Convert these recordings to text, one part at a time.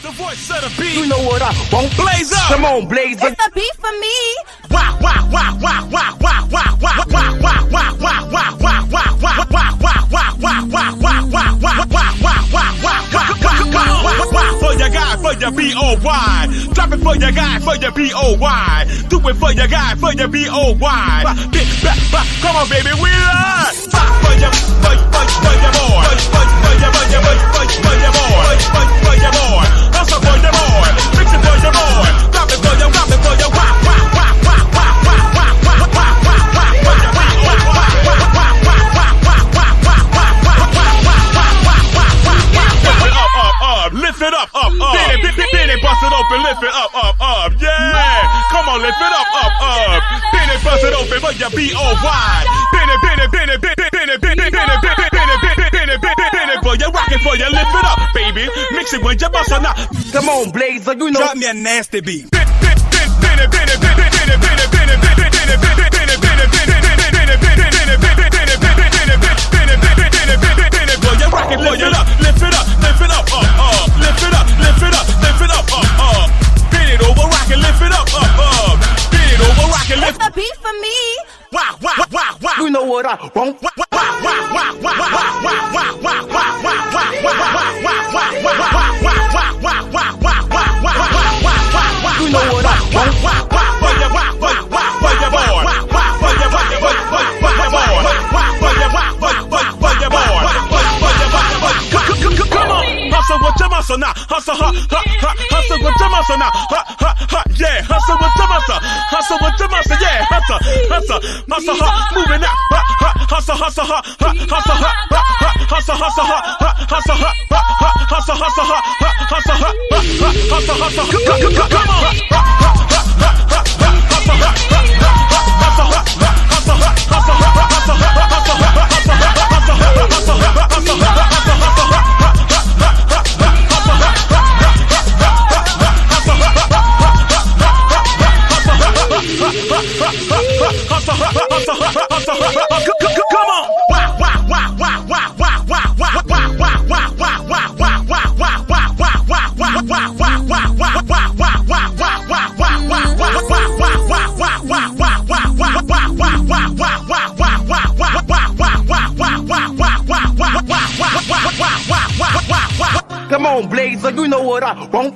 the voice of the beat. You know what I want. Blaze up. Come on, Blaze up. It's the beat for me. Wah wah wah wah wah wah wah wah wah wah wah wah wah wah wah wah wah wah wah for your guy, for your B-O-Y. Drop it for your guy, for your B-O-Y. Do it for your guy, for your B-O-Y. Come on, baby, we live. For your boy, for your boy. For your boy, for your boy. Hustle for your boy. Mix it for your boy. Drop it for your wah wah wah wah wah wah wah wah wah wah wah lift it up, Bend it, bust it open, lift it up, yeah. Come on, lift it up, Bend it, bust it open for your B-O-Y. Bend it, boy, you're rocking for you, lift it up, baby. Mix it with your muscle now. Come on, Blazer, you know. Drop me a nasty beat. Boy, you're rocking for you, lift it up, lift it up, lift it up, lift it up, lift it up, Bend it over, rock it, lift it up, Bend it over, rock it, lift. It's the beat for me. Wah, wah, wah, wah. You know what I want. You know what I want. Come on, hustle with your muscle now, hustle with your muscle now, yeah, hustle with your muscle, yeah, hustle, moving out, hustle, come Come on, Blazer, you know what I want.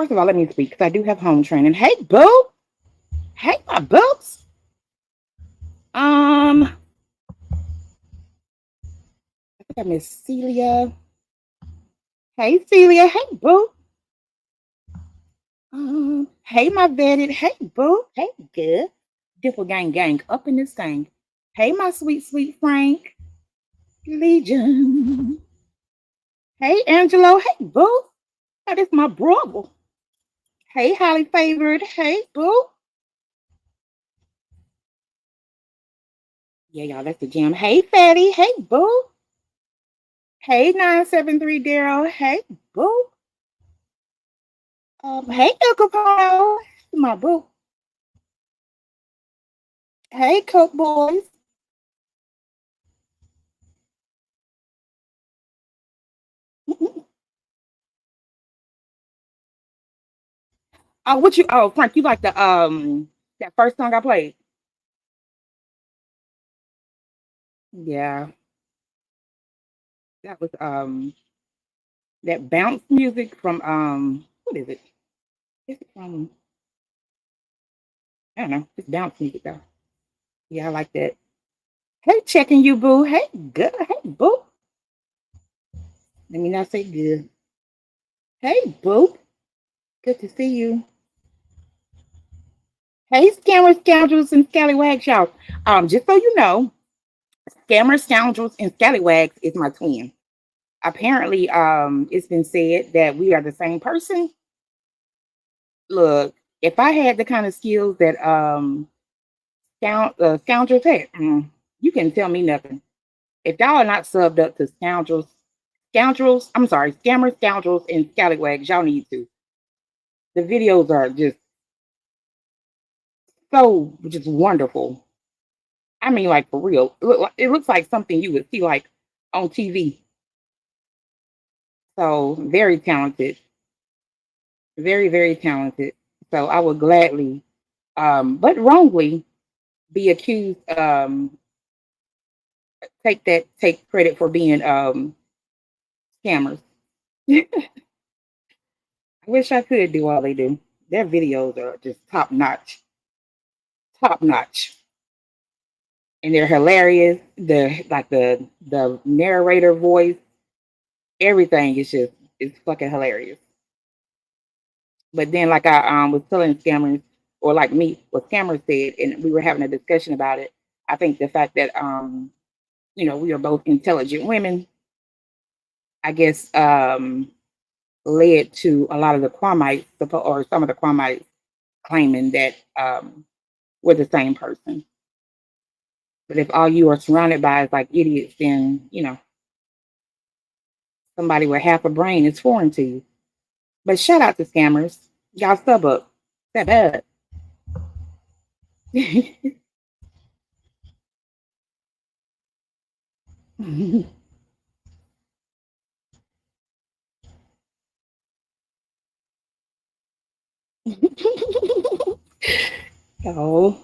First of all, let me speak because I do have home training. Hey, boo. Hey, my boots. I think I miss Celia. Hey, Celia. Hey, boo. Hey, my vetted. Hey, boo. Hey, good. Dimple gang gang up in this thing. Hey, my sweet, sweet Frank. Legion. Hey, Angelo. Hey, boo. That is my brother. Hey, highly favored. Hey, boo. Yeah, y'all, that's the jam. Hey, fatty. Hey, boo. Hey, 973 Daryl. Hey, boo. Hey, Uncle Paul. My boo. Hey, Coke boys. What you? Oh, Frank, you like the that first song I played? Yeah, that was that bounce music from what is it? It's from I don't know. It's bounce music though. Yeah, I like that. Hey, checking you, boo. Hey, good. Hey, boo. Let me not say good. Hey, boo. Good to see you. Hey, scammers, scoundrels, and scallywags, y'all. Just so you know, scammers, scoundrels, and scallywags is my twin. Apparently, it's been said that we are the same person. Look, if I had the kind of skills that scoundrels had, you can tell me nothing. If y'all are not subbed up to I'm sorry, scammers, scoundrels, and scallywags, y'all need to. The videos are just so just wonderful. I mean, like for real. It looks like something you would see like on TV. So very talented, very, very talented. So I would gladly, but wrongly, be accused, take credit for being scammers. I wish I could do all they do. Their videos are just top notch, top notch, and they're hilarious. The narrator voice, everything is just it's fucking hilarious. But then, like I was telling scammers, or like me, what scammers said, and we were having a discussion about it. I think the fact that we are both intelligent women, I guess, led to a lot of the Kwamites, or some of the Kwamites, claiming that we're the same person. But if all you are surrounded by is like idiots, then somebody with half a brain is foreign to you. But shout out to scammers, y'all sub up, sub up. Oh,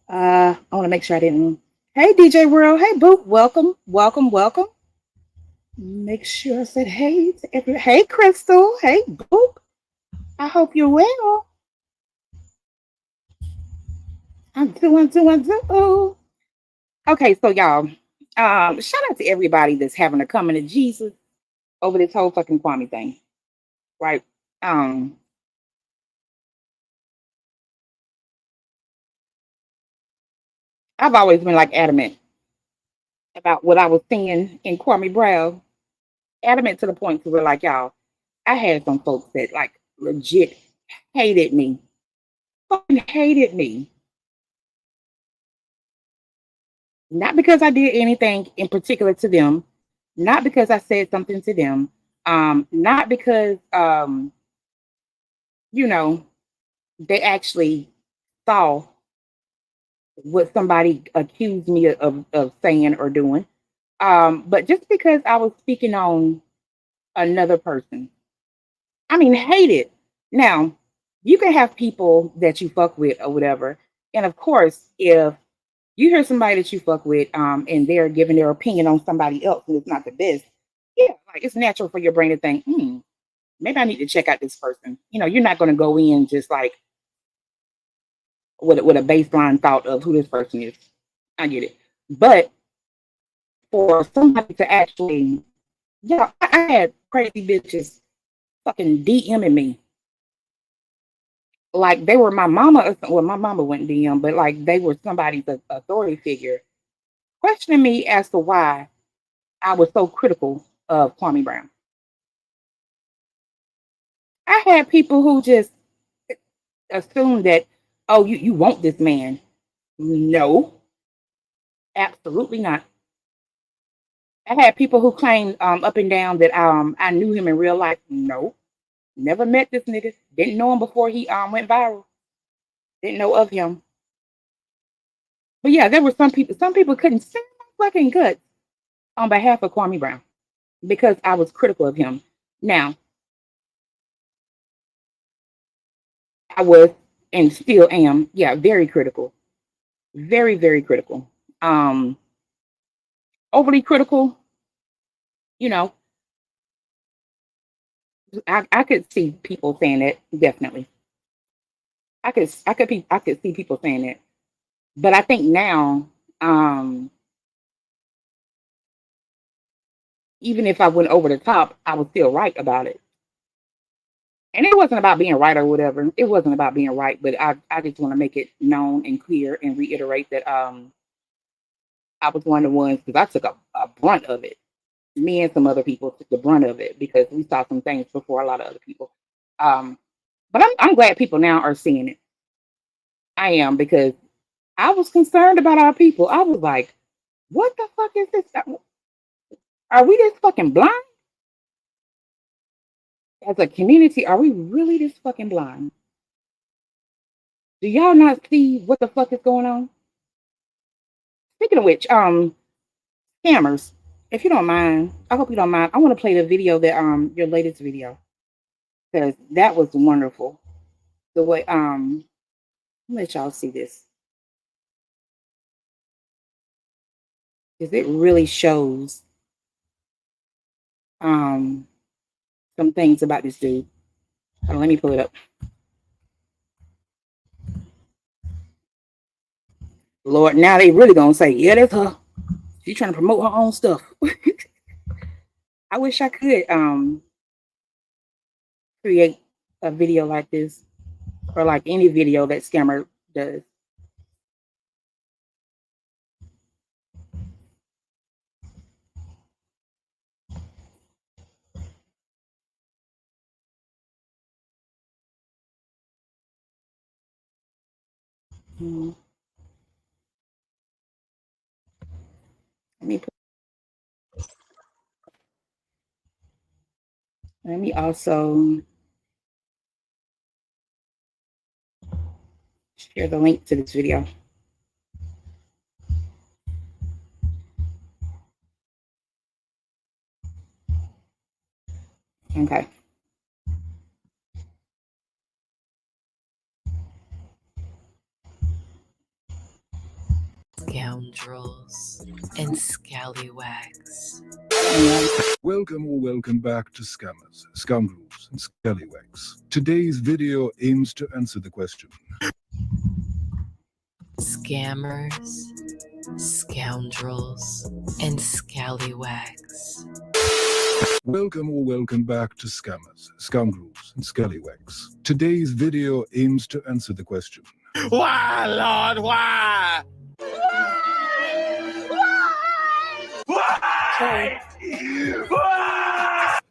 I want to make sure I didn't. Hey, DJ World. Hey, Boop. Welcome, welcome, welcome. Make sure I said hey to every. Hey, Crystal. Hey, Boop. I hope you're well. I'm doing. Okay, so y'all, shout out to everybody that's having a coming to Jesus over this whole fucking Kwame thing, right? Um, I've always been like adamant about what I was seeing in Kwame Brown, adamant to the point to where like y'all, I had some folks that like legit hated me, fucking hated me, not because I did anything in particular to them, not because I said something to them, not because you know they actually saw what somebody accused me of saying or doing, but just because I was speaking on another person. I mean, hate it. Now, you can have people that you fuck with or whatever. And of course, if you hear somebody that you fuck with and they're giving their opinion on somebody else and it's not the best, yeah, like it's natural for your brain to think, maybe I need to check out this person. You know, you're not going to go in just like with a baseline thought of who this person is. I get it. But for somebody to actually, yeah, I had crazy bitches fucking DMing me. Like they were my mama, well, my mama went DM, but like they were somebody's authority figure questioning me as to why I was so critical of Kwame Brown. I had people who just assumed that, oh, you want this man. No, absolutely not. I had people who claimed up and down that I knew him in real life. No, never met this nigga. Didn't know him before he went viral. Didn't know of him. But yeah, there were some people. Some people couldn't stand my fucking guts on behalf of Kwame Brown because I was critical of him. Now, I was and still am, yeah, very critical. Very, very critical. Overly critical, you know, I could see people saying that, definitely. I could see people saying that. But I think now, even if I went over the top, I was still right about it. And it wasn't about being right or whatever. It wasn't about being right, but I just want to make it known and clear and reiterate that I was one of the ones because I took a brunt of it. Me and some other people took the brunt of it because we saw some things before a lot of other people. But I'm glad people now are seeing it. I am, because I was concerned about our people. I was like, what the fuck is this? Are we this fucking blind? As a community, are we really this fucking blind? Do y'all not see what the fuck is going on? Speaking of which, scammers, if you don't mind, I hope you don't mind. I want to play the video that your latest video, because that was wonderful. The way let y'all see this, because it really shows some things about this dude. Hold on, let me pull it up. Lord, now they really gonna say, yeah, that's her. She's trying to promote her own stuff. I wish I could create a video like this, or like any video that scammer does. Let me also share the link to this video. Okay. Scoundrels and scallywags. Welcome back to Scammers, Scoundrels, and Scallywags. Today's video aims to answer the question. Scammers, scoundrels, and scallywags. Welcome back to Scammers, Scoundrels, and Scallywags. Today's video aims to answer the question. Why, Lord, why? Why?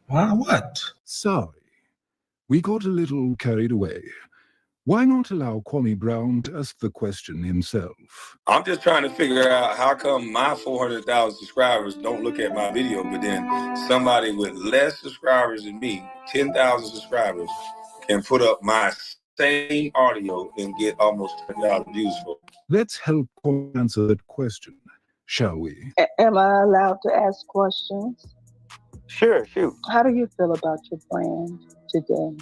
Why what? Sorry, we got a little carried away. Why not allow Kwame Brown to ask the question himself? I'm just trying to figure out how come my 400,000 subscribers don't look at my video, but then somebody with less subscribers than me, 10,000 subscribers, can put up my same audio and get almost 10,000 views for it. Let's help Kwame answer that question, shall we? Am I allowed to ask questions? Sure, shoot. How do you feel about your brand today?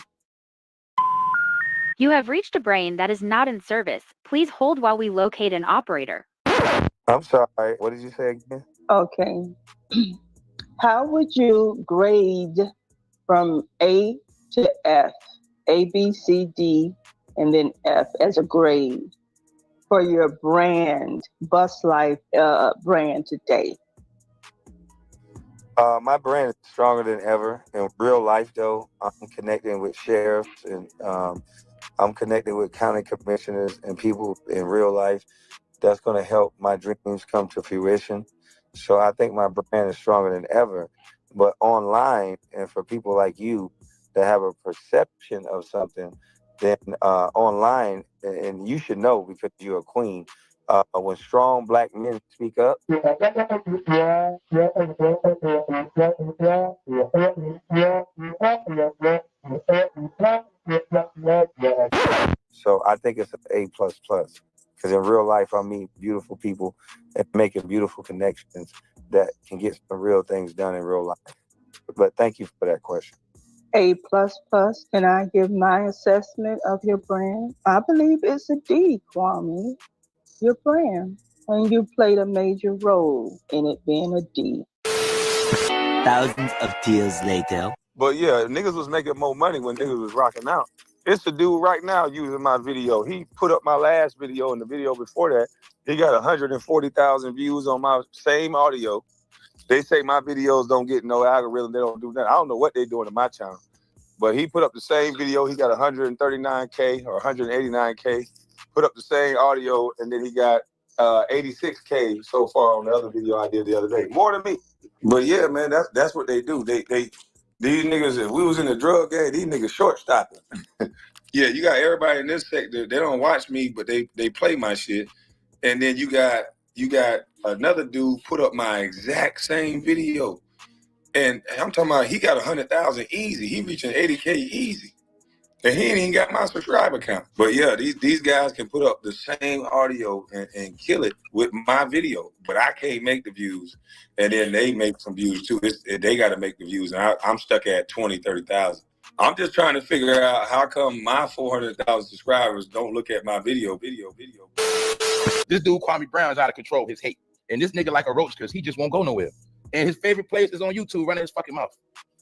You have reached a brain that is not in service. Please hold while we locate an operator. I'm sorry. What did you say again? Okay. How would you grade from A to F, A, B, C, D, and then F as a grade for your brand, Bust Life brand today? My brand is stronger than ever. In real life, though, I'm connecting with sheriffs and I'm connecting with county commissioners and people in real life that's going to help my dreams come to fruition. So I think my brand is stronger than ever. But online, and for people like you that have a perception of something, then online, and you should know because you're a queen, when strong Black men speak up, so I think it's an A++. Because in real life, I meet beautiful people and making beautiful connections that can get some real things done in real life. But thank you for that question. A++. Can I give my assessment of your brand? I believe it's a D, Kwame. Your brand. And you played a major role in it being a D. Thousands of tears later. But yeah, niggas was making more money when niggas was rocking out. It's a dude right now using my video. He put up my last video and the video before that. He got 140,000 views on my same audio. They say my videos don't get no algorithm. They don't do that. I don't know what they're doing to my channel. But he put up the same video. He got 139K or 189K. Put up the same audio, and then he got 86K so far on the other video I did the other day. More than me. But yeah, man, that's what they do. These niggas, if we was in the drug game, these niggas short stopping. Yeah, you got everybody in this sector. They don't watch me, but they play my shit. And then you got another dude put up my exact same video. And I'm talking about he got 100,000 easy. He reaching 80K easy. And he ain't even got my subscriber count. But yeah, these guys can put up the same audio and kill it with my video. But I can't make the views. And then they make some views too. They got to make the views. And I'm stuck at 20, 30,000. I'm just trying to figure out how come my 400,000 subscribers don't look at my video. This dude, Kwame Brown, is out of control. His hate. And this nigga like a roach because he just won't go nowhere. And his favorite place is on YouTube running his fucking mouth.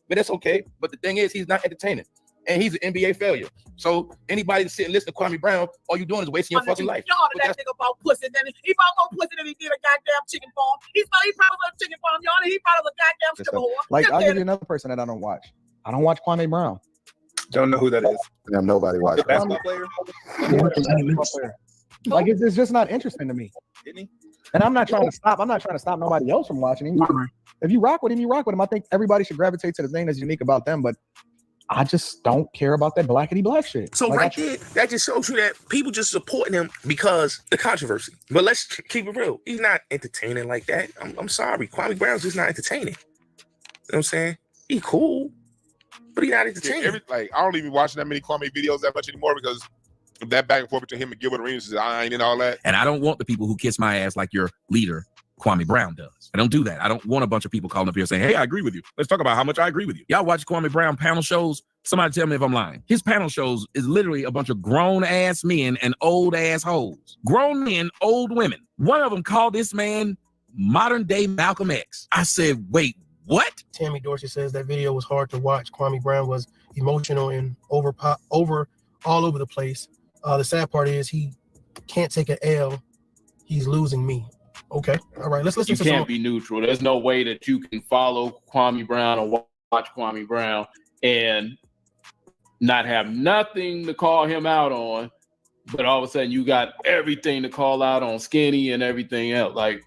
But that's okay. But the thing is, he's not entertaining. And he's an NBA failure. So anybody that sit and listen to Kwame Brown, all you doing is wasting your fucking life. Y'all to that nigga about pussy. Then he found more pussy than he did a goddamn chicken farm. He probably was a chicken farm, y'all. And he probably was a goddamn stripper whore. Like, I'll give you another person that I don't watch. I don't watch Kwame Brown. Don't know who that is. Yeah, nobody watches. Basketball player? Like, it's just not interesting to me. Didn't he? And I'm not trying to stop nobody else from watching him. If you rock with him, you rock with him. I think everybody should gravitate to the thing that's unique about them, but I just don't care about that blackity black shit. So like, right there, that just shows you that people just supporting him because the controversy. But let's keep it real. He's not entertaining like that. I'm sorry. Kwame Brown's just not entertaining. You know what I'm saying? He cool, but he not entertaining. I don't even watch that many Kwame videos that much anymore because of that back and forth between him and Gilbert Arenas' iron and all that. And I don't want the people who kiss my ass like your leader, Kwame Brown, does. I don't do that. I don't want a bunch of people calling up here saying, hey, I agree with you. Let's talk about how much I agree with you. Y'all watch Kwame Brown panel shows? Somebody tell me if I'm lying. His panel shows is literally a bunch of grown-ass men and old-ass hoes. Grown men, old women. One of them called this man modern-day Malcolm X. I said, wait, what? Tammy Dorsey says that video was hard to watch. Kwame Brown was emotional and all over the place. The sad part is he can't take an L. He's losing me. Okay. All right. Let's listen you to can't be neutral. There's no way that you can follow Kwame Brown or watch Kwame Brown and not have nothing to call him out on, but all of a sudden you got everything to call out on Skinny and everything else. Like,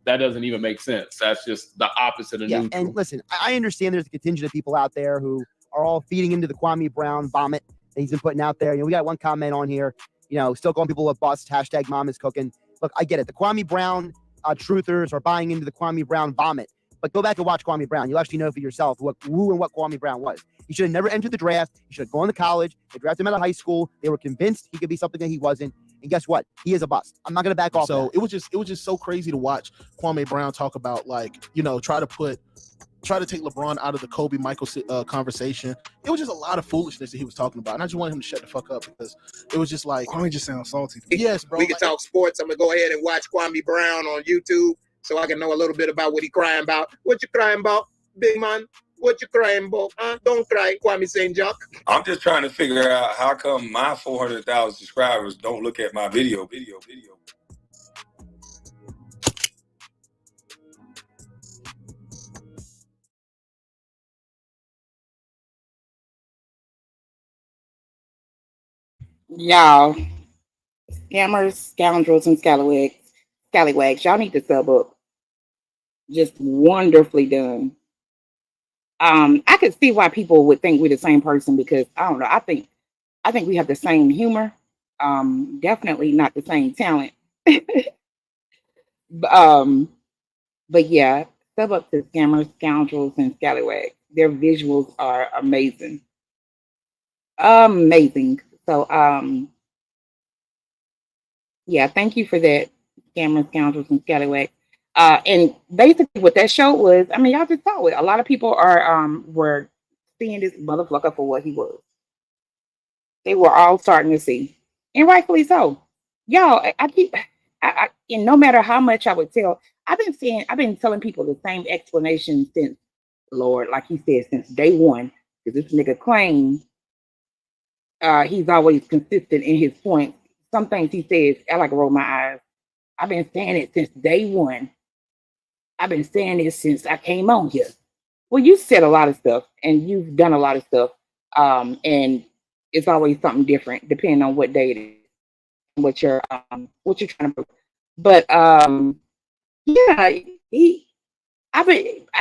that doesn't even make sense. That's just the opposite of neutral. And listen, I understand there's a contingent of people out there who are all feeding into the Kwame Brown vomit that he's been putting out there. You know, we got one comment on here, still calling people a bust, hashtag mom is cooking. Look, I get it. The Kwame Brown truthers are buying into the Kwame Brown vomit. But go back and watch Kwame Brown. You'll actually know for yourself who and what Kwame Brown was. He should have never entered the draft. He should have gone to college. They drafted him out of high school. They were convinced he could be something that he wasn't. And guess what? He is a bust. I'm not going to back off. So it was just so crazy to watch Kwame Brown talk about, try to take LeBron out of the Kobe Michael conversation. It was just a lot of foolishness that he was talking about. And I just wanted him to shut the fuck up because it was just like, Kwame just sounds salty. Yes, bro. We can talk sports. I'm going to go ahead and watch Kwame Brown on YouTube so I can know a little bit about what he crying about. What you crying about, big man? What you crying about? Huh? Don't cry, Kwame St. Jack. I'm just trying to figure out how come my 400,000 subscribers don't look at my video. Y'all, scammers, scoundrels, and scallywags, y'all need to sub up. Just wonderfully done. I could see why people would think we're the same person because I don't know. I think we have the same humor. Definitely not the same talent. But yeah, sub up to scammers, scoundrels, and scallywags. Their visuals are amazing. Amazing. So yeah, thank you for that, scammers, scoundrels, and scallywags. And basically what that show was, I mean, y'all just saw it. A lot of people were seeing this motherfucker for what he was. They were all starting to see, and rightfully so. Y'all, and no matter how much I would tell, I've been telling people the same explanation since, Lord, like he said, since day one, because this nigga claims he's always consistent in his points. Some things he says, I like to roll my eyes. I've been saying it since day one. I've been saying this since I came on here. Well, you said a lot of stuff and you've done a lot of stuff. And it's always something different depending on what day it is, what you're trying to prove. But yeah, I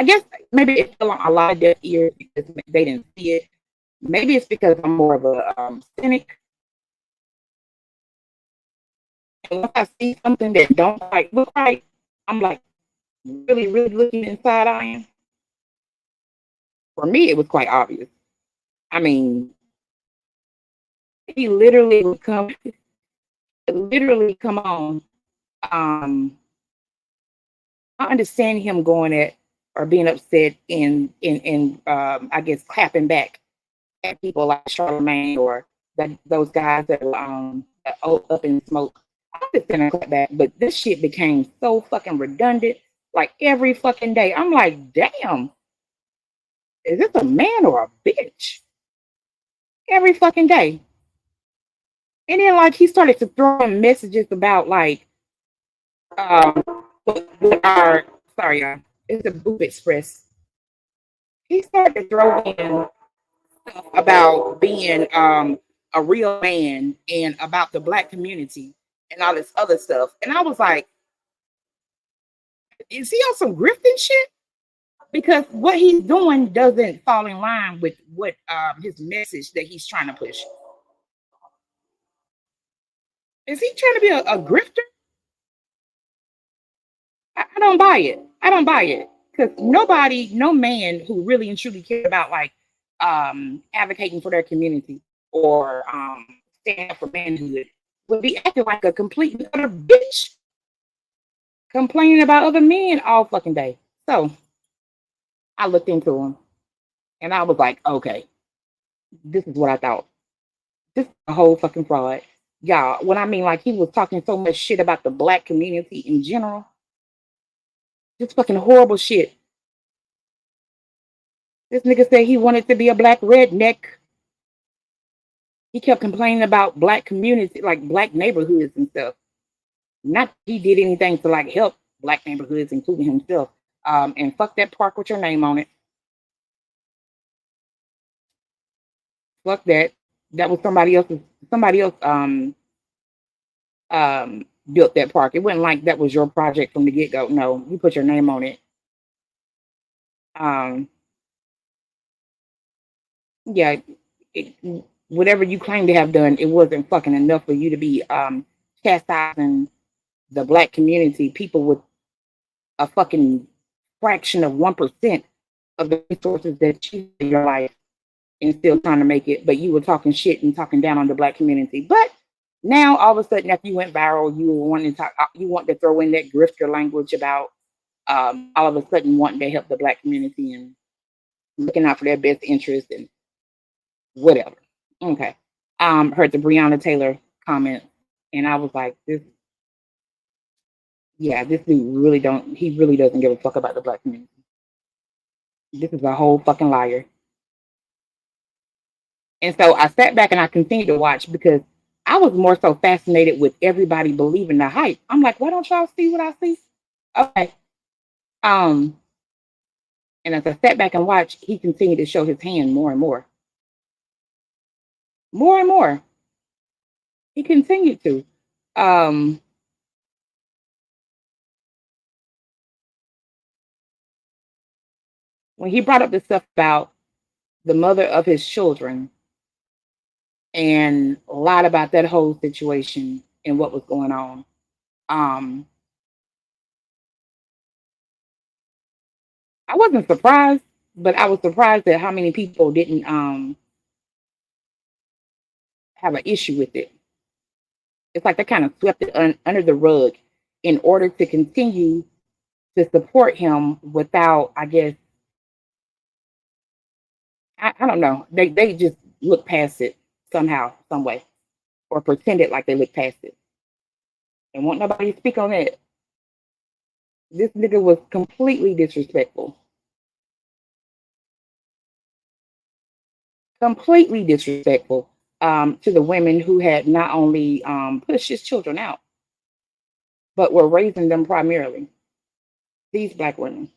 guess maybe it fell on a lot of deaf ears because they didn't see it. Maybe it's because I'm more of a cynic. And once I see something that don't quite look right, I'm like really, really looking inside I am. For me, it was quite obvious. I mean, he literally would come on. I understand him going at or being upset in I guess clapping back at people like Charlemagne or those guys that are up in smoke. I understand clap back, but this shit became so fucking redundant. Like every fucking day, I'm like, damn, is this a man or a bitch? Every fucking day. And then like he started to throw in messages about like sorry, y'all. It's a Boop Express. He started to throw in stuff about being a real man and about the black community and all this other stuff. And I was like, is he on some grifting shit? Because what he's doing doesn't fall in line with what his message that he's trying to push. Is he trying to be a grifter? I don't buy it. I don't buy it. Because no man who really and truly cares about like advocating for their community or standing up for manhood would be acting like a complete and utter bitch, complaining about other men all fucking day. So I looked into him and I was like, okay, this is what I thought. This is a whole fucking fraud. Y'all, when I mean like he was talking so much shit about the black community in general, just fucking horrible shit. This nigga said he wanted to be a black redneck. He kept complaining about black community, like black neighborhoods and stuff. Not he did anything to like help black neighborhoods, including himself. And fuck that park with your name on it. Fuck that. That was somebody else built that park. It wasn't like that was your project from the get-go. No, you put your name on it. Yeah, whatever you claim to have done, it wasn't fucking enough for you to be chastising the black community, people with a fucking fraction of 1% of the resources that you in your life and still trying to make it, but you were talking shit and talking down on the black community. But now all of a sudden, after you went viral, you want to throw in that grifter language about all of a sudden wanting to help the black community and looking out for their best interest and whatever. Okay. Heard the Breonna Taylor comment, and I was like, this dude really doesn't give a fuck about the black community. This is a whole fucking liar. And so I sat back and I continued to watch because I was more so fascinated with everybody believing the hype. I'm like, why don't y'all see what I see? Okay. And as I sat back and watched, he continued to show his hand more and more. More and more. He continued to. When he brought up the stuff about the mother of his children and lied about that whole situation and what was going on. I wasn't surprised, but I was surprised at how many people didn't have an issue with it. It's like they kind of swept it under the rug in order to continue to support him without, I guess, I don't know. They just look past it somehow, some way, or pretended like they looked past it. And want nobody to speak on that. This nigga was completely disrespectful. Completely disrespectful to the women who had not only pushed his children out, but were raising them primarily. These black women.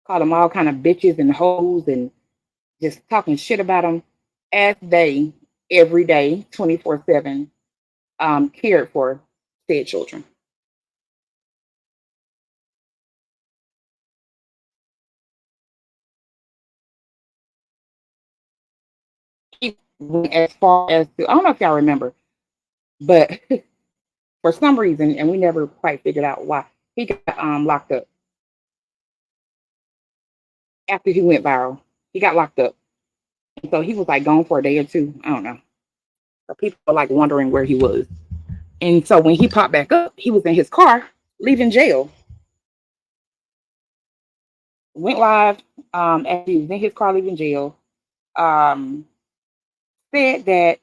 Called them all kind of bitches and hoes and just talking shit about them as they, every day, 24/7, cared for said children. He went as far as to, I don't know if y'all remember, but for some reason, and we never quite figured out why, he got locked up. After he went viral, he got locked up. And so he was like gone for a day or two. I don't know. So people were like wondering where he was. And so when he popped back up, he was in his car leaving jail. Went live as he was in his car leaving jail. Said that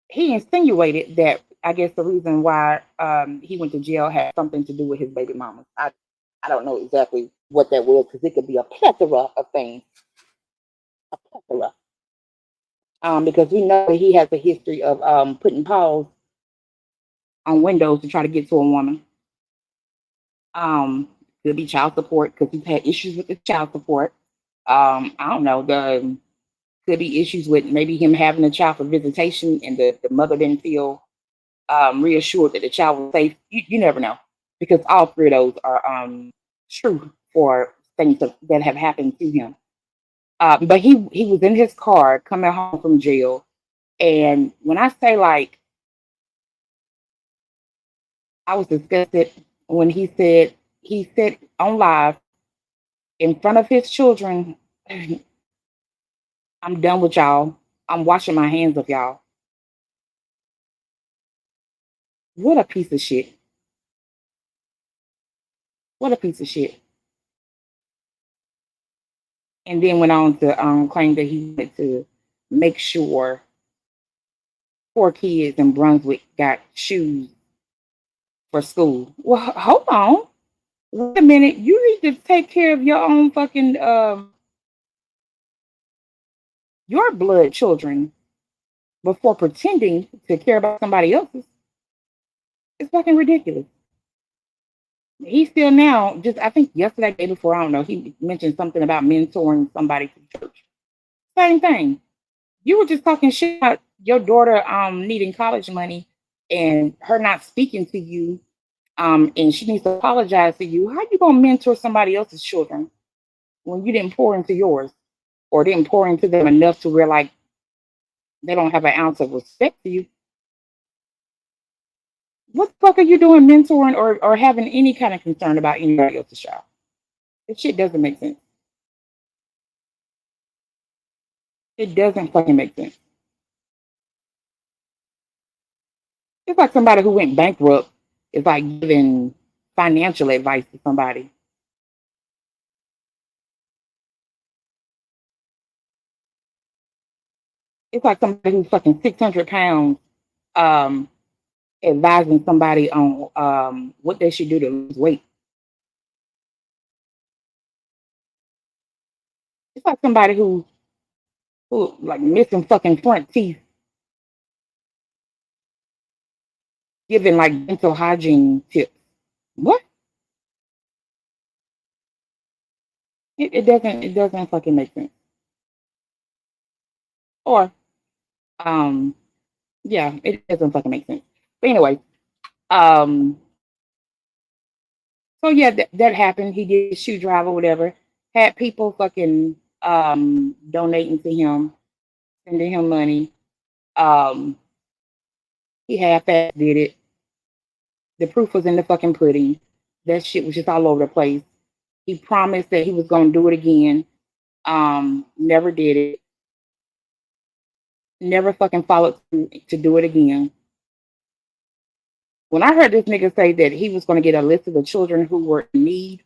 he insinuated that I guess the reason why he went to jail had something to do with his baby mama. I don't know exactly what that was because it could be a plethora of things. A plethora. Because we know that he has a history of putting paws on windows to try to get to a woman. Could be child support because he's had issues with the child support. I don't know. Could be issues with maybe him having a child for visitation and the mother didn't feel reassured that the child was safe. You never know because all three of those are true for things that have happened to him. But he was in his car coming home from jail. And when I say like, I was disgusted when he said on live in front of his children, I'm done with y'all. I'm washing my hands of y'all. What a piece of shit. What a piece of shit. And then went on to claim that he wanted to make sure 4 kids in Brunswick got shoes for school. Well, hold on. Wait a minute. You need to take care of your own fucking your blood children before pretending to care about somebody else's. It's fucking ridiculous. He still now, just I think yesterday, day before, I don't know, he mentioned something about mentoring somebody to church. Same thing. You were just talking shit about your daughter needing college money and her not speaking to you, and she needs to apologize to you. How you gonna mentor somebody else's children when you didn't pour into yours or didn't pour into them enough to where like they don't have an ounce of respect for you? What the fuck are you doing mentoring or having any kind of concern about anybody else's child? This shit doesn't make sense. It doesn't fucking make sense. It's like somebody who went bankrupt is like giving financial advice to somebody. It's like somebody who's fucking 600 pounds advising somebody on what they should do to lose weight. It's like somebody who like missing fucking front teeth, giving like dental hygiene tips. What? It doesn't fucking make sense. Or yeah, it doesn't fucking make sense. But anyway, so yeah, that happened. He did shoe drive or whatever. Had people fucking donating to him, sending him money. He half-assed did it. The proof was in the fucking pudding. That shit was just all over the place. He promised that he was gonna do it again. Never did it. Never fucking followed through to do it again. When I heard this nigga say that he was gonna get a list of the children who were in need,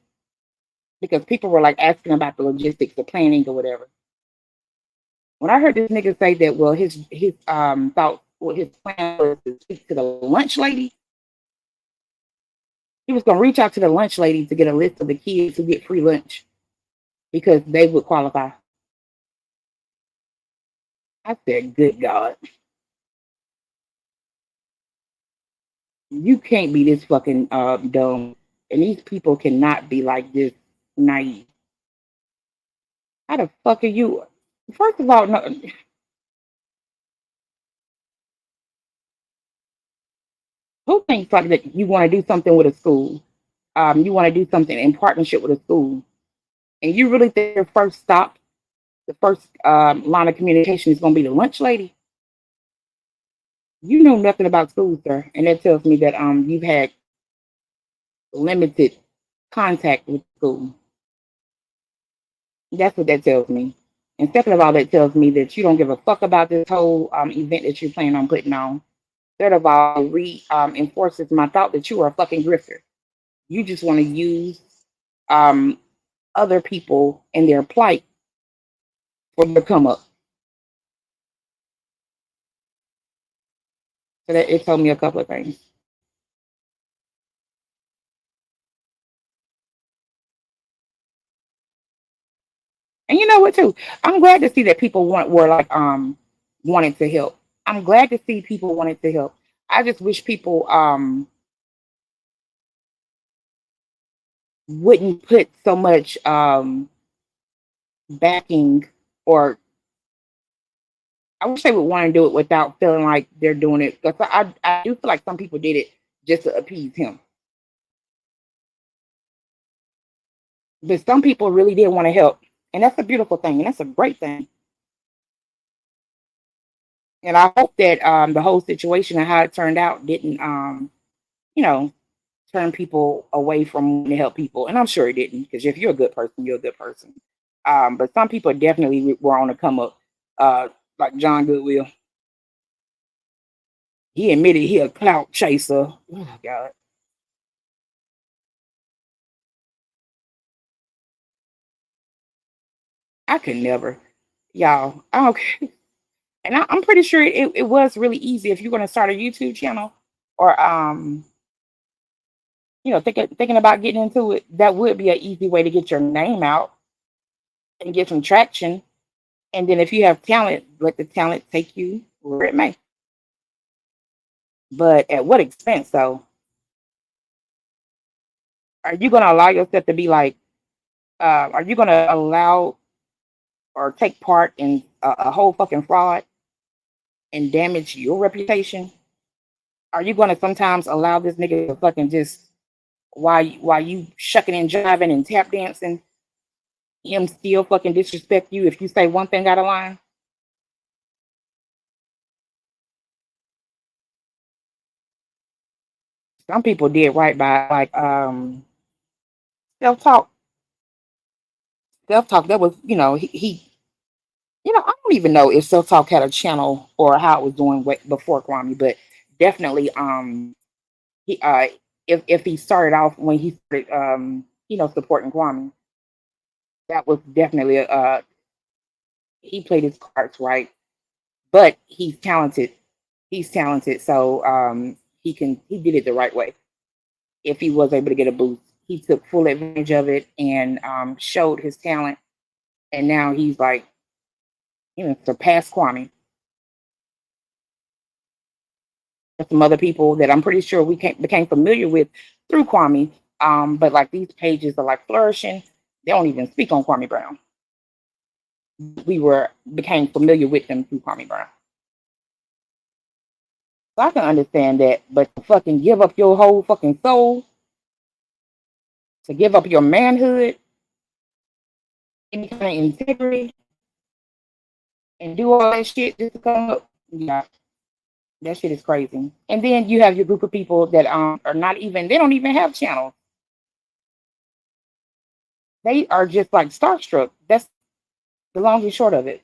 because people were like asking about the logistics, the planning or whatever. When I heard this nigga say that, well, his thought, well, his plan was to speak to the lunch lady. He was gonna reach out to the lunch lady to get a list of the kids who get free lunch because they would qualify. I said, good God. You can't be this fucking dumb. And these people cannot be like this naive. How the fuck are you? First of all, no. Who thinks like that you want to do something with a school? You want to do something in partnership with a school, and you really think your first stop, the first line of communication is going to be the lunch lady? You know nothing about school, sir, and that tells me that you've had limited contact with school. That's what that tells me. And second of all, that tells me that you don't give a fuck about this whole event that you're planning on putting on. Third of all, reinforces my thought that you are a fucking grifter. You just want to use other people and their plight for your come up. So that it told me a couple of things. And you know what too? I'm glad to see that people wanted to help. I'm glad to see people wanted to help. I just wish people wouldn't put so much backing, or I wish they would want to do it without feeling like they're doing it. Because I do feel like some people did it just to appease him. But some people really did want to help. And that's a beautiful thing. And that's a great thing. And I hope that the whole situation and how it turned out didn't, turn people away from wanting to help people. And I'm sure it didn't, because if you're a good person, you're a good person. But some people definitely were on the come up, like John Goodwill. He admitted he a clout chaser. Oh, God. I could never. Y'all, I don't care. And I'm pretty sure it was really easy if you're going to start a YouTube channel or, thinking about getting into it. That would be an easy way to get your name out and get some traction. And then if you have talent, let the talent take you where it may. But at what expense, though? Are you going to allow yourself to be like, are you going to allow or take part in a whole fucking fraud and damage your reputation? Are you going to sometimes allow this nigga to fucking just, while you shucking and jiving and tap dancing, him still fucking disrespect you if you say one thing out of line? Some people did right by like self-talk. Self-talk, that was, he I don't even know if Self-Talk had a channel or how it was doing before Kwame, but definitely he if he started off when he started supporting Kwame, that was definitely he played his cards right. But he's talented. So he did it the right way. If he was able to get a boost, he took full advantage of it and showed his talent and now he's like, surpassed Kwame. There's some other people that I'm pretty sure we became familiar with through Kwame. But like these pages are like flourishing. They don't even speak on Kwame Brown. We became familiar with them through Kwame Brown. So I can understand that, but to fucking give up your whole fucking soul, to give up your manhood, any kind of integrity, and do all that shit just to come up, yeah, that shit is crazy. And then you have your group of people that are not even, they don't even have channels. They are just like starstruck. That's the long and short of it.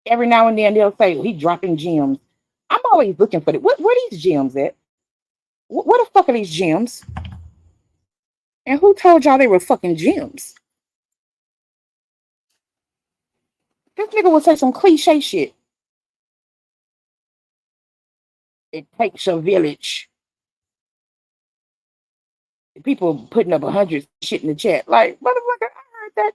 Every now and then they'll say, he's dropping gems. I'm always looking for it. Where these gems at? What the fuck are these gems? And who told y'all they were fucking gems? This nigga will say some cliche shit. It takes a village. People putting up 100 shit in the chat. Like, motherfucker, I heard that.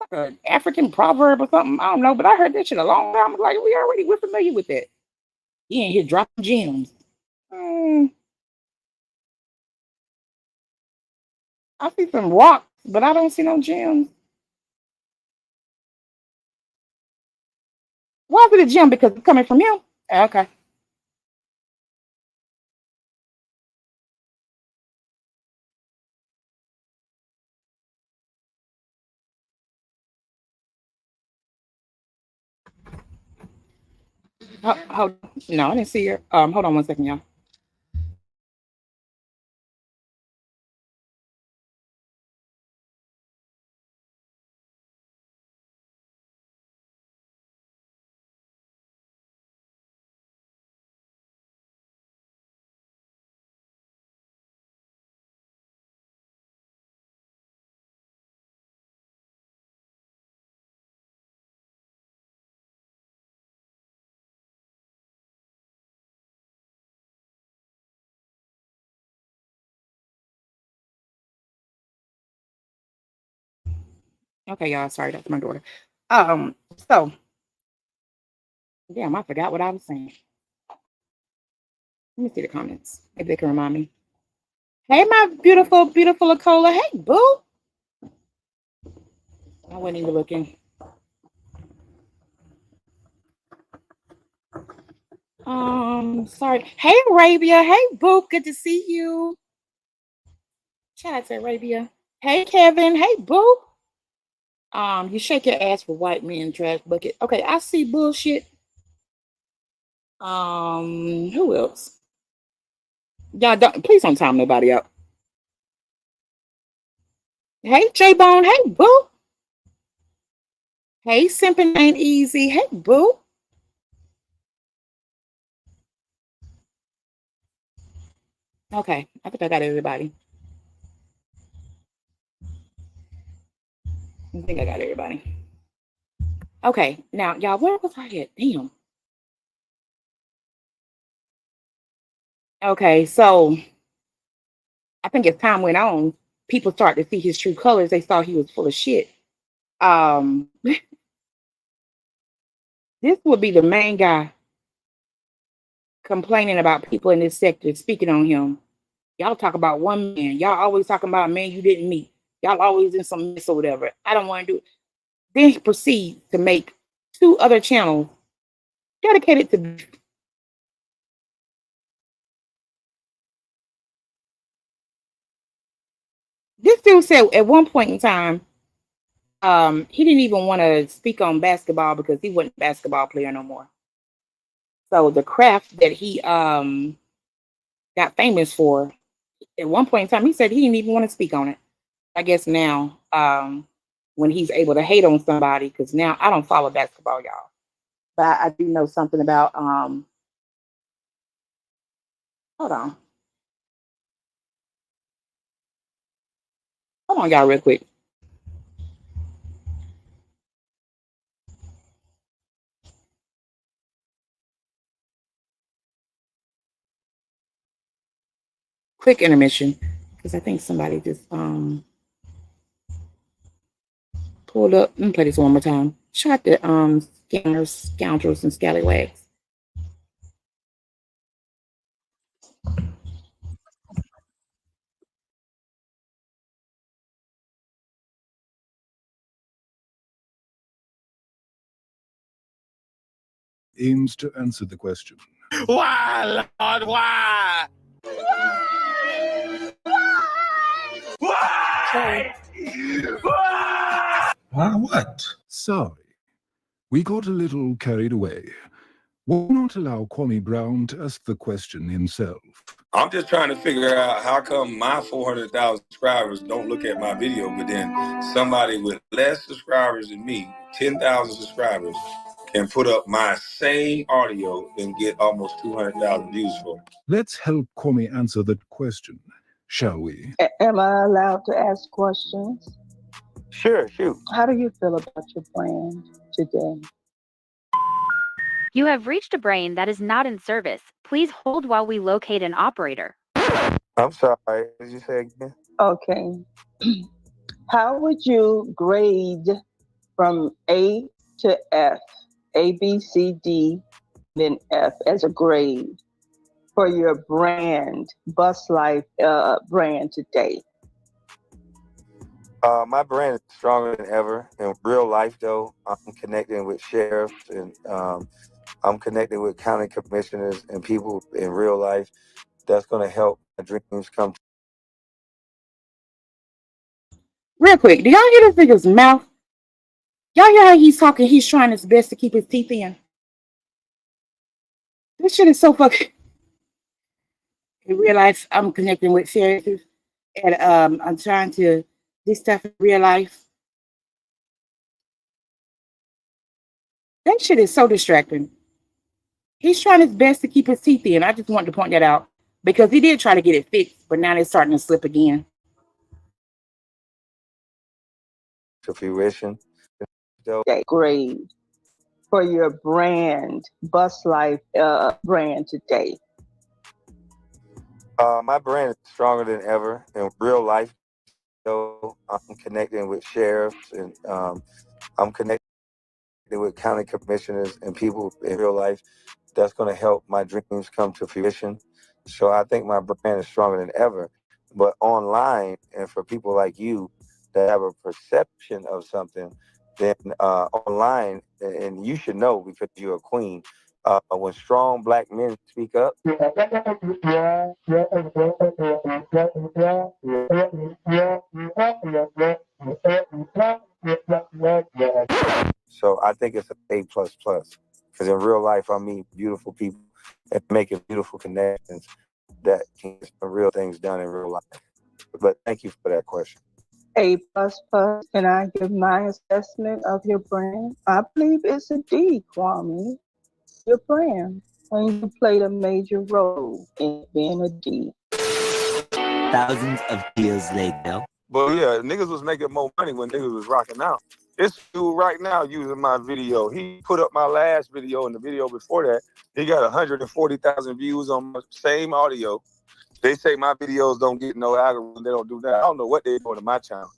Like an African proverb or something. I don't know, but I heard that shit a long time ago. Like, we're familiar with that. He ain't here dropping gems. I see some rocks, but I don't see no gems. Why is it a gem? Because it's coming from him? Okay. No, I didn't see her. Hold on one second, y'all. Okay, y'all. Sorry, that's my daughter. So damn, I forgot what I was saying. Let me see the comments. Maybe they can remind me. Hey, my beautiful, beautiful Akola. Hey, boo. I wasn't even looking. Sorry. Hey, Arabia. Hey, boo. Good to see you. Shout out to Arabia. Hey, Kevin. Hey, boo. You shake your ass for white men trash bucket. Okay, I see bullshit. Who else? Y'all please don't time nobody out. Hey, J-Bone. Hey, boo. Hey, simping ain't easy. Hey, boo. Okay, I think I got everybody. I think I got everybody. Okay, now, y'all, where was I at? Damn. Okay, so I think as time went on, people started to see his true colors. They saw he was full of shit. This would be the main guy complaining about people in this sector speaking on him. Y'all talk about one man. Y'all always talking about a man you didn't meet. Y'all always in some mess or whatever. I don't want to do it. Then he proceeds to make 2 other channels dedicated to this dude said at one point in time, he didn't even want to speak on basketball because he wasn't a basketball player no more. So the craft that he got famous for, at one point in time, he said he didn't even want to speak on it. I guess now, when he's able to hate on somebody, because now I don't follow basketball, y'all, but I do know something about hold on, y'all, real quick. Quick intermission, because I think somebody just pulled up. Let me play this one more time. Shot the scammers, scoundrels, and scallywags. Aims to answer the question. Why, Lord, why? Why? Why what? Sorry. We got a little carried away. Why not allow Kwame Brown to ask the question himself? I'm just trying to figure out how come my 400,000 subscribers don't look at my video, but then somebody with less subscribers than me, 10,000 subscribers, can put up my same audio and get almost 200,000 views for it. Let's help Kwame answer that question, shall we? Am I allowed to ask questions? Sure, shoot. How do you feel about your brand today? You have reached a brain that is not in service. Please hold while we locate an operator. I'm sorry. What did you say again? Okay. How would you grade from A to F, A, B, C, D, then F as a grade for your brand, Bus Life brand today? My brand is stronger than ever. In real life, though, I'm connecting with sheriffs and I'm connecting with county commissioners and people in real life. That's going to help my dreams come true. Real quick, do y'all hear this nigga's mouth? Y'all hear how he's talking? He's trying his best to keep his teeth in. This shit is so fucking. In real life, I'm connecting with sheriffs, and I'm trying to do stuff in real life. That shit is so distracting. He's trying his best to keep his teeth in. I just wanted to point that out because he did try to get it fixed, but now it's starting to slip again. To fruition. Okay, grade for your brand, Bus Life brand today. My brand is stronger than ever. In real life, though, I'm connecting with sheriffs and I'm connecting with county commissioners and people in real life. That's going to help my dreams come to fruition. So I think my brand is stronger than ever. But online, and for people like you that have a perception of something, then online, and you should know because you're a queen, when strong black men speak up, so I think it's an A++. Because in real life, I meet beautiful people and making beautiful connections that can get some real things done in real life. But thank you for that question. A++. Can I give my assessment of your brand? I believe it's a D, Kwame. Your brand. And you played a major role in being a D. Thousands of years later. But yeah, niggas was making more money when niggas was rocking out. This dude right now using my video. He put up my last video and the video before that. He got 140,000 views on my same audio. They say my videos don't get no algorithm. They don't do that. I don't know what they're doing to my channel.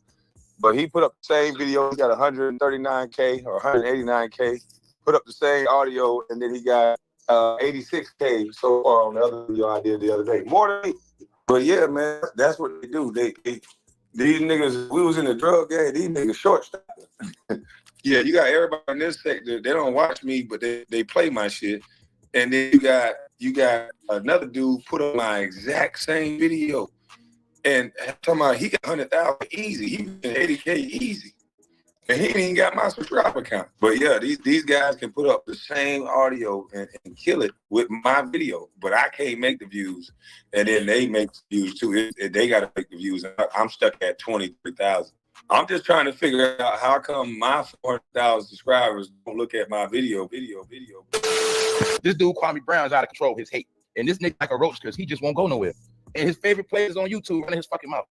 But he put up the same video. He got 139K or 189K. Put up the same audio, and then he got 86K so far on the other video I did the other day. More than me. But yeah, man, that's what they do. These niggas, we was in the drug game. These niggas short stopping. Yeah, you got everybody in this sector. They don't watch me, but they play my shit. And then you got another dude put up my exact same video, and I'm talking about he got 100,000 easy. He was in 80K easy, and he ain't even got my subscriber count. But yeah, these guys can put up the same audio and kill it with my video, but I can't make the views, and then they make the views too. They got to make the views. I'm stuck at 23,000. I'm just trying to figure out how come my 400,000 subscribers don't look at my video. This dude Kwame Brown is out of control. His hate, and this nigga like a roach because he just won't go nowhere. And his favorite players on YouTube running his fucking mouth.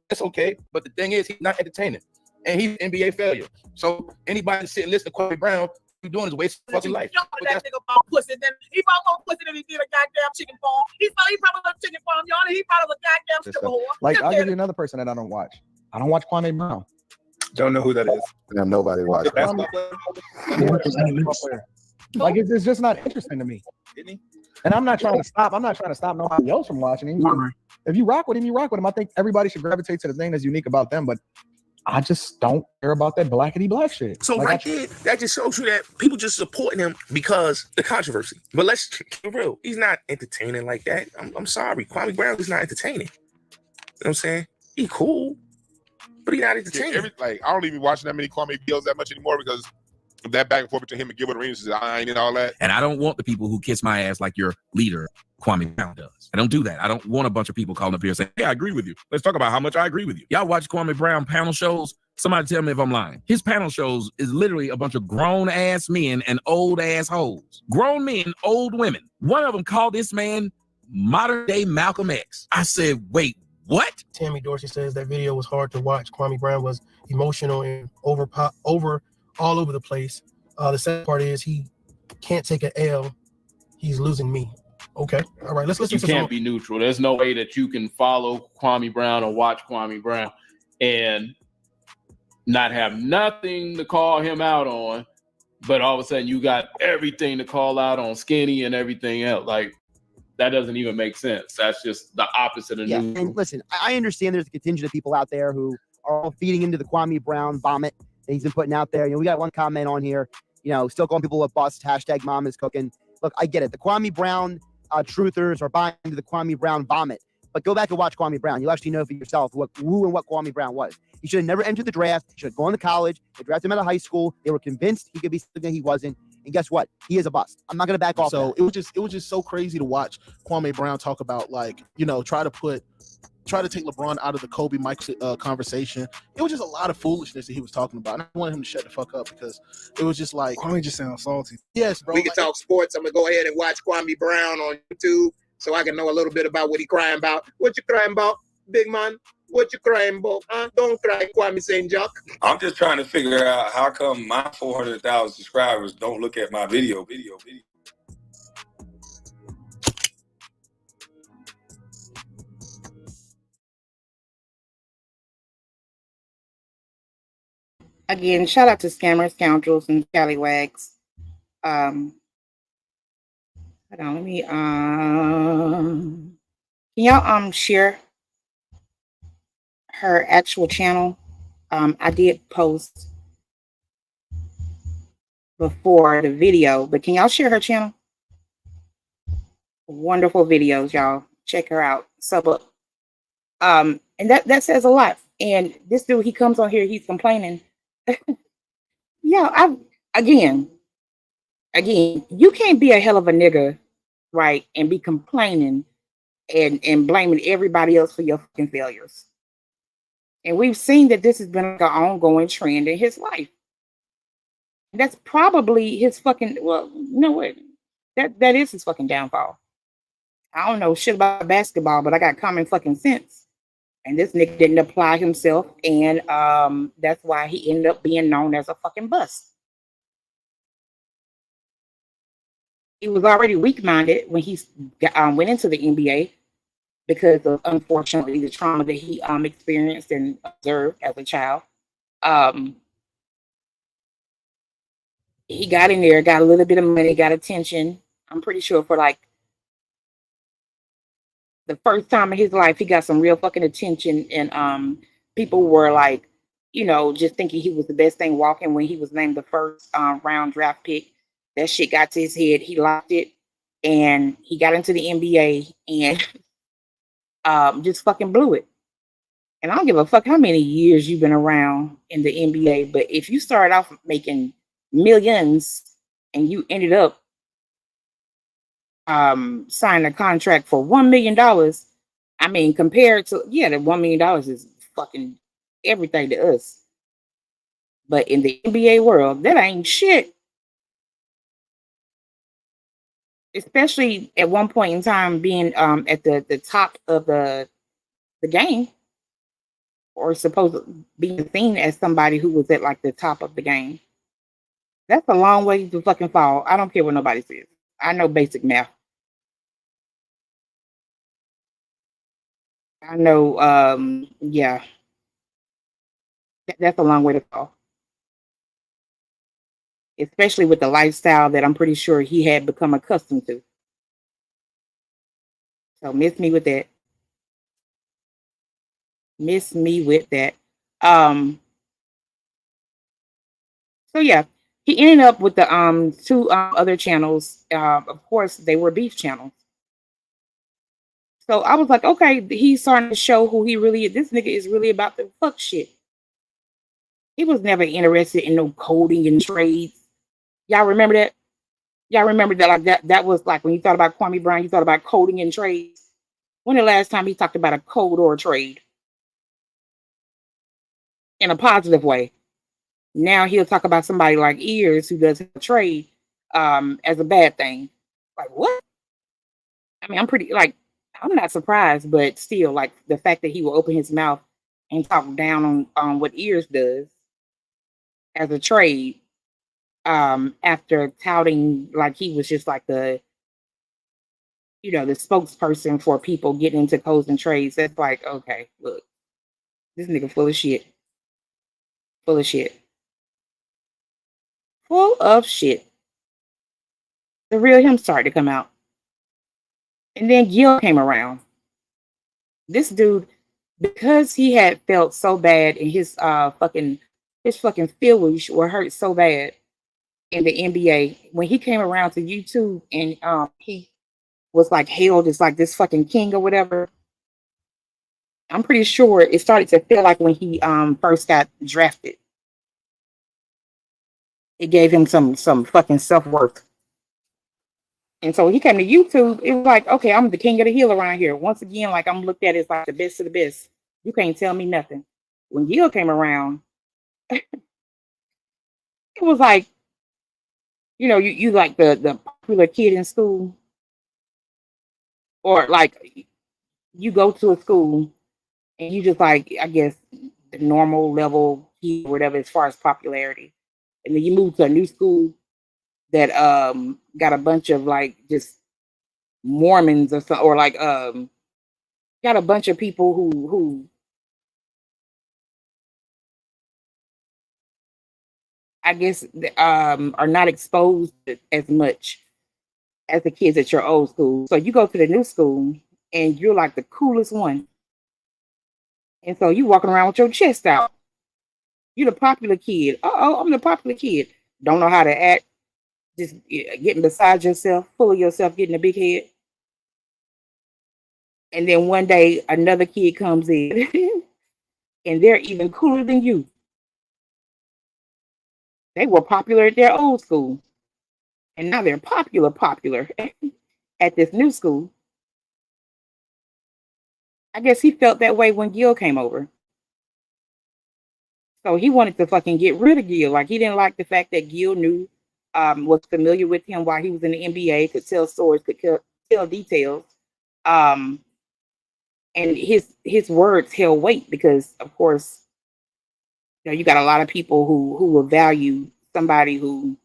That's okay, but the thing is, he's not entertaining, and he's an NBA failure. So anybody sit and listen to Kwame Brown, what you're doing is wasting fucking life. That nigga about pussy. Then he about pussy than he did a goddamn chicken farm. He probably a chicken farm, y'all. He probably a goddamn stripper whore. Like, I'll give you another person that I don't watch. I don't watch Kwame Brown. Don't know who that is. Damn, nobody watched. Basketball player? Like it's just not interesting to me. And I'm not trying to stop. I'm not trying to stop nobody else from watching him. If you rock with him, you rock with him. I think everybody should gravitate to the thing that's unique about them. But I just don't care about that blackity black shit. So Like, right there, that just shows you that people just supporting him because the controversy. But let's be real. He's not entertaining like that. I'm sorry. Kwame Brown is not entertaining. You know what I'm saying? He cool, but he's not entertaining. Like I don't even watch that many Kwame videos that much anymore because of that back and forth between him and Gilbert Arenas' line and all that. And I don't want the people who kiss my ass like your leader, Kwame Brown, does. I don't do that. I don't want a bunch of people calling up here saying, hey, I agree with you. Let's talk about how much I agree with you. Y'all watch Kwame Brown panel shows? Somebody tell me if I'm lying. His panel shows is literally a bunch of grown ass men and old ass hoes. Grown men, old women. One of them called this man modern day Malcolm X. I said, wait, what? Tammy Dorsey says that video was hard to watch. Kwame Brown was emotional and all over the place. The sad part is he can't take an L. He's losing me. Okay. All right. Let's listen You to can't be neutral. There's no way that you can follow Kwame Brown or watch Kwame Brown and not have nothing to call him out on, but all of a sudden you got everything to call out on Skinny and everything else. Like, that doesn't even make sense. That's just the opposite of neutral. And listen, I understand there's a contingent of people out there who are all feeding into the Kwame Brown vomit that he's been putting out there. We got one comment on here, still calling people a bust, hashtag mom is cooking. Look, I get it. The Kwame Brown truthers are buying into the Kwame Brown vomit. But go back and watch Kwame Brown. You'll actually know for yourself who and what Kwame Brown was. He should have never entered the draft. He should have gone to college. They drafted him out of high school. They were convinced he could be something that he wasn't. And guess what? He is a bust. I'm not going to back off. So it was just so crazy to watch Kwame Brown talk about, like, try to take LeBron out of the Kobe Michael conversation. It was just a lot of foolishness that he was talking about. And I wanted him to shut the fuck up because it was just like, Kwame just sounds salty. Yes, bro. We can talk sports. I'm gonna go ahead and watch Kwame Brown on YouTube so I can know a little bit about what he crying about. What you crying about, big man? What you crying about? Huh? Don't cry, Kwame St. Jacques. I'm just trying to figure out how come my 400,000 subscribers don't look at my video. Again, shout out to scammers, scoundrels, and scallywags. Hold on, let me can y'all share her actual channel? I did post before the video, but can y'all share her channel? Wonderful videos, y'all. Check her out. Sub up. And that says a lot. And this dude, he comes on here, he's complaining. Yeah, again, you can't be a hell of a nigga, right, and be complaining and blaming everybody else for your fucking failures. And we've seen that this has been like an ongoing trend in his life. That's probably his fucking, well, you know what? That is his fucking downfall. I don't know shit about basketball, but I got common fucking sense. And this nigga didn't apply himself, and that's why he ended up being known as a fucking bust. He was already weak-minded when he went into the NBA because of, unfortunately, the trauma that he experienced and observed as a child. He got in there, got a little bit of money, got attention. I'm pretty sure for like the first time in his life, he got some real fucking attention, and people were like, just thinking he was the best thing walking when he was named the first round draft pick. That shit got to his head. He locked it, and he got into the NBA and just fucking blew it. And I don't give a fuck how many years you've been around in the NBA, but if you started off making millions and you ended up signed a contract for $1 million. I mean, compared to, the $1 million is fucking everything to us. But in the NBA world, that ain't shit. Especially at one point in time being at the top of the game, or supposed to be seen as somebody who was at like the top of the game. That's a long way to fucking fall. I don't care what nobody says. I know basic math. I know, That's a long way to go. Especially with the lifestyle that I'm pretty sure he had become accustomed to. So miss me with that. Miss me with that. So yeah, he ended up with the two other channels. Of course, they were beef channels. So I was like, okay, he's starting to show who he really is. This nigga is really about the fuck shit. He was never interested in no coding and trades. Y'all remember that? Y'all remember that? Like that was like when you thought about Kwame Brown, you thought about coding and trades. When the last time he talked about a code or a trade in a positive way? Now he'll talk about somebody like Ears who does a trade as a bad thing. Like what? I mean, I'm not surprised, but still, like the fact that he will open his mouth and talk down on what Ears does as a trade, after touting like he was just like the spokesperson for people getting into codes and trades. That's like, okay, look, this nigga full of shit. Full of shit. Full of shit. The real him started to come out. And then Gil came around. This dude, because he had felt so bad and his fucking feelings were hurt so bad in the NBA, when he came around to YouTube and he was like hailed as like this fucking king or whatever, I'm pretty sure it started to feel like when he first got drafted. It gave him some fucking self-worth. And so he came to YouTube. It was like, okay, I'm the king of the hill around here. Once again, like I'm looked at as like the best of the best. You can't tell me nothing. When Gil came around, it was like, you like the popular kid in school, or like you go to a school and you just like, I guess, the normal level kid or whatever as far as popularity, and then you move to a new school that got a bunch of like just Mormons or something, or like got a bunch of people who I guess are not exposed as much as the kids at your old school. So you go to the new school and you're like the coolest one. And so you walking around with your chest out. You're the popular kid. Oh, I'm the popular kid. Don't know how to act. Just getting beside yourself, full of yourself, getting a big head. And then one day another kid comes in and they're even cooler than you. They were popular at their old school. And now they're popular at this new school. I guess he felt that way when Gil came over. So he wanted to fucking get rid of Gil. Like he didn't like the fact that Gil knew, was familiar with him while he was in the NBA, could tell stories, could tell details. And his words held weight because, of course, you got a lot of people who will value somebody who,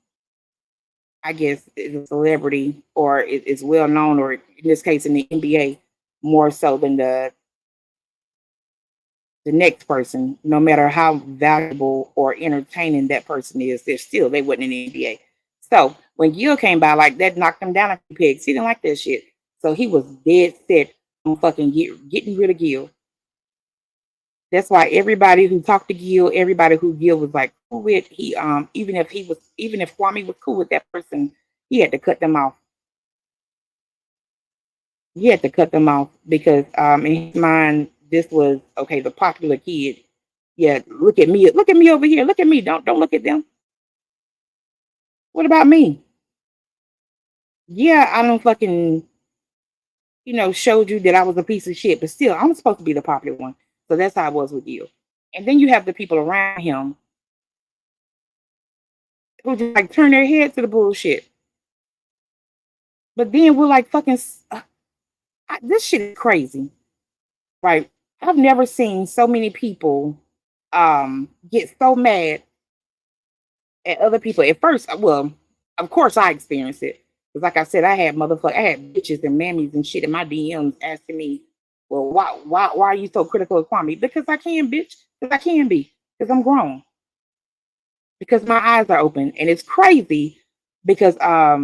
I guess, is a celebrity or is well known, or in this case in the NBA, more so than the next person. No matter how valuable or entertaining that person is, they wasn't in the NBA. So when Gil came by, like that knocked him down a few pegs. He didn't like that shit. So he was dead set on fucking getting rid of Gil. That's why everybody who talked to Gil, everybody who Gil was like cool with, he even if Kwame was cool with that person, he had to cut them off. He had to cut them off because in his mind, this was okay, the popular kid. Yeah, look at me over here. Look at me. Don't look at them. What about me? Yeah, I don't fucking, showed you that I was a piece of shit, but still, I'm supposed to be the popular one. So that's how it was with you. And then you have the people around him who just like turn their head to the bullshit. But then we're like fucking, this shit is crazy, right? I've never seen so many people get so mad at other people. At first, well, of course I experienced it. Because like I said, I had bitches and mammies and shit in my DMs asking me, well, why are you so critical of Kwame? Because I can, bitch. Because I can be. because I'm grown. Because my eyes are open. And it's crazy because I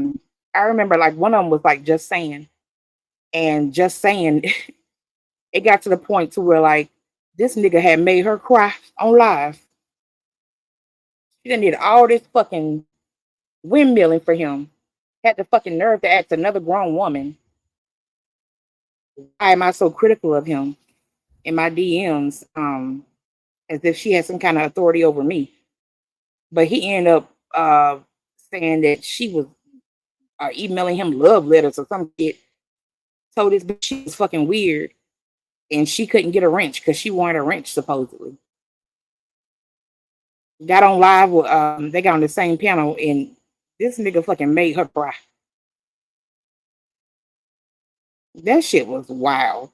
remember like one of them was like Just Saying. And Just Saying, it got to the point to where like this nigga had made her cry on live. She done did all this fucking windmilling for him. Had the fucking nerve to ask another grown woman, why am I so critical of him in my DMs? As if she had some kind of authority over me. But he ended up saying that she was emailing him love letters or some shit. Told this bitch she was fucking weird and she couldn't get a wrench because she wanted a wrench supposedly. Got on live with they got on the same panel and this nigga fucking made her cry. That shit was wild.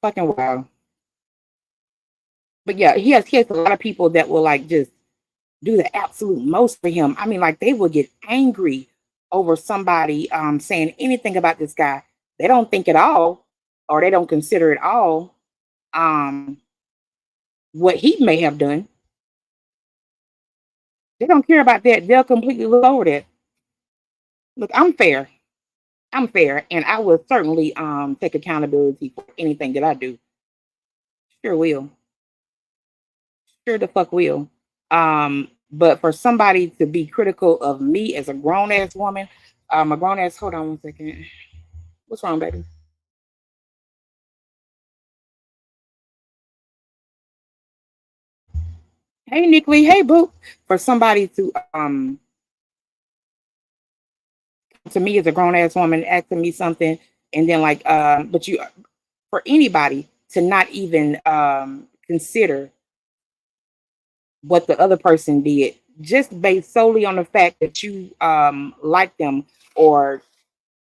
Fucking wild. But yeah, he has a lot of people that will like just do the absolute most for him. I mean, like they will get angry over somebody saying anything about this guy. They don't think at all, or they don't consider at all what he may have done. They don't care about that. They'll completely look over that. Look, I'm fair. I'm fair, and I will certainly take accountability for anything that I do. Sure will. Sure the fuck will. But for somebody to be critical of me as a grown ass woman, a grown ass, hold on one second. What's wrong, baby? Hey, Nick Lee. Hey, boo. For somebody to me as a grown ass woman asking me something, and then like but you, for anybody to not even consider what the other person did, just based solely on the fact that you like them or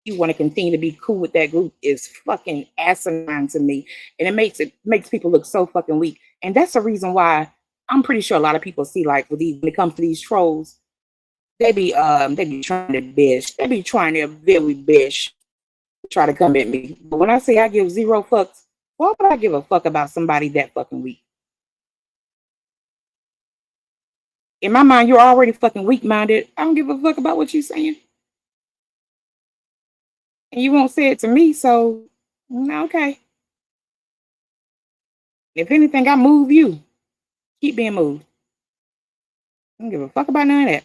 you want to continue to be cool with that group, is fucking asinine to me. And it makes people look so fucking weak. And that's the reason why I'm pretty sure a lot of people see like when it comes to these trolls, they be trying to bish. They be trying their very best to try to come at me. But when I say I give zero fucks, why would I give a fuck about somebody that fucking weak? In my mind, you're already fucking weak-minded. I don't give a fuck about what you're saying. And you won't say it to me, so okay. If anything, I move you. Keep being moved. I don't give a fuck about none of that.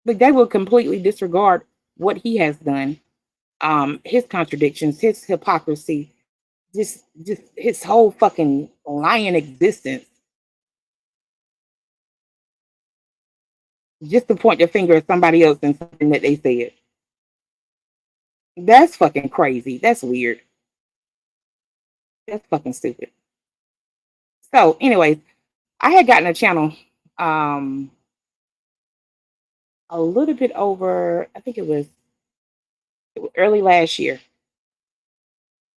But they will completely disregard what he has done, his contradictions, his hypocrisy, just his whole fucking lying existence. Just to point your finger at somebody else and something that they said. That's fucking crazy. That's weird. That's fucking stupid. So, anyways, I had gotten a channel a little bit over, I think it was early last year.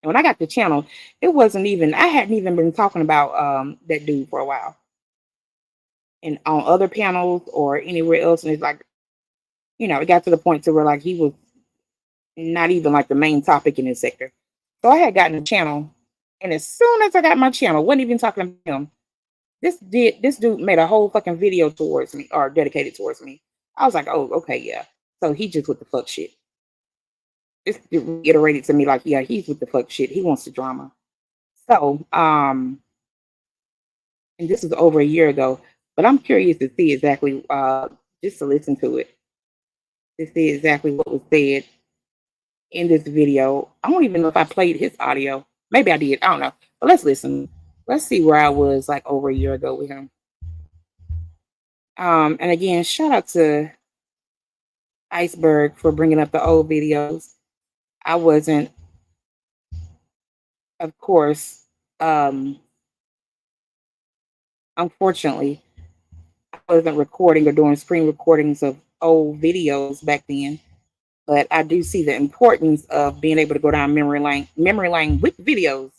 And when I got the channel, I hadn't even been talking about that dude for a while. And on other panels or anywhere else, and it's like, it got to the point to where like he was not even like the main topic in his sector. So I had gotten a channel, and as soon as I got my channel, wasn't even talking to him. This dude made a whole fucking video towards me, or dedicated towards me. I was like, oh, okay, yeah. So he just with the fuck shit. Just reiterated to me like, yeah, he's with the fuck shit. He wants the drama. So, and this was over a year ago, but I'm curious to see exactly, just to listen to it, to see exactly what was said in this video. I don't even know if I played his audio. Maybe I did. I don't know. But let's listen. Let's see where I was like over a year ago with him. And again, shout out to Iceberg for bringing up the old videos. I wasn't, of course, unfortunately, I wasn't recording or doing screen recordings of old videos back then. But I do see the importance of being able to go down memory lane with videos.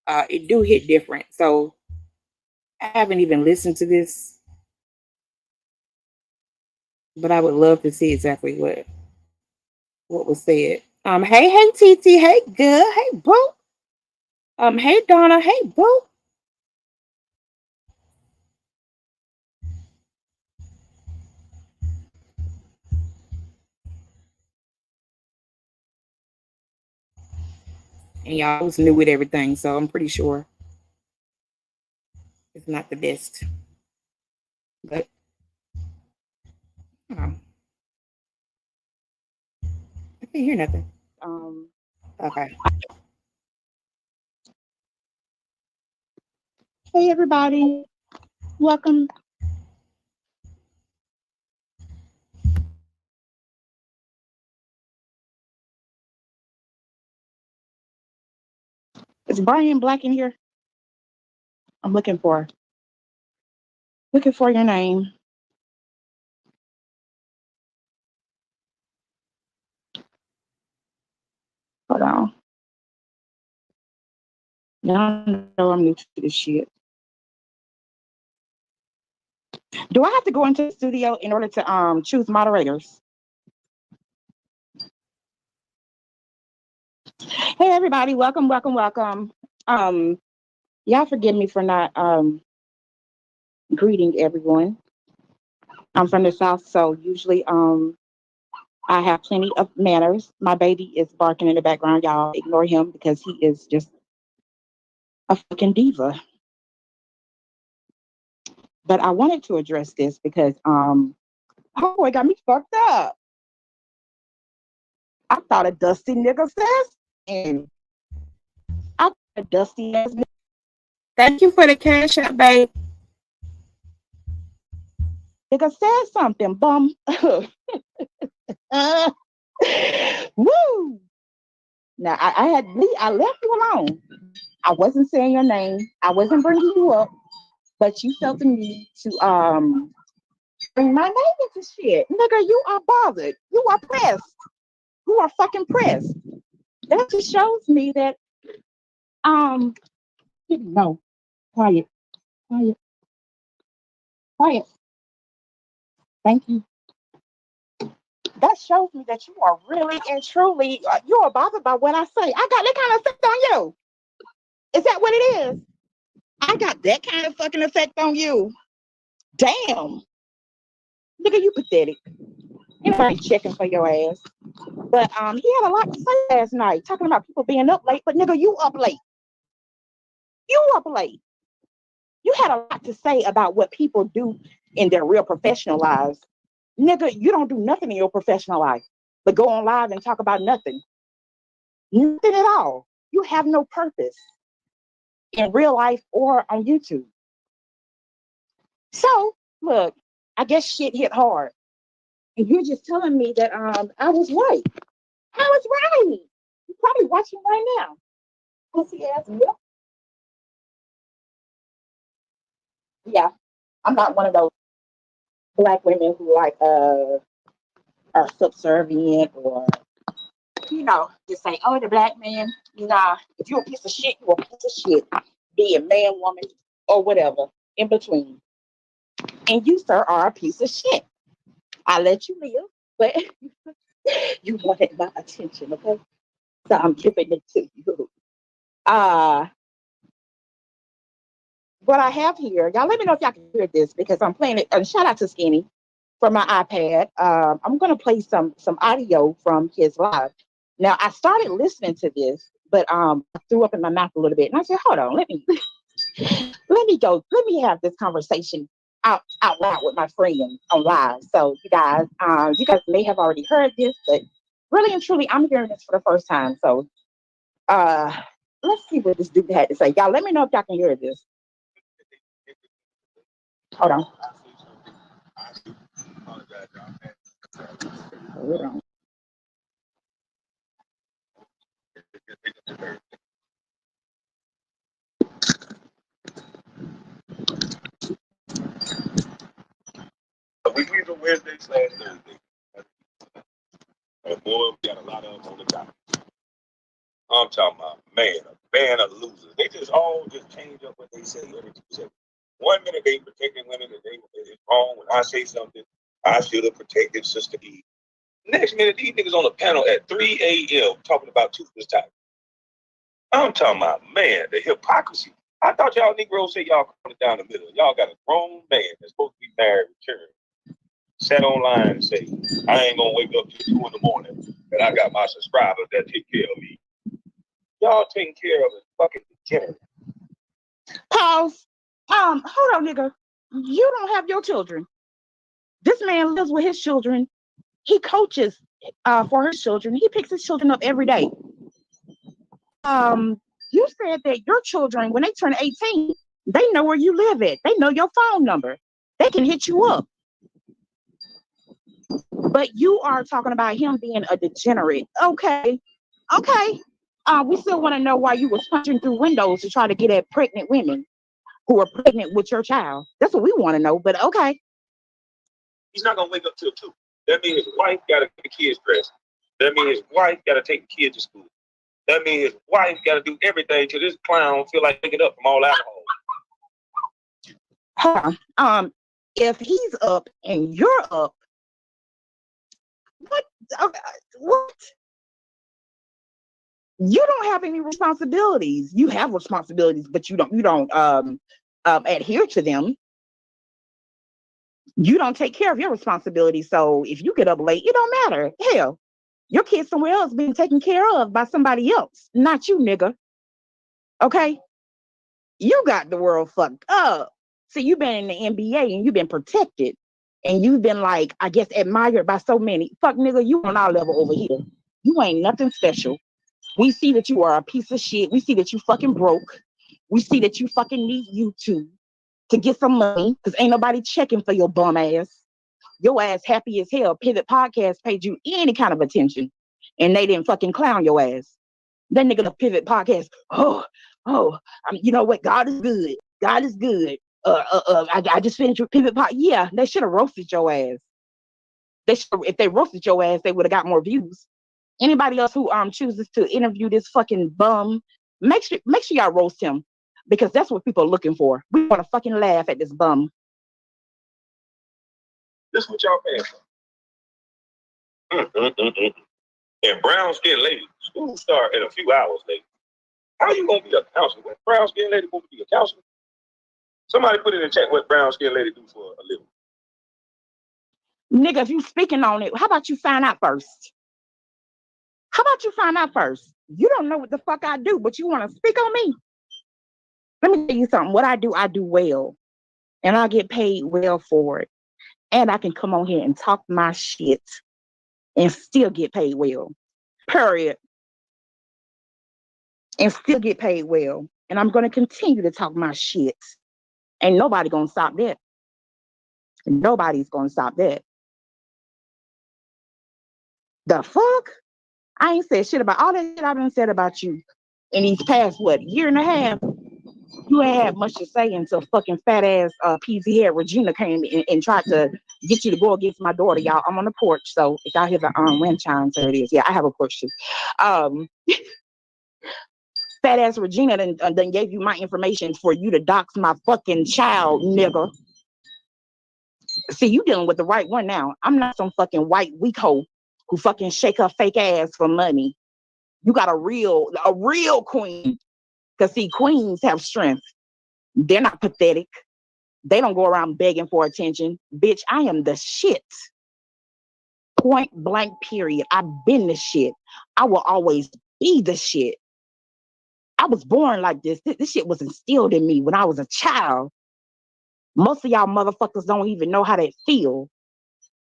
It do hit different. So I haven't even listened to this, but I would love to see exactly what was said. Hey, TT, hey, good, hey, boo. Hey, Donna, hey, boo. And y'all was new with everything, so I'm pretty sure it's not the best. But I can't hear nothing. Okay. Hey, everybody, welcome. Is Brian Black in here? I'm looking for your name. Hold on. Y'all know I'm new to this shit. Do I have to go into the studio in order to choose moderators? Hey, everybody, welcome. Y'all forgive me for not greeting everyone. I'm from the South, so usually I have plenty of manners. My baby is barking in the background. Y'all ignore him because he is just a fucking diva. But I wanted to address this because oh, it got me fucked up. I thought a dusty nigga says, and I thought a dusty ass nigga. Thank you for the cash out, babe. Nigga said something, bum. Woo! Now I left you alone. I wasn't saying your name. I wasn't bringing you up, but you felt the need to bring my name into shit. Nigga, you are bothered. You are pressed. You are fucking pressed. That just shows me that no, quiet. Thank you. That shows me that you are really and truly you are bothered by what I say. I got that kind of effect on you. Is that what it is? I got that kind of fucking effect on you. Damn. Nigga, you pathetic. Anybody checking for your ass. But he had a lot to say last night, talking about people being up late. But nigga, you up late. You up late. You had a lot to say about what people do in their real professional lives. Nigga, you don't do nothing in your professional life, but go on live and talk about nothing. Nothing at all. You have no purpose in real life or on YouTube. So, look, I guess shit hit hard. And you're just telling me that I was right. I was right. You're probably watching right now. Pussy ass nigga. Yeah, I'm not one of those black women who like are subservient or just say, oh, the black man, nah, if you're a piece of shit, you're a piece of shit. Be it man, woman, or whatever, in between. And you, sir, are a piece of shit. I let you live, but you wanted my attention, okay? So I'm giving it to you. What I have here, y'all let me know if y'all can hear this because I'm playing it. And shout out to Skinny for my iPad. I'm gonna play some audio from his live. Now I started listening to this, but I threw up in my mouth a little bit, and I said, "Hold on, let me have this conversation out loud with my friends on live." So you guys may have already heard this, but really and truly, I'm hearing this for the first time. So let's see what this dude had to say. Y'all, let me know if y'all can hear this. Hold on. Hold on. We leave on Wednesday/Thursday. And boy, we got a lot of them on the top. I'm talking about, man, a band of losers. They just all change up what they say every 2 seconds. 1 minute they protecting women and it's wrong. When I say something, I should have protected Sister Eve. Next minute, these niggas on the panel at 3 a.m. talking about toothless tigers. I'm talking about, man, the hypocrisy. I thought y'all Negroes said y'all coming down the middle. Y'all got a grown man that's supposed to be married, returned, sat online and say, I ain't gonna wake up till 2 in the morning and I got my subscribers that take care of me. Y'all taking care of a fucking degenerate. Pause. Hold on, nigga. You don't have your children. This man lives with his children. He coaches for his children. He picks his children up every day. You said that your children, when they turn 18, they know where you live at. They know your phone number. They can hit you up. But you are talking about him being a degenerate. Okay. We still want to know why you was punching through windows to try to get at pregnant women who are pregnant with your child. That's what we want to know, but okay. He's not gonna wake up till 2. That means his wife gotta get the kids dressed. That means his wife gotta take the kids to school. That means his wife gotta do everything till this clown feel like waking up from all alcohol. If he's up and you're up, what? You don't have any responsibilities. You have responsibilities, but you don't adhere to them. You don't take care of your responsibilities. So if you get up late, it don't matter. Hell, your kid's somewhere else being taken care of by somebody else, not you, nigga. Okay? You got the world fucked up. See, you've been in the NBA and you've been protected. And you've been, like, I guess, admired by so many. Fuck, nigga, you on our level over here. You ain't nothing special. We see that you are a piece of shit. We see that you fucking broke. We see that you fucking need YouTube to get some money because ain't nobody checking for your bum ass. Your ass happy as hell. Pivot Podcast paid you any kind of attention and they didn't fucking clown your ass. That nigga the Pivot Podcast, you know what? God is good. God is good. I just finished with Pivot Podcast. Yeah, they should have roasted your ass. If they roasted your ass, they would have got more views. Anybody else who chooses to interview this fucking bum, make sure y'all roast him because that's what people are looking for. We want to fucking laugh at this bum. This is what y'all paying for. And brown skin lady, school start in a few hours later. How you gonna be a counselor? What brown skin lady gonna be a counselor? Somebody put in the chat what brown skin lady do for a living. Nigga, if you speaking on it, how about you find out first? You don't know what the fuck I do, but you want to speak on me? Let me tell you something. What I do well. And I get paid well for it. And I can come on here and talk my shit and still get paid well. Period. And still get paid well. And I'm going to continue to talk my shit. Ain't nobody going to stop that. Nobody's going to stop that. The fuck? I ain't said shit about all that shit I've been said about you in these past, year and a half? You ain't had much to say until fucking fat ass peasy head Regina came and tried to get you to go against my daughter, y'all. I'm on the porch, so if y'all hear the wind chimes, there it is. Yeah, I have a porch too. Fat ass Regina then gave you my information for you to dox my fucking child, nigga. See, you dealing with the right one now. I'm not some fucking white weak hoe who fucking shake her fake ass for money. You got a real queen. Because see, queens have strength. They're not pathetic. They don't go around begging for attention. Bitch, I am the shit. Point blank period. I've been the shit. I will always be the shit. I was born like this. This shit was instilled in me when I was a child. Most of y'all motherfuckers don't even know how that feel.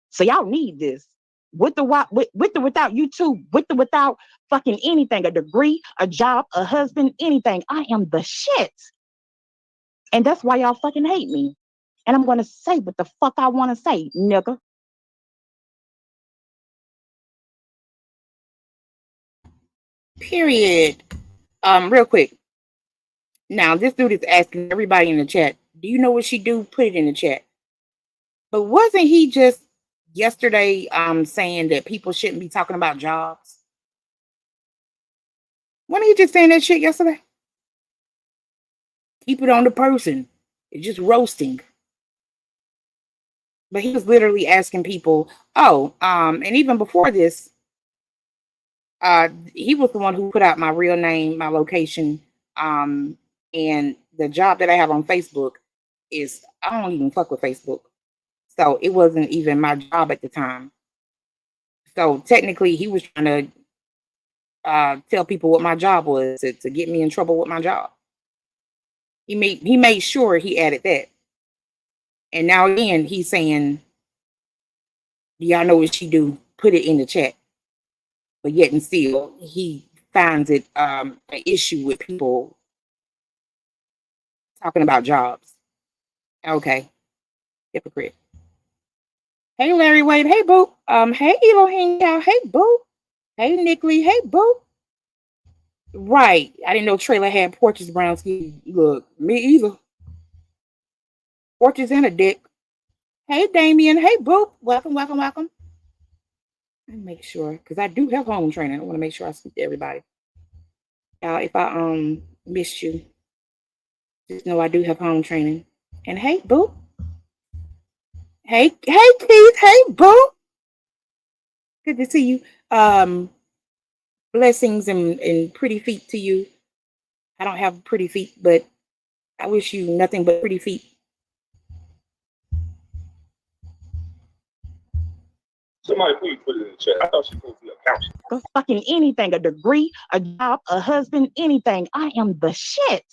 So y'all need this. With or without YouTube, with or without fucking anything, a degree, a job, a husband, anything. I am the shit. And that's why y'all fucking hate me. And I'm going to say what the fuck I want to say, nigga. Period. Real quick. Now, this dude is asking everybody in the chat, do you know what she do? Put it in the chat. But wasn't he just yesterday saying that people shouldn't be talking about jobs? Wasn't he just saying that shit yesterday? Keep it on the person. It's just roasting. But he was literally asking people, and even before this, he was the one who put out my real name, my location, and the job that I have on Facebook is, I don't even fuck with Facebook. So it wasn't even my job at the time. So technically he was trying to tell people what my job was to get me in trouble with my job. He made sure he added that. And now again, he's saying, y'all know what she do, put it in the chat. But yet and still, he finds it an issue with people talking about jobs. Okay. Hypocrite. Hey, Larry Wade. Hey, Boo. Hey, Elohim Cow. Hey, Boo. Hey, Nick Lee. Hey, Boo. Right. I didn't know Trailer had porches brown skin. Look, me either. Porches and a dick. Hey, Damien. Hey, Boo. Welcome, welcome, welcome. Let me make sure, because I do have home training. I want to make sure I speak to everybody. If I missed you, just know I do have home training. And hey, Boo. Hey, Keith. Hey, Boo. Good to see you. Blessings and pretty feet to you. I don't have pretty feet, but I wish you nothing but pretty feet. Somebody please put it in the chat. I thought she was supposed to be a counselor. Fucking anything, a degree, a job, a husband, anything. I am the shit.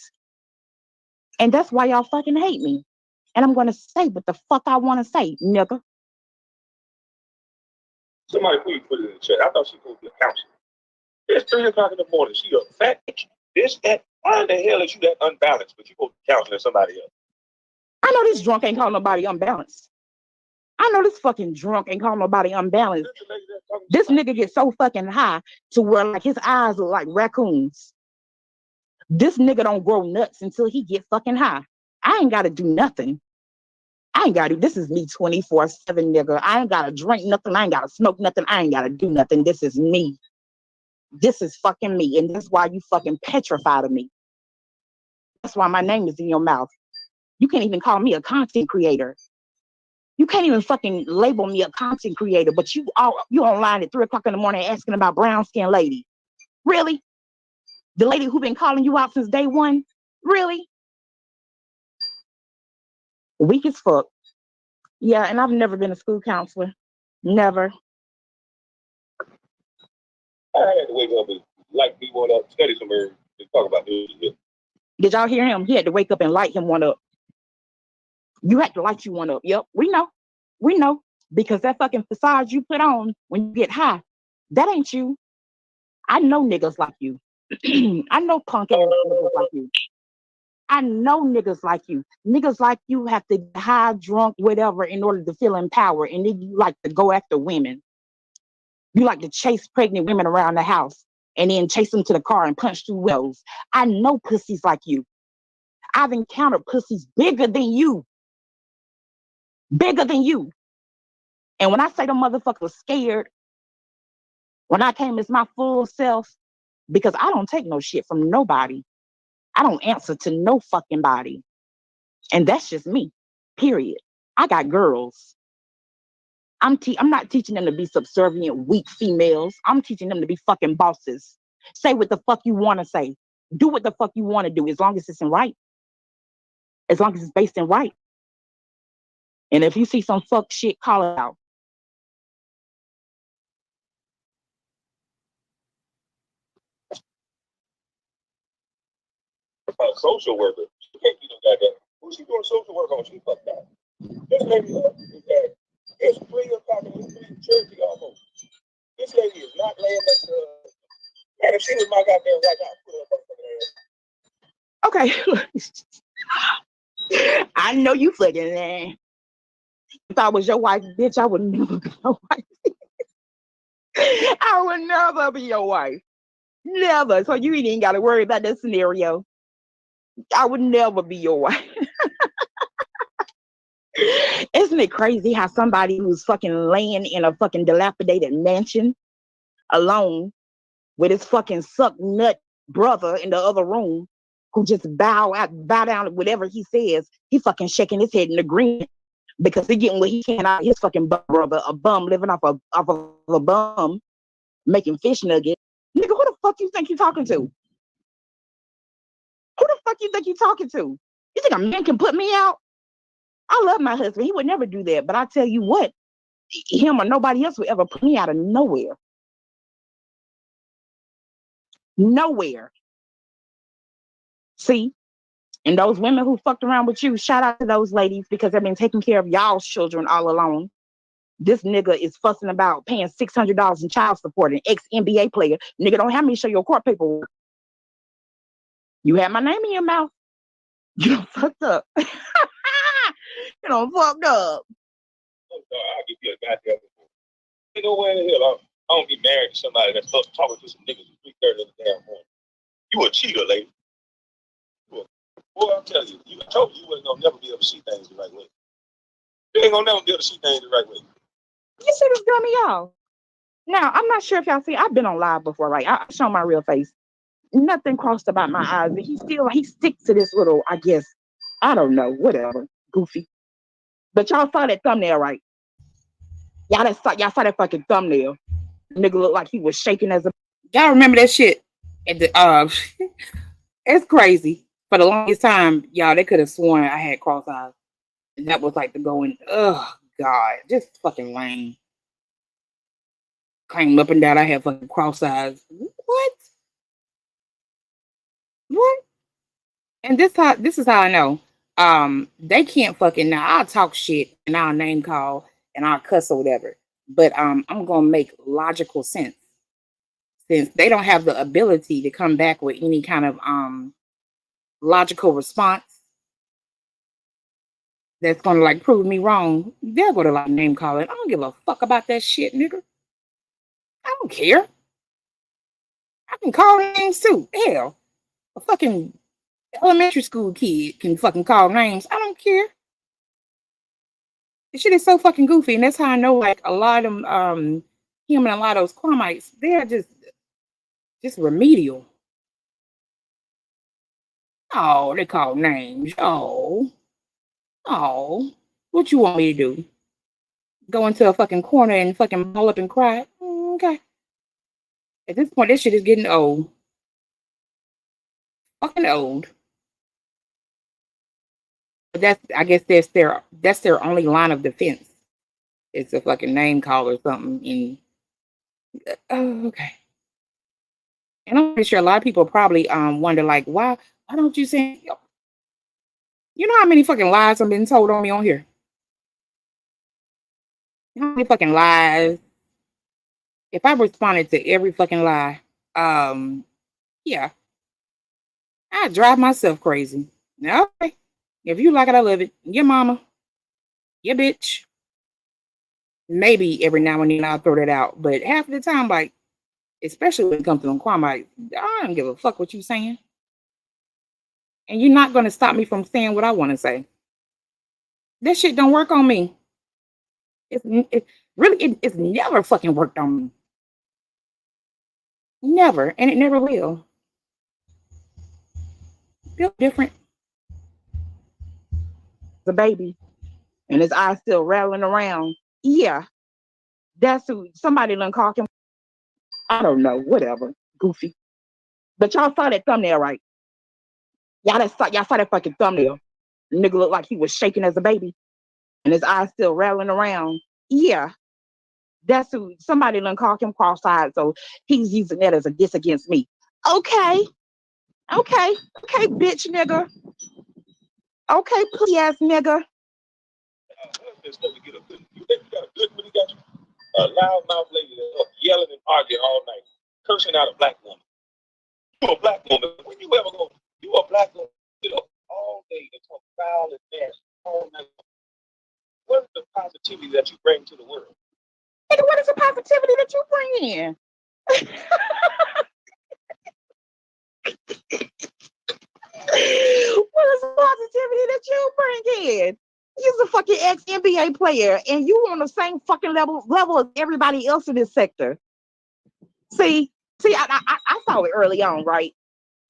And that's why y'all fucking hate me. And I'm going to say what the fuck I want to say, nigga. Somebody please put it in the chat. I thought she was supposed to be a counselor. It's 3 o'clock in the morning. She a fat bitch. This, that. Why in the hell is you that unbalanced, but you supposed to be counseling somebody else? I know this drunk ain't calling nobody unbalanced. I know this fucking drunk ain't calling nobody unbalanced. This nigga gets so fucking high to where like his eyes look like raccoons. This nigga don't grow nuts until he get fucking high. I ain't got to do nothing. I ain't got to. This is me 24/7, nigga. I ain't got to drink nothing. I ain't got to smoke nothing. I ain't got to do nothing. This is me. This is fucking me. And that's why you fucking petrified of me. That's why my name is in your mouth. You can't even call me a content creator. You can't even fucking label me a content creator, but you online at 3 o'clock in the morning asking about brown skin lady. Really? The lady who been calling you out since day one? Really? Weak as fuck. Yeah, and I've never been a school counselor. Never. I had to wake up and light me one up, study some herbs, and talk about this. Did y'all hear him? He had to wake up and light him one up. You had to light you one up. Yep, we know. We know. Because that fucking facade you put on when you get high, that ain't you. I know niggas like you. I know punk ass niggas like you. I know niggas like you. Niggas like you have to get high, drunk, whatever, in order to feel empowered. And then you like to go after women. You like to chase pregnant women around the house and then chase them to the car and punch through windows. I know pussies like you. I've encountered pussies bigger than you. Bigger than you. And when I say the motherfucker was scared, when I came as my full self, because I don't take no shit from nobody. I don't answer to no fucking body. And that's just me, period. I got girls. I'm not teaching them to be subservient, weak females. I'm teaching them to be fucking bosses. Say what the fuck you want to say. Do what the fuck you want to do, as long as it's in right. As long as it's based in right. And if you see some fuck shit, call it out. A social worker. She can't be no goddamn. Who's she doing social work on? She fucked up. This lady is that it's 3 o'clock in the church almost. This lady is not laying next to her. And if she was my goddamn right now, I'd put her up Okay. I know you fucking man. If I was your wife, bitch, I would never be your wife. I would never be your wife. Never. So you ain't even got to worry about that scenario. I would never be your wife. Isn't it crazy how somebody who's fucking laying in a fucking dilapidated mansion alone with his fucking suck nut brother in the other room who just bow down to whatever he says, he fucking shaking his head in agreement because he getting what he can out of his fucking brother, a bum living off of a bum, making fish nuggets. Nigga, who the fuck you think you talking to? Who the fuck you think you talking to? You think a man can put me out? I love my husband. He would never do that. But I tell you what, him or nobody else would ever put me out of nowhere. Nowhere. See? And those women who fucked around with you, shout out to those ladies because they've been taking care of y'all's children all along. This nigga is fussing about paying $600 in child support, an ex-NBA player. Nigga don't have me show your court paperwork. You had my name in your mouth. You done fucked up. You done fucked up. Oh, God, I'll give you a goddamn. You know where the hell I don't be married to somebody that's up talking to some niggas at 3:30 in the damn morning. You a cheater, lady. Boy, I'm telling you, I told you wasn't gonna never be able to see things the right way. You ain't gonna never be able to see things the right way. You see this dummy, y'all. Now, I'm not sure if y'all see, I've been on live before, right? I show my real face. Nothing crossed about my eyes, but he sticks to this little, I guess, I don't know, whatever, goofy. But y'all saw that thumbnail, right? Y'all saw that fucking thumbnail. Nigga looked like he was shaking as a. Y'all remember that shit? At the it's crazy. For the longest time, y'all, they could have sworn I had cross eyes. And that was like the going, oh God, just fucking lame. Claim up and down, I had fucking cross eyes. What? What? And this is how I know. They can't fucking now. I'll talk shit and I'll name call and I'll cuss or whatever. But I'm gonna make logical sense. Since they don't have the ability to come back with any kind of logical response that's gonna like prove me wrong, they're gonna like name call it. I don't give a fuck about that shit, nigga. I don't care. I can call names too. Hell, a fucking elementary school kid can fucking call names. I don't care. This shit is so fucking goofy, and that's how I know like a lot of them, him and a lot of those Quamites, they're just remedial. Oh, they call names. Oh, what you want me to do? Go into a fucking corner and fucking ball up and cry? Okay. At this point, this shit is getting old. Fucking old. But I guess that's their only line of defense. It's a fucking name call or something. And okay. And I'm pretty sure a lot of people probably wonder like, why don't you say? You know how many fucking lies have been told on me on here? How many fucking lies? If I responded to every fucking lie, yeah, I'd drive myself crazy. Okay. If you like it, I love it. Your mama, your bitch. Maybe every now and then I'll throw that out, but half of the time, like, especially when it comes to them Quamites, I don't give a fuck what you saying. And you're not going to stop me from saying what I want to say. That shit don't work on me. It's never fucking worked on me. Never. And it never will. Feel different. The baby. And his eyes still rattling around. Yeah. That's who somebody done called him. I don't know. Whatever. Goofy. But y'all saw that thumbnail, right? Y'all saw that fucking thumbnail. The nigga looked like he was shaking as a baby. And his eyes still rattling around. Yeah. That's who somebody done called him cross-eyed. So he's using that as a diss against me. Okay. Okay, bitch nigga. Okay, pussy ass nigga. You think you got a good one? You got a loudmouth lady that's up yelling and arguing all night, cursing out a black woman. You a black woman. When you ever go, you a black woman, you know, all day to talk foul and nasty all night. What is the positivity that you bring to the world? Nigga, what is the positivity that you bring in? What is the positivity that you bring in? You're a fucking ex-NBA player, and you on the same fucking level as everybody else in this sector. See, I saw it early on, right?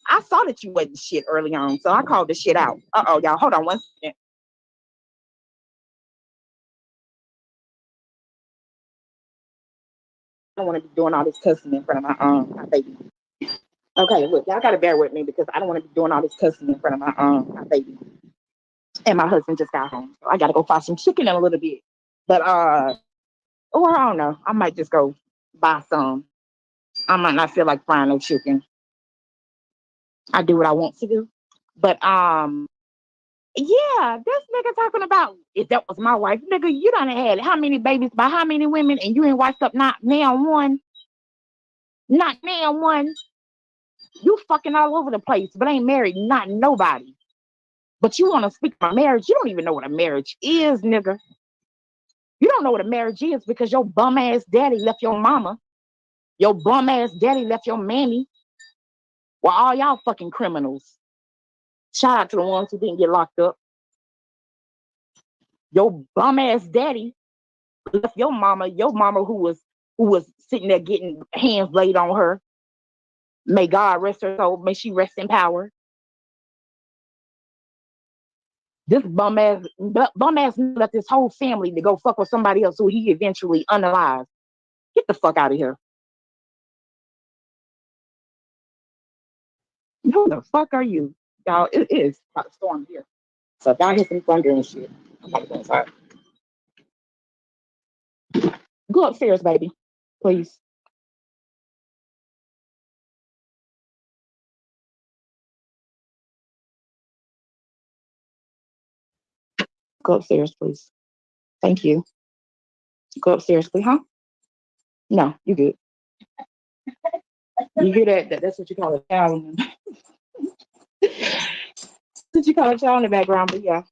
I saw that you wasn't shit early on, so I called the shit out. Y'all, hold on one second. don't want to be doing all this cussing in front of my baby. Okay, look, y'all gotta bear with me because I don't want to be doing all this cussing in front of my baby. And my husband just got home, so I gotta go buy some chicken in a little bit. But or I don't know, I might just go buy some. I might not feel like frying no chicken. I do what I want to do. But yeah, this nigga talking about if that was my wife, nigga, you done had how many babies by how many women, and you ain't wiped up not now one. Not now one. You fucking all over the place, but ain't married not nobody. But you want to speak about marriage? You don't even know what a marriage is, nigga. You don't know what a marriage is because your bum ass daddy left your mama. Your bum ass daddy left your mammy. Well, all y'all fucking criminals. Shout out to the ones who didn't get locked up. Your bum ass daddy left your mama who was sitting there getting hands laid on her. May God rest her soul. May she rest in power. This bum ass left this whole family to go fuck with somebody else who he eventually unalived. Get the fuck out of here. Who the fuck are you? Y'all, it is about to storm here. So if y'all hear some thunder and shit, I'm about to go inside. Go upstairs, baby. Please. Go upstairs, please. Thank you. Go upstairs, please, huh? No, you good. You hear that? That's what you call a child. That's what you call a child in the background, but yeah.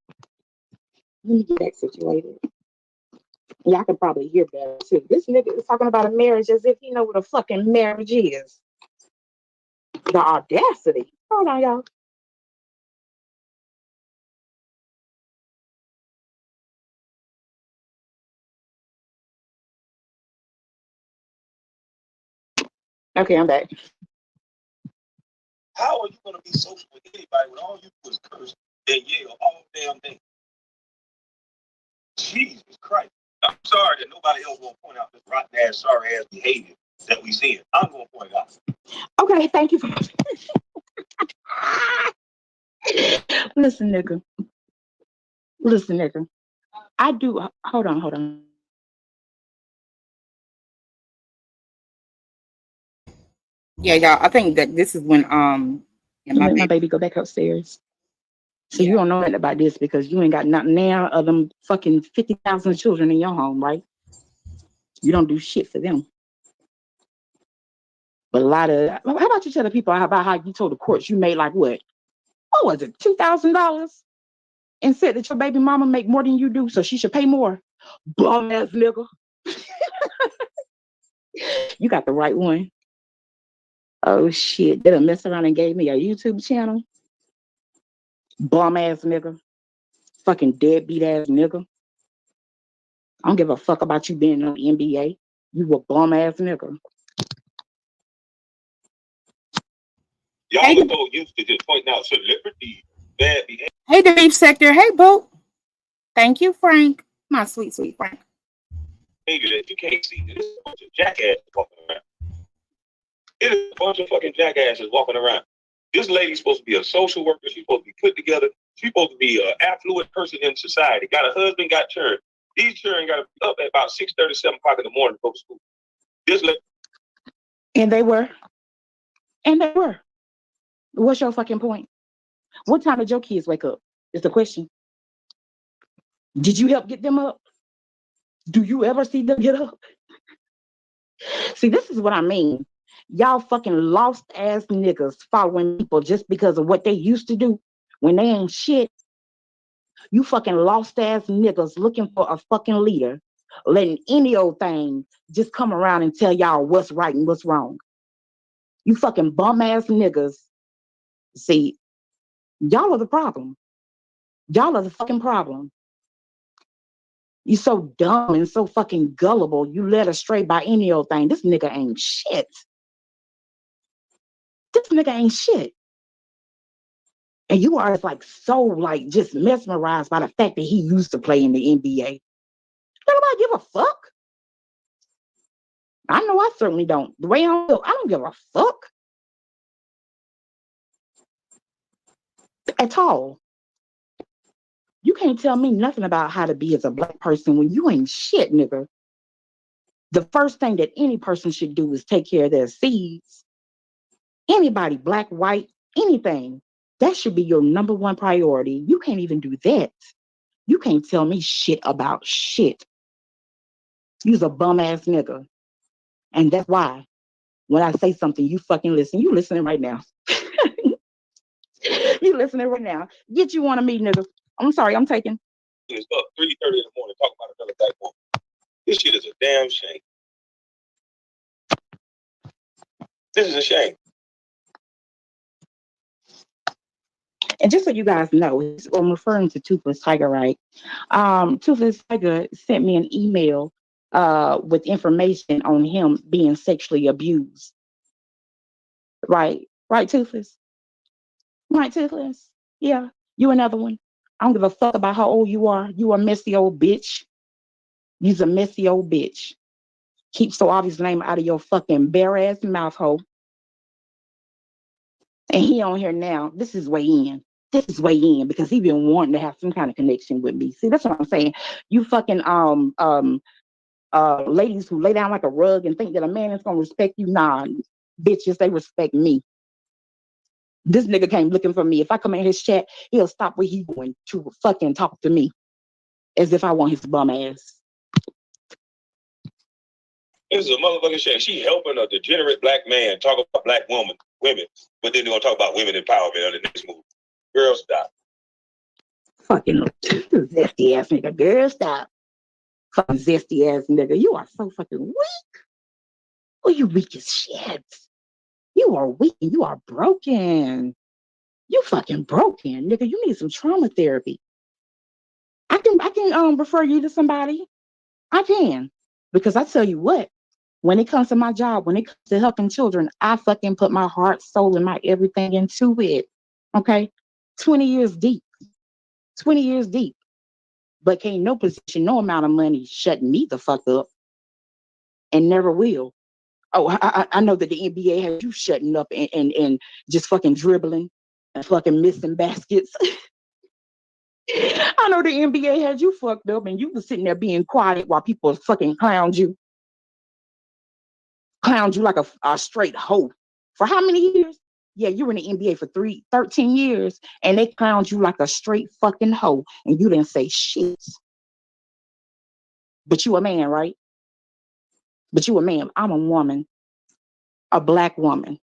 Let me get that situated. Y'all can probably hear better too. This nigga is talking about a marriage as if he know what a fucking marriage is. The audacity. Hold on, y'all. Okay, I'm back. How are you going to be social with anybody when all you do is curse and yell all damn day? Jesus Christ. I'm sorry that nobody else will point out this rotten ass, sorry ass behavior that we see. I'm going to point it out. Okay, thank you for Listen, nigga. Listen, nigga. I do. Hold on. Yeah, y'all. I think that this is when my baby go back upstairs. So you don't know nothing about this because you ain't got nothing now of them fucking 50,000 children in your home, right? You don't do shit for them. But a lot of, how about you tell the people about how you told the courts you made like what? What was it, $2,000? And said that your baby mama make more than you do, so she should pay more. Bum ass nigga. You got the right one. Oh shit, they done messed around and gave me a YouTube channel. Bum ass nigga. Fucking deadbeat ass nigga. I don't give a fuck about you being on the NBA. You a bum ass nigga. Y'all are so used to just pointing out celebrity bad behavior. Hey, the Beef Sector. Hey, Boo. Thank you, Frank. My sweet, sweet Frank. That you can't see. This is a bunch of jackasses walking around. It is a bunch of fucking jackasses walking around. This lady's supposed to be a social worker. She's supposed to be put together. She's supposed to be an affluent person in society. Got a husband, got children. These children got to be up at about 6:30, 7 o'clock in the morning to go to school. This lady. And they were. What's your fucking point? What time did your kids wake up? Is the question. Did you help get them up? Do you ever see them get up? See, this is what I mean. Y'all fucking lost ass niggas following people just because of what they used to do when they ain't shit. You fucking lost ass niggas looking for a fucking leader, letting any old thing just come around and tell y'all what's right and what's wrong. You fucking bum ass niggas. See, y'all are the problem. Y'all are the fucking problem. You so dumb and so fucking gullible. You led astray by any old thing. This nigga ain't shit. This nigga ain't shit. And you are like so like just mesmerized by the fact that he used to play in the NBA. Nobody give a fuck. I know I certainly don't. The way I feel, I don't give a fuck at all. You can't tell me nothing about how to be as a black person when you ain't shit, nigga. The first thing that any person should do is take care of their seeds. Anybody, black, white, anything. That should be your number one priority. You can't even do that. You can't tell me shit about shit. You's a bum ass nigga. And that's why when I say something, you fucking listen. You listening right now. You listening right now. Get you one of me, nigga. I'm sorry, I'm taking. It's up 3:30 in the morning talking about another black woman. This shit is a damn shame. This is a shame. And just so you guys know, I'm referring to Toothless Tiger, right? Toothless Tiger sent me an email with information on him being sexually abused. Right? Right, Toothless? Right, Toothless? Yeah, you another one. I don't give a fuck about how old you are. You a messy old bitch. You's a messy old bitch. Keep so obvious name out of your fucking bare ass mouth hole. And he on here now. This is way in. This is way in because he been wanting to have some kind of connection with me. See, that's what I'm saying. You fucking ladies who lay down like a rug and think that a man is gonna respect you. Nah, bitches, they respect me. This nigga came looking for me. If I come in his chat, he'll stop where he going to fucking talk to me as if I want his bum ass. This is a motherfucking shame. She helping a degenerate black man talk about black women, but then they're gonna talk about women empowerment on the next movie. Girl, stop. Fucking zesty ass nigga. Girl, stop. Fucking zesty ass nigga. You are so fucking weak. Oh, you weak as shit. You are weak and you are broken. You fucking broken, nigga. You need some trauma therapy. I can refer you to somebody. I can. Because I tell you what, when it comes to my job, when it comes to helping children, I fucking put my heart, soul, and my everything into it. Okay? 20 years deep. 20 years deep. But can't no position, no amount of money shut me the fuck up. And never will. Oh, I know that the NBA has you shutting up and just fucking dribbling and fucking missing baskets. I know the NBA had you fucked up and you was sitting there being quiet while people fucking clowned you. Clowned you like a straight hoe. For how many years? Yeah, you were in the NBA for 13 years and they clowned you like a straight fucking hoe and you didn't say shit. But you a man, right? But you a man. I'm a woman. A black woman.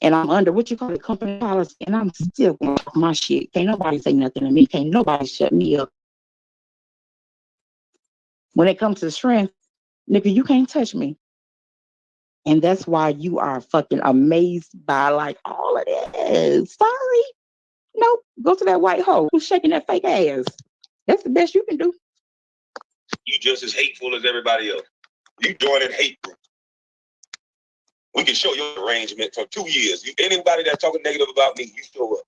And I'm under what you call it, company policy, and I'm still going to talk my shit. Can't nobody say nothing to me. Can't nobody shut me up. When it comes to strength, nigga, you can't touch me. And that's why you are fucking amazed by like all of this. Sorry. Nope. Go to that white hoe who's shaking that fake ass. That's the best you can do. You just as hateful as everybody else. You joining hate group. We can show your arrangement for 2 years. Anybody that's talking negative about me, you show up.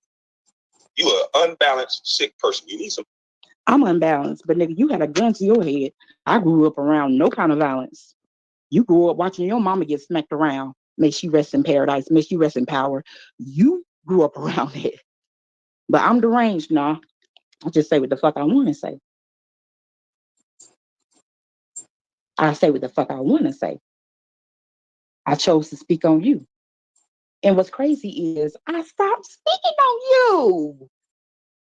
You are unbalanced, sick person. You need some. I'm unbalanced, but nigga, you had a gun to your head. I grew up around no kind of violence. You grew up watching your mama get smacked around. May she rest in paradise. May she rest in power. You grew up around it. But I'm deranged now. I just say what the fuck I want to say. I say what the fuck I want to say. I chose to speak on you. And what's crazy is I stopped speaking on you.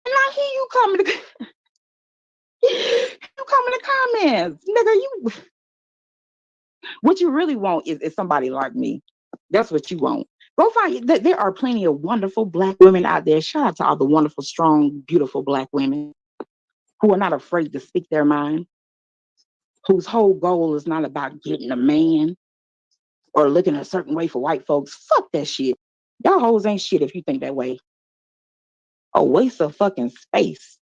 And I hear you coming to comments. Nigga, you what you really want is somebody like me. That's what you want. Go find there are plenty of wonderful black women out there. Shout out to all the wonderful, strong, beautiful black women who are not afraid to speak their mind, whose whole goal is not about getting a man or looking a certain way for white folks. Fuck that shit. Y'all hoes ain't shit if you think that way. A waste of fucking space.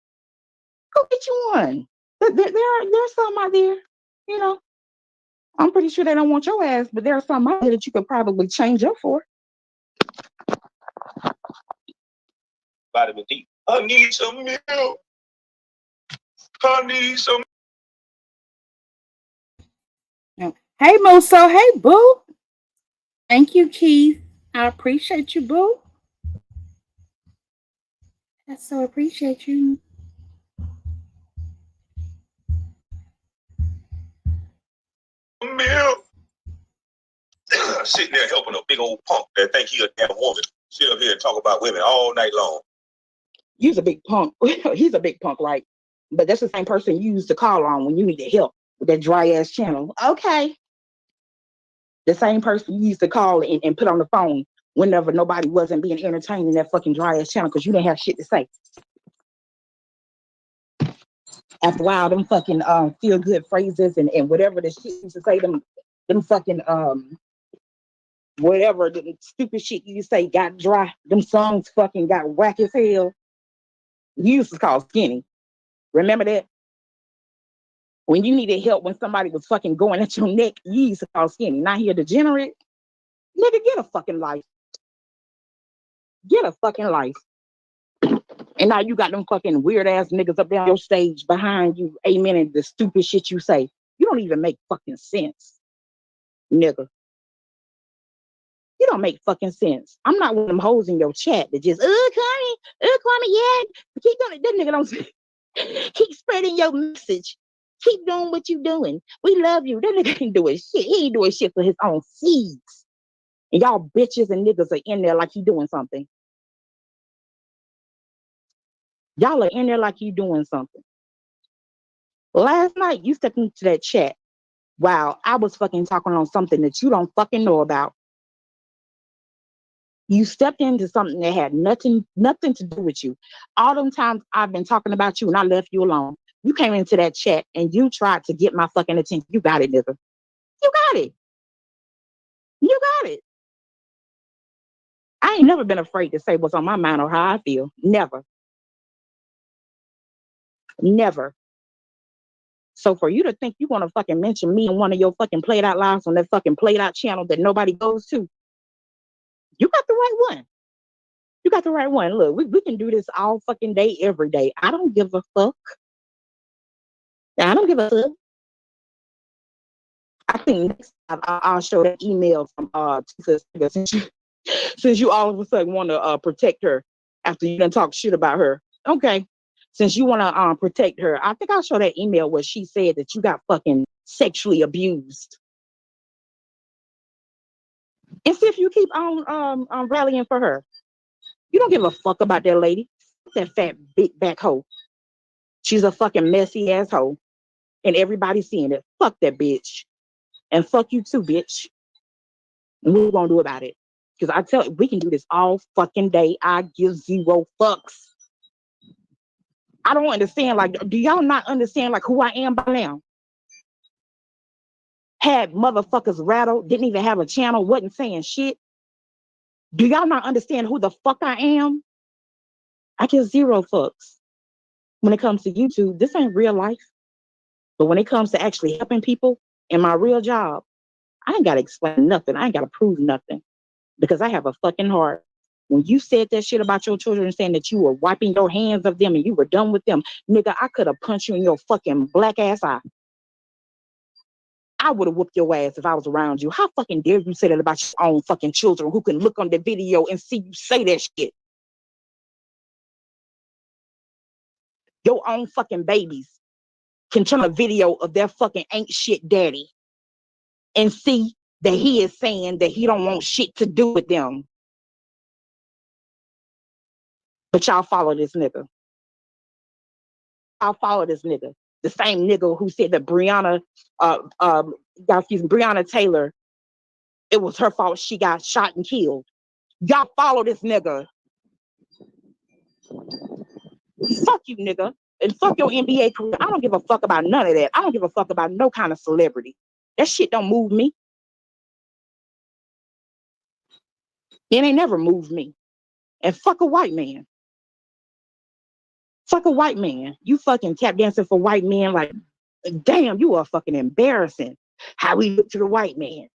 Go get you one. There's some out there, you know. I'm pretty sure they don't want your ass, but there's some out there that you could probably change up for. Vitamin D. I need some milk. I need some. Hey, Muso. Hey, boo. Thank you, Keith. I appreciate you, boo. I so appreciate you. Mill sitting there helping a big old punk that think he a damn woman. Sit up here and talk about women all night long. He's a big punk. He's a big punk, right? But that's the same person you used to call on when you needed help with that dry ass channel. Okay. The same person you used to call and put on the phone whenever nobody wasn't being entertained in that fucking dry ass channel because you didn't have shit to say. After a while, them fucking feel good phrases and whatever the shit you used to say, them fucking whatever the stupid shit you say got dry. Them songs fucking got whack as hell. You used to call skinny. Remember that? When you needed help when somebody was fucking going at your neck, you used to call skinny. Now you're degenerate. Nigga, get a fucking life. Get a fucking life. And now you got them fucking weird ass niggas up there on your stage behind you, amen, and the stupid shit you say. You don't even make fucking sense, nigga. You don't make fucking sense. I'm not one of them hoes in your chat that just, Kwame, yeah. Keep doing it. That nigga don't keep spreading your message. Keep doing what you doing. We love you. That nigga ain't doing shit. He ain't doing shit for his own seeds. And y'all bitches and niggas are in there like he doing something. Y'all are in there like you doing something. Last night, you stepped into that chat while I was fucking talking on something that you don't fucking know about. You stepped into something that had nothing to do with you. All them times I've been talking about you and I left you alone. You came into that chat and you tried to get my fucking attention. You got it, nigga. You got it. You got it. I ain't never been afraid to say what's on my mind or how I feel. Never. Never. So for you to think you want to fucking mention me in one of your fucking played out lives on that fucking played out channel that nobody goes to, you got the right one. You got the right one. Look, we can do this all fucking day, every day. I don't give a fuck. I don't give a fuck. I think next time I'll show that email from since you all of a sudden want to protect her after you done talk shit about her. Okay. Since you want to protect her, I think I'll show that email where she said that you got fucking sexually abused. And see if you keep on rallying for her. You don't give a fuck about that lady. That fat big back hoe. She's a fucking messy asshole. And everybody's seeing it. Fuck that bitch. And fuck you too, bitch. And what we gonna do about it? Because I tell you, we can do this all fucking day. I give zero fucks. I don't understand. Like, do y'all not understand like who I am by now? Had motherfuckers rattled, didn't even have a channel, wasn't saying shit. Do y'all not understand who the fuck I am? I give zero fucks. When it comes to YouTube, this ain't real life. But when it comes to actually helping people in my real job, I ain't got to explain nothing. I ain't got to prove nothing because I have a fucking heart. When you said that shit about your children saying that you were wiping your hands of them and you were done with them, nigga, I could have punched you in your fucking black ass eye. I would have whooped your ass if I was around you. How fucking dare you say that about your own fucking children who can look on the video and see you say that shit? Your own fucking babies can turn a video of their fucking ain't shit daddy and see that he is saying that he don't want shit to do with them. But y'all follow this nigga. I'll follow this nigga. The same nigga who said that Breonna Taylor, it was her fault she got shot and killed. Y'all follow this nigga. Fuck you, nigga. And fuck your NBA career. I don't give a fuck about none of that. I don't give a fuck about no kind of celebrity. That shit don't move me. It ain't never moved me. And fuck a white man. Fuck a white man. You fucking tap dancing for white men like, damn, you are fucking embarrassing. How we look to the white man.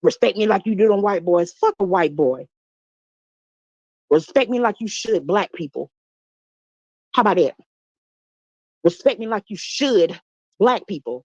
Respect me like you do on white boys. Fuck a white boy. Respect me like you should black people. How about that? Respect me like you should black people.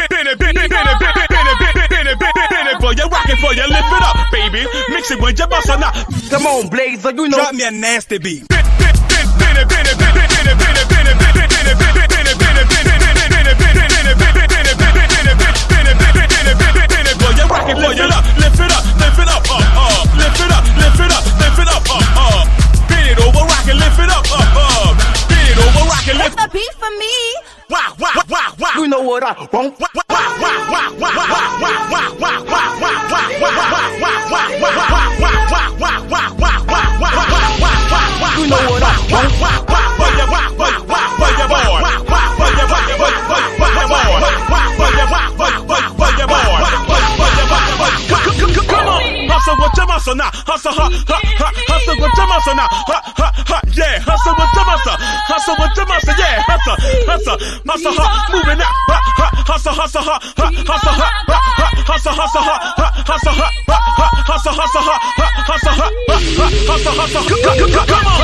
rock it for you, lift it up, baby. Mix it with your muscle now. Come on, Blazer, you know. Drop me a nasty beat. Lift it up, lift it up, lift it up, lift it up, lift it up, lift it up, bend it over, rock it, lift it up, bend it over, rock it, lift. That's a beat for me. Wow, wow, wow, wow. You know what I want. Wow, wow, wow, wow, wow, wow, wow, wow, wow, you know what I want. Come on, hustle with your muscle now, hustle, hustle with your muscle now, yeah, hustle with your muscle, yeah, hustle, moving now, hustle, hustle, come on.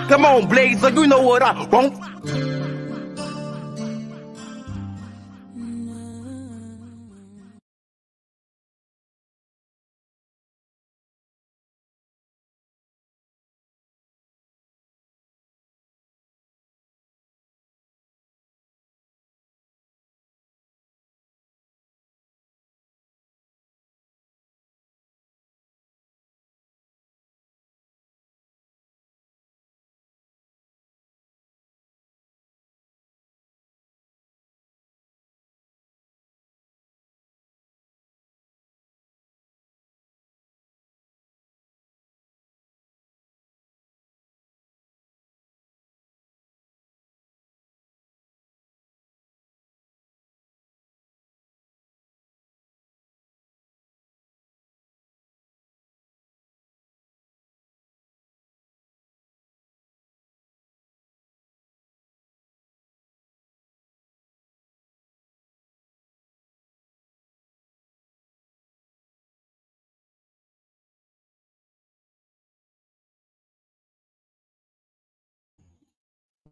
Come on, Blazer, you know what I want.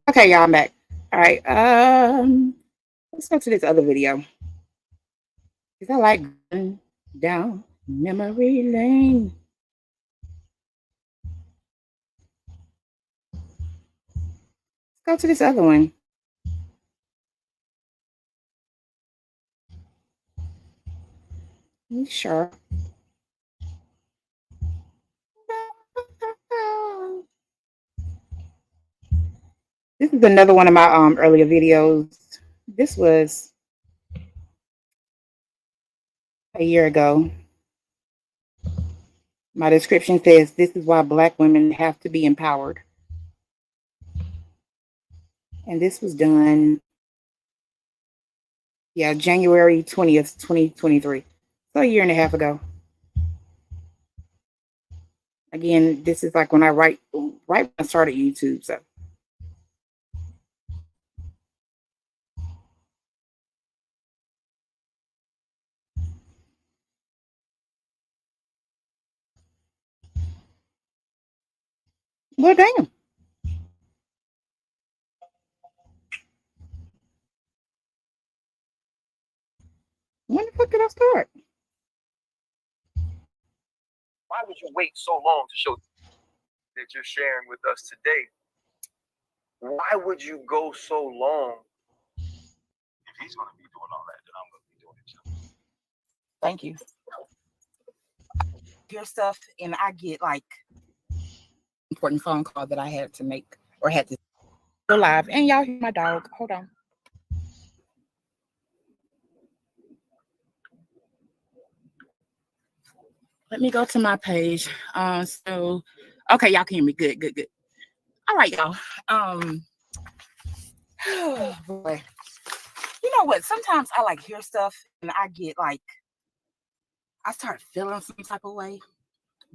Okay, y'all, I'm back. All right. Let's go to this other video. Because I like going down memory lane. Let's go to this other one. You sure? This is another one of my earlier videos. This was a year ago. My description says, "This is why Black women have to be empowered." And this was done, yeah, January 20th, 2023. So a year and a half ago. Again, this is like when right when I started YouTube, so. Well, damn. When the fuck did I start? Why would you wait so long to show that you're sharing with us today? Why would you go so long? If he's going to be doing all that, then I'm going to be doing it too. Thank you. Your stuff, and I get like important phone call that I had to make or had to go live. And y'all hear my dog. Hold on. Let me go to my page. So Okay, y'all can hear me. Good, good, good. All right, y'all. Oh boy. You know what? Sometimes I like hear stuff and I get like, I start feeling some type of way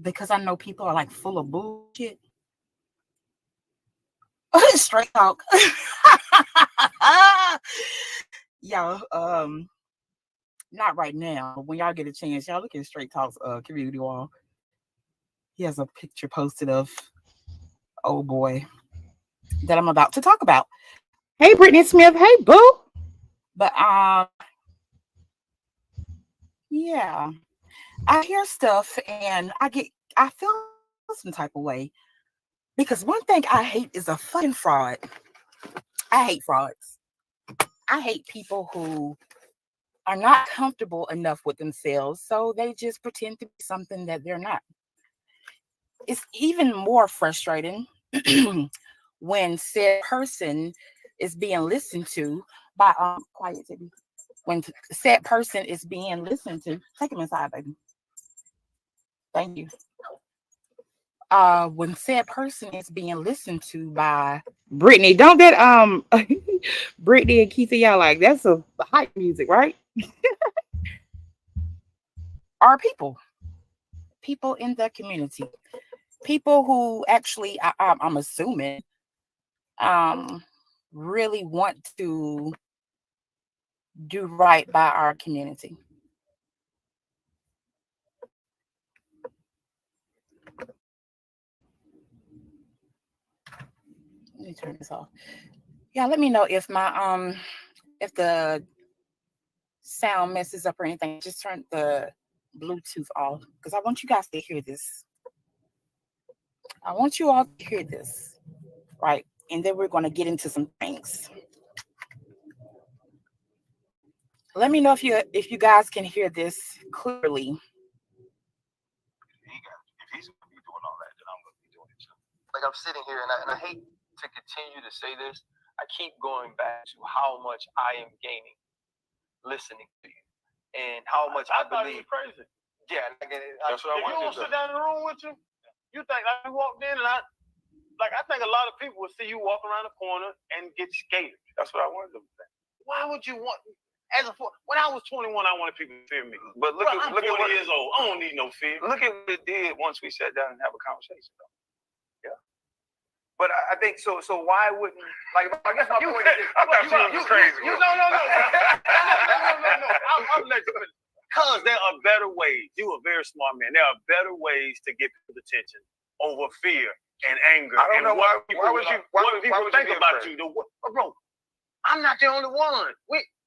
because I know people are like full of bullshit. Straight talk. Y'all, not right now. When y'all get a chance, y'all look at Straight Talk's community wall. He has a picture posted of oh boy that I'm about to talk about. Hey, Brittany Smith. Hey, boo. But yeah, I hear stuff and I feel some type of way because one thing I hate is a fucking fraud. I hate frauds. I hate people who are not comfortable enough with themselves, so they just pretend to be something that they're not. It's even more frustrating when said person is being listened to by quiet, Tibby. When said person is being listened to, take him inside, baby. Thank you. When said person is being listened to by Brittany, don't that Brittany and Keitha, y'all like that's a hype music, right? Are people in the community, people who actually I'm assuming really want to do right by our community. Let me turn this off. Yeah, let me know if my if the sound messes up or anything. Just turn the Bluetooth off because I want you guys to hear this. I want you all to hear this, right? And then we're going to get into some things. Let me know if you guys can hear this clearly. If he's gonna be doing all that, then I'm gonna be doing it too. Like I'm sitting here, and I hate to continue to say this. I keep going back to how much I am gaining listening to you, and how much I believe. Crazy. Yeah, that's what I want to do. You don't sit down in the room with you. You think like you walked in, and I think a lot of people would see you walk around the corner and get scared. That's what I wanted them to say. Why would you want? When I was 21, I wanted people to fear me. But look at 40 years old. I don't need no fear. Look at what it did once we sat down and have a conversation, though. Yeah. But I think so. So why wouldn't I guess my point is I thought you was crazy. No. I'm next. Because there are better ways. You a very smart man. There are better ways to get people's attention over fear and anger. I don't know why would people think about you? Bro, I'm not the only one.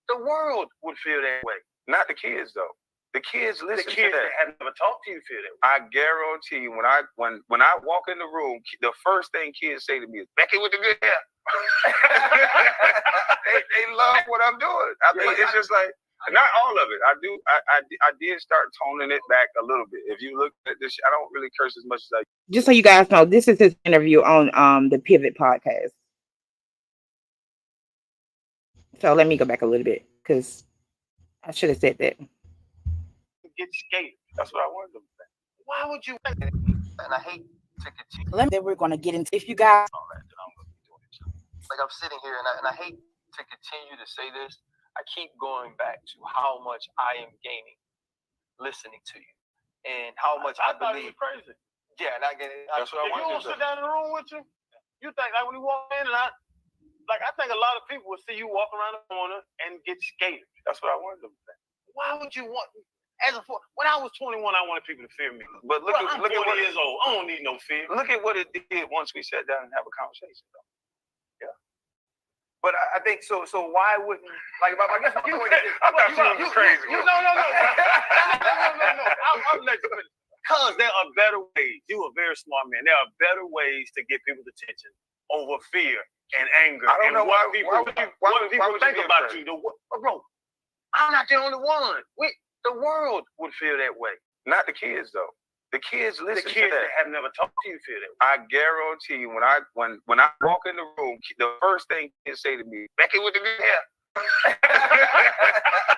The world would feel that way. Not the kids, though. The kids listen to that. The kids that have never talked to you feel that way. I guarantee you, when I walk in the room, the first thing kids say to me is, Becky with the good hair. they love what I'm doing. I mean, it's just like, not all of it. I did start toning it back a little bit. If you look at this, I don't really curse as much as I. Just so you guys know, this is his interview on the Pivot podcast. So let me go back a little bit because I should have said that. Get scared. That's what I wanted them to say. Why would you? And I hate to continue. Then we're going to get into if you guys. Like I'm sitting here, and I hate to continue to say this. I keep going back to how much I am gaining listening to you, and how much I believe. Crazy. Yeah, and I get it. That's what I want. If you don't sit down in the room with you, you think like when you walk in, and I think a lot of people would see you walk around the corner and get scared. That's what I wanted them to say. Why would you want? When I was 21, I wanted people to fear me. But look at 40 years old. I don't need no fear. Look at what it did once we sat down and have a conversation, though. Yeah. But I think so. So why wouldn't I guess my point is I thought you was crazy. No. I'm next. Because there are better ways. You a very smart man. There are better ways to get people's attention over fear and anger. I don't know why people think about you. Bro, I'm not the only one. The world would feel that way. Not the kids, though. The kids listen to that. The kids that have never talked to you feel that way. I guarantee you, when I walk in the room, the first thing kids say to me, Becky with the good hair.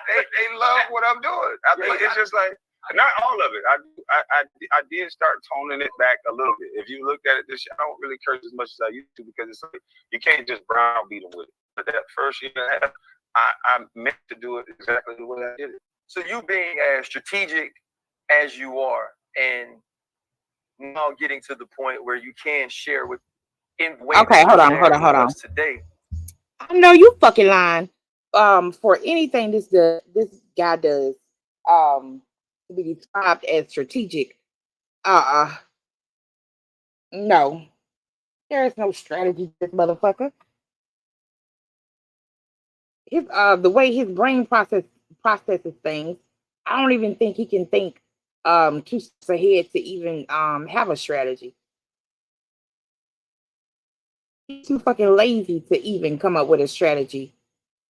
they love what I'm doing. I mean, it's just like, Not all of it. I did start toning it back a little bit. If you looked at it, I don't really curse as much as I used to because it's like you can't just browbeat them with it. But that first year and a half, I meant to do it exactly the way I did it. So you being as strategic as you are, and now getting to the point where you can share with in the way. Okay, hold on. Today. I know you fucking lying. For anything this guy does, to be described as strategic. No. There is no strategy to this motherfucker. His the way his brain processes things, I don't even think he can think 2 steps ahead to even have a strategy. He's too fucking lazy to even come up with a strategy.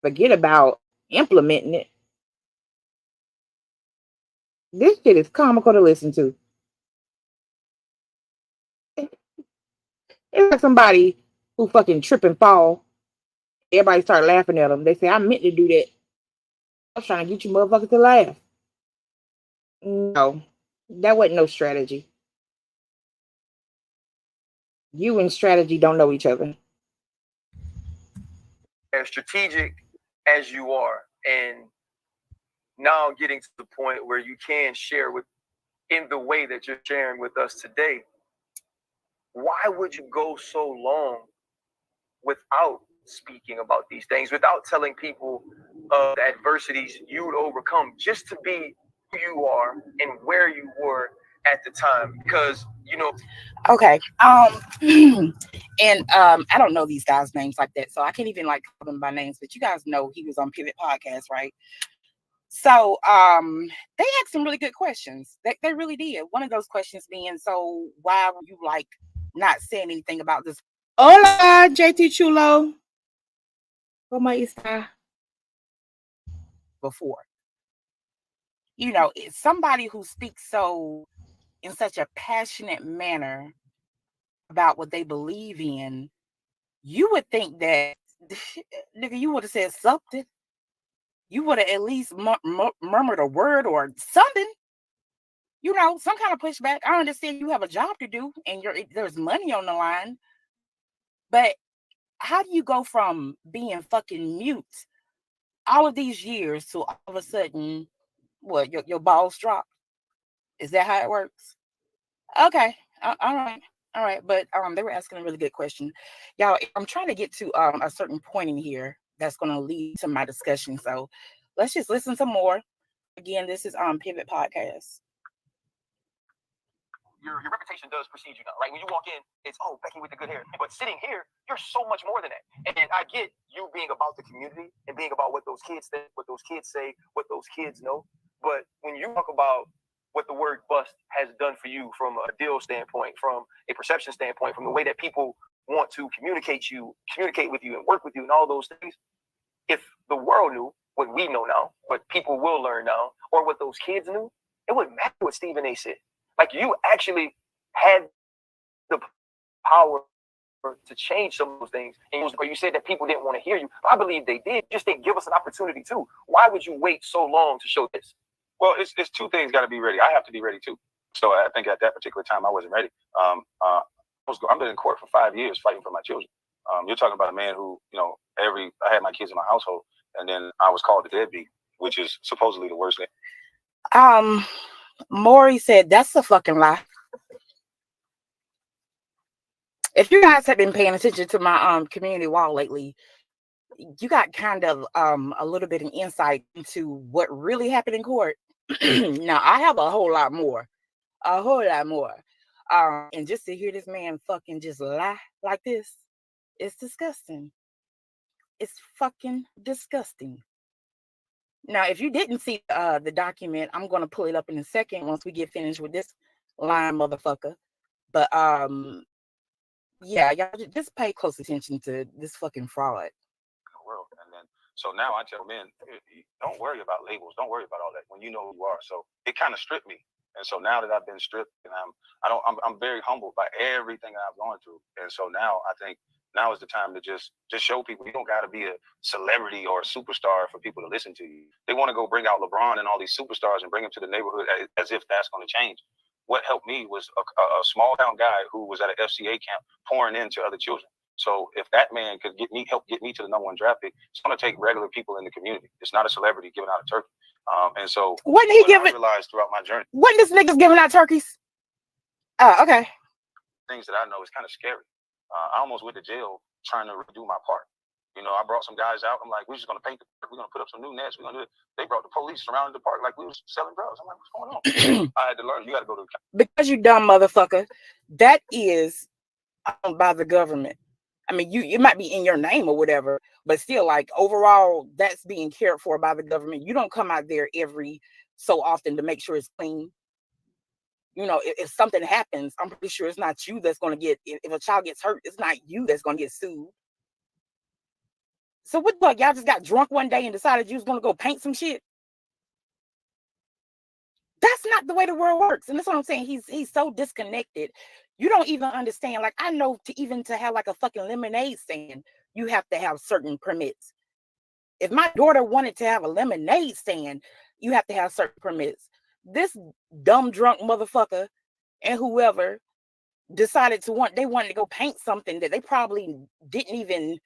Forget about implementing it. This shit is comical to listen to. It's like somebody who fucking trip and fall. Everybody start laughing at them. They say, I meant to do that. I was trying to get you motherfuckers to laugh. No, that wasn't no strategy. You and strategy don't know each other. As strategic as you are, and now getting to the point where you can share with in the way that you're sharing with us today, why would you go so long without speaking about these things, without telling people of the adversities you would overcome, just to be who you are and where you were at the time? Because okay, and I don't know these guys' names like that, so I can't even like call them by names, but you guys know he was on Pivot Podcast, right? So they asked some really good questions. They really did. One of those questions being, so why were you like not saying anything about this? Hola, JT Chulo. ¿Cómo está? Before. You know, it's somebody who speaks so in such a passionate manner about what they believe in, you would think that nigga, you would have said something. You would have at least murmured a word or something. You know, some kind of pushback. I understand you have a job to do and there's money on the line. But how do you go from being fucking mute all of these years to all of a sudden, what, your balls drop? Is that how it works? Okay. All right. But they were asking a really good question. Y'all, I'm trying to get to a certain point in here that's going to lead to my discussion. So let's just listen some more. Again, this is Pivot Podcast. Your reputation does precede you now, right? When you walk in, it's, oh, Becky with the good hair. But sitting here, you're so much more than that. And I get you being about the community and being about what those kids think, what those kids say, what those kids know. But when you talk about what the word bust has done for you from a deal standpoint, from a perception standpoint, from the way that people want to communicate with you and work with you and all those things, if the world knew what we know now, what people will learn now, or what those kids knew, it wouldn't matter what Stephen A said. Like, you actually had the power to change some of those things. And you said that people didn't want to hear you. I believe they did. Just didn't give us an opportunity too. Why would you wait so long to show this? Well, it's two things got to be ready. I have to be ready too. So I think at that particular time I wasn't ready. I've been in court for 5 years fighting for my children. You're talking about a man who, I had my kids in my household, and then I was called a deadbeat, which is supposedly the worst thing. Maury said that's a fucking lie. If you guys have been paying attention to my community wall lately, you got kind of a little bit of insight into what really happened in court. Now I have a whole lot more. And just to hear this man fucking just lie like this, it's disgusting. It's fucking disgusting. Now, if you didn't see the document, I'm going to pull it up in a second once we get finished with this lying motherfucker. But yeah, y'all just pay close attention to this fucking fraud. World. And then, so now I tell men, don't worry about labels. Don't worry about all that when you know who you are. So it kind of stripped me. And so now that I've been stripped, and I'm very humbled by everything that I've gone through. And so now I think Now is the time to just show people you don't got to be a celebrity or a superstar for people to listen to you. They want to go bring out LeBron and all these superstars and bring them to the neighborhood as if that's going to change. What helped me was a small town guy who was at an FCA camp pouring into other children. So if that man could help get me to the #1 draft pick, it's going to take regular people in the community. It's not a celebrity giving out a turkey. And so Wasn't he giving? I realized throughout my journey, Wasn't this niggas giving out turkeys? Oh, okay. things that I know is kind of scary. I almost went to jail trying to redo my part. You know, I brought some guys out. I'm like, we're just going to paint the park. We're going to put up some new nets. We're going to do it. They brought the police surrounded the park like we was selling drugs. I'm like, what's going on? I had to learn. You got to go to the Because you dumb motherfucker. That is owned by the government. I mean, it might be in your name or whatever, but still, like, overall, that's being cared for by the government. You don't come out there every so often to make sure it's clean. You know, if something happens, I'm pretty sure it's not you that's going to get, if a child gets hurt, it's not you that's going to get sued. So what the fuck? Y'all just got drunk one day and decided you was going to go paint some shit? That's not the way the world works. And that's what I'm saying. He's so disconnected. You don't even understand. Like, I know to have like a fucking lemonade stand, you have to have certain permits. If my daughter wanted to have a lemonade stand, you have to have certain permits. This dumb drunk motherfucker and whoever decided they wanted to go paint something that they probably didn't even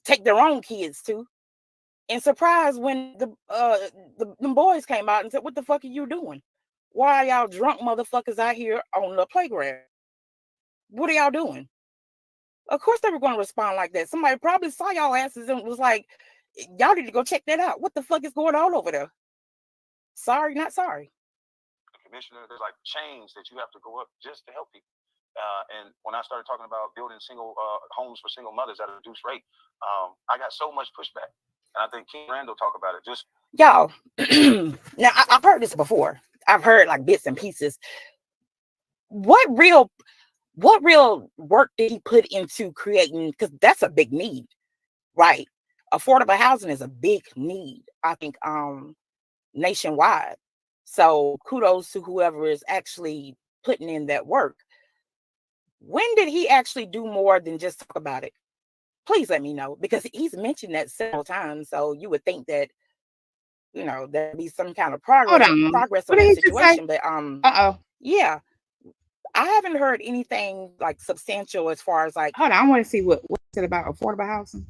take their own kids to. And surprised when the boys came out and said, what the fuck are you doing? Why are y'all drunk motherfuckers out here on the playground? What are y'all doing? Of course they were going to respond like that. Somebody probably saw y'all asses and was like, y'all need to go check that out. What the fuck is going on over there? Sorry, not sorry. Commissioner, there's like chains that you have to go up just to help people. And when I started talking about building single homes for single mothers at a reduced rate, I got so much pushback. And I think King Randall talk about it. Just y'all. Now I've heard this before. I've heard like bits and pieces. What real work did he put into creating? Because that's a big need, right? Affordable housing is a big need, I think, nationwide. So kudos to whoever is actually putting in that work. When did he actually do more than just talk about it? Please let me know, because he's mentioned that several times. So you would think that, you know, there'd be some kind of progress on that situation. But yeah, I haven't heard anything like substantial as far as like. Hold on, I want to see what's it about affordable housing.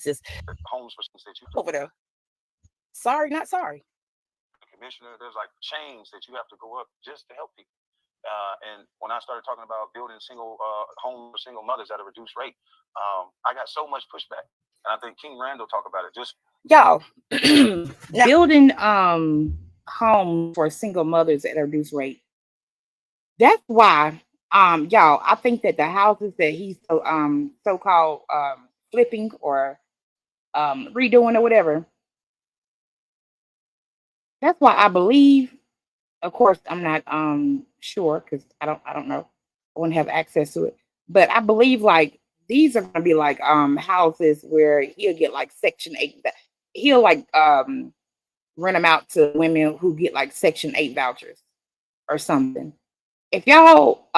Just homes for since you over there. Sorry, not sorry. Commissioner, there's like chains that you have to go up just to help people. And when I started talking about building single homes for single mothers at a reduced rate, I got so much pushback. And I think King Randall talk about it. Just y'all building homes for single mothers at a reduced rate. That's why y'all, I think that the houses that he's so-called flipping or redoing or whatever. That's why I believe, of course, I'm not sure because I don't know. I wouldn't have access to it. But I believe like these are gonna be like houses where he'll get like Section 8. He'll like rent them out to women who get like Section 8 vouchers or something. If y'all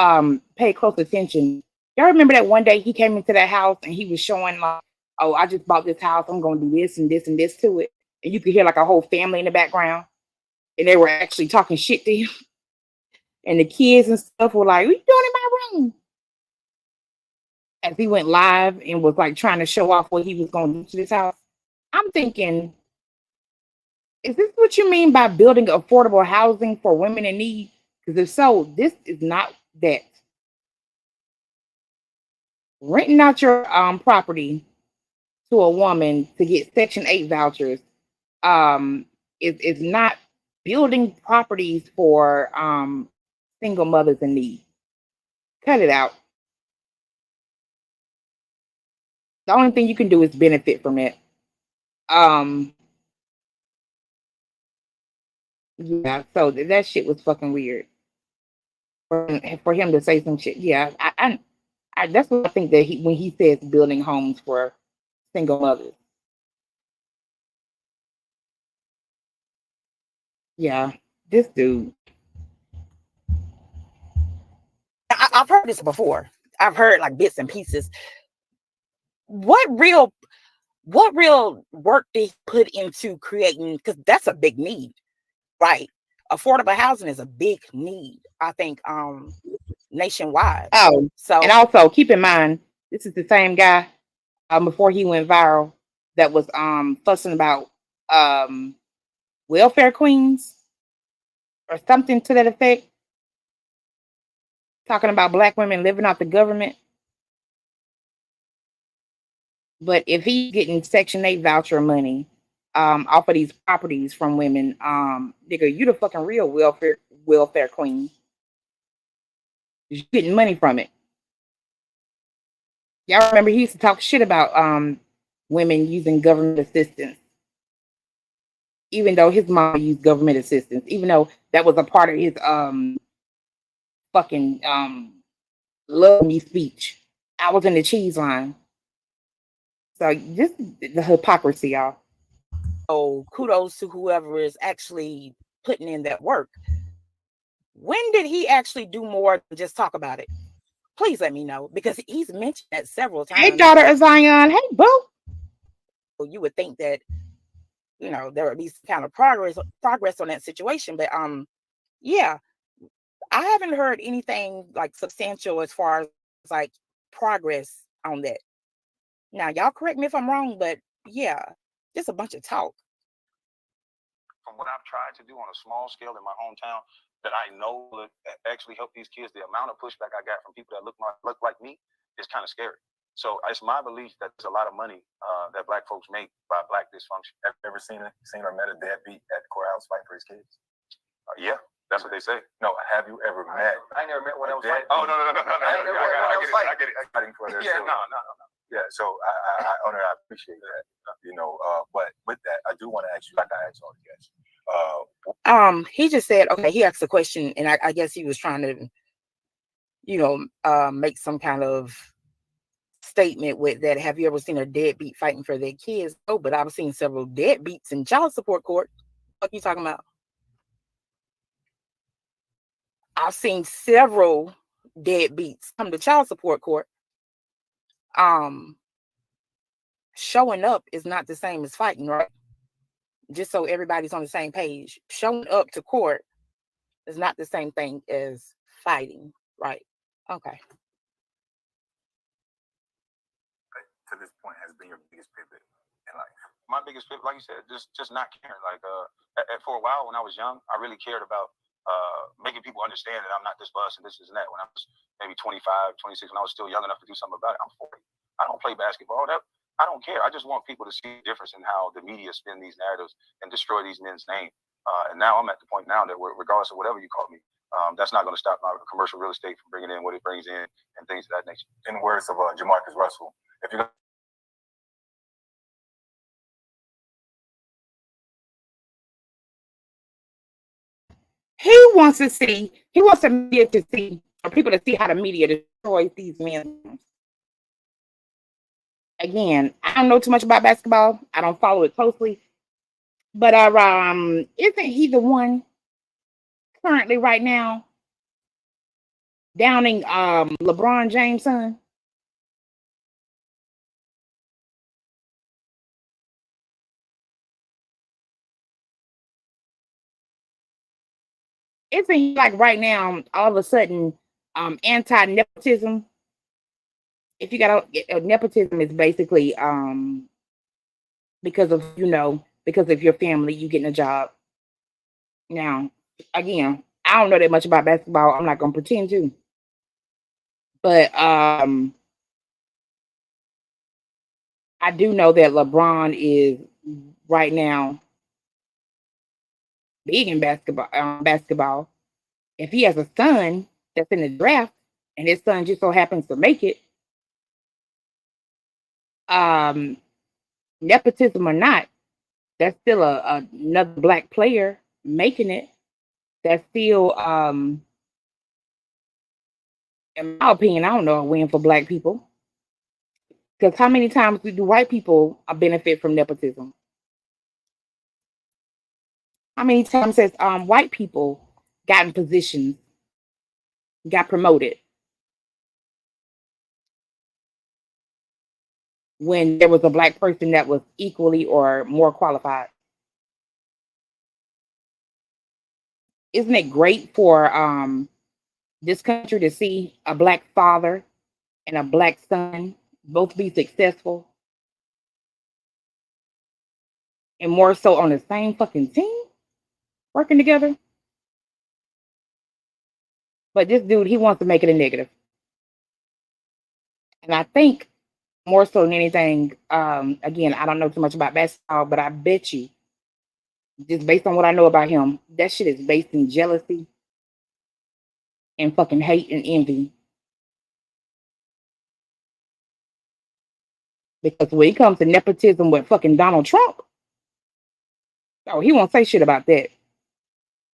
pay close attention, y'all remember that one day he came into that house and he was showing like, oh, I just bought this house, I'm gonna do this and this and this to it. And you could hear like a whole family in the background. And they were actually talking shit to him. And the kids and stuff were like, what are you doing in my room? As he went live and was like trying to show off what he was going to do to this house. I'm thinking, is this what you mean by building affordable housing for women in need? Because if so, this is not that. Renting out your property to a woman to get Section 8 vouchers is not building properties for single mothers in need. Cut it out. The only thing you can do is benefit from it. Yeah, so that shit was fucking weird. For him to say some shit. Yeah, I that's what I think that when he says building homes for single mothers. Yeah, this dude. I've heard this before. I've heard like bits and pieces. what real work did he put into creating? Because that's a big need, right? Affordable housing is a big need, I think, nationwide. Oh, So and also keep in mind, this is the same guy before he went viral that was fussing about welfare queens or something to that effect, talking about black women living off the government. But if he's getting Section 8 voucher money off of these properties from women, nigga, you the fucking real welfare queen. You're getting money from it. Y'all remember he used to talk shit about women using government assistance, even though his mom used government assistance, even though that was a part of his fucking love me speech. I was in the cheese line. So just the hypocrisy, y'all. Oh, kudos to whoever is actually putting in that work. When did he actually do more than just talk about it? Please let me know, because he's mentioned that several times. Hey, daughter of Zion. Hey, boo. You would think that, you know, there would be some kind of progress on that situation, but yeah, I haven't heard anything like substantial as far as like progress on that. Now, y'all correct me if I'm wrong, but yeah, just a bunch of talk. From what I've tried to do on a small scale in my hometown, that I know will actually help these kids, the amount of pushback I got from people that look like me is kind of scary. So it's my belief that there's a lot of money that black folks make by black dysfunction. Have you ever seen or met a deadbeat at the courthouse fighting for his kids? Yeah, that's what they say. No, have you ever met? I never met one that was fighting. Oh, no. I get it. Fighting for their children. No. Yeah, so I appreciate that. You know, but with that, I do want to ask you, like I asked all the guests. He just said, okay, he asked a question, and I guess he was trying to, you know, make some kind of statement with that. Have you ever seen a deadbeat fighting for their kids? Oh, but I've seen several deadbeats in child support court. What are you talking about? I've seen several deadbeats come to child support court. Showing up is not the same as fighting, right? Just so everybody's on the same page. Showing up to court is not the same thing as fighting, right? Okay. To this point, has been your biggest pivot in life? My biggest pivot, like you said, just not caring. Like for a while when I was young, I really cared about making people understand that I'm not this bus and this and that. When I was maybe 25, 26, when I was still young enough to do something about it, I'm 40. I don't play basketball. I don't care. I just want people to see the difference in how the media spin these narratives and destroy these men's name. And now I'm at the point now that regardless of whatever you call me, that's not going to stop my commercial real estate from bringing in what it brings in and things of that nature. In the words of Jamarcus Russell, if you He wants the media to see, or people to see how the media destroys these men. Again, I don't know too much about basketball. I don't follow it closely. But isn't he the one currently right now downing LeBron James' son? Isn't he like right now all of a sudden anti-nepotism? If you got nepotism is basically because of your family, you getting a job. Now, again, I don't know that much about basketball. I'm not gonna pretend to. But I do know that LeBron is right now big in basketball. If he has a son that's in the draft and his son just so happens to make it, nepotism or not, that's still another black player making it. That's still, in my opinion, I don't know, a win for black people. Because how many times do white people benefit from nepotism? How many times has white people gotten positions, got promoted? when there was a black person that was equally or more qualified. Isn't it great for this country to see a black father and a black son both be successful and more so on the same fucking team working together? But this dude, he wants to make it a negative. And I think more so than anything, again, I don't know too much about basketball, but I bet you, just based on what I know about him, that shit is based in jealousy and fucking hate and envy. Because when it comes to nepotism with fucking Donald Trump, oh, he won't say shit about that.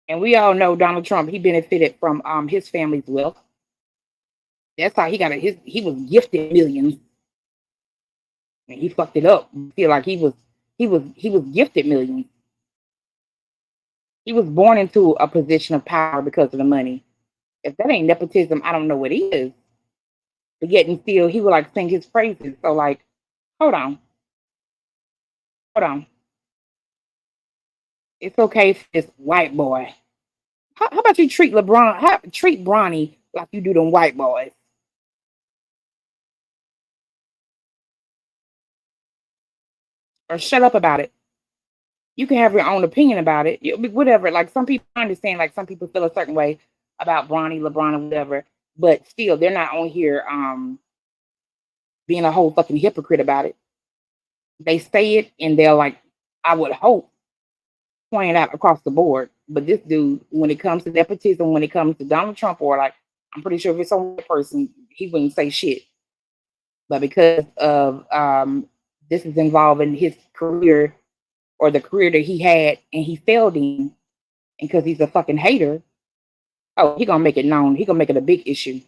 And we all know Donald Trump, he benefited from his family's wealth. That's how he got it. He was gifted millions. And he fucked it up. I feel like he was gifted millions. He was born into a position of power because of the money. If that ain't nepotism, I don't know what is. But yet and still, he would like sing his praises. So like, hold on. It's okay for this white boy. How about you treat treat Bronny like you do them white boys? Or shut up about it. You can have your own opinion about it. Whatever. Like some people, I understand, like some people feel a certain way about Bronny, LeBron, or whatever. But still, they're not on here being a whole fucking hypocrite about it. They say it and they're like, I would hope, point it out across the board. But this dude, when it comes to nepotism, when it comes to Donald Trump, or like, I'm pretty sure if it's some person, he wouldn't say shit. But because of this is involving his career or the career that he had and he failed in, and because he's a fucking hater, oh, he gonna make it known. He gonna make it a big issue.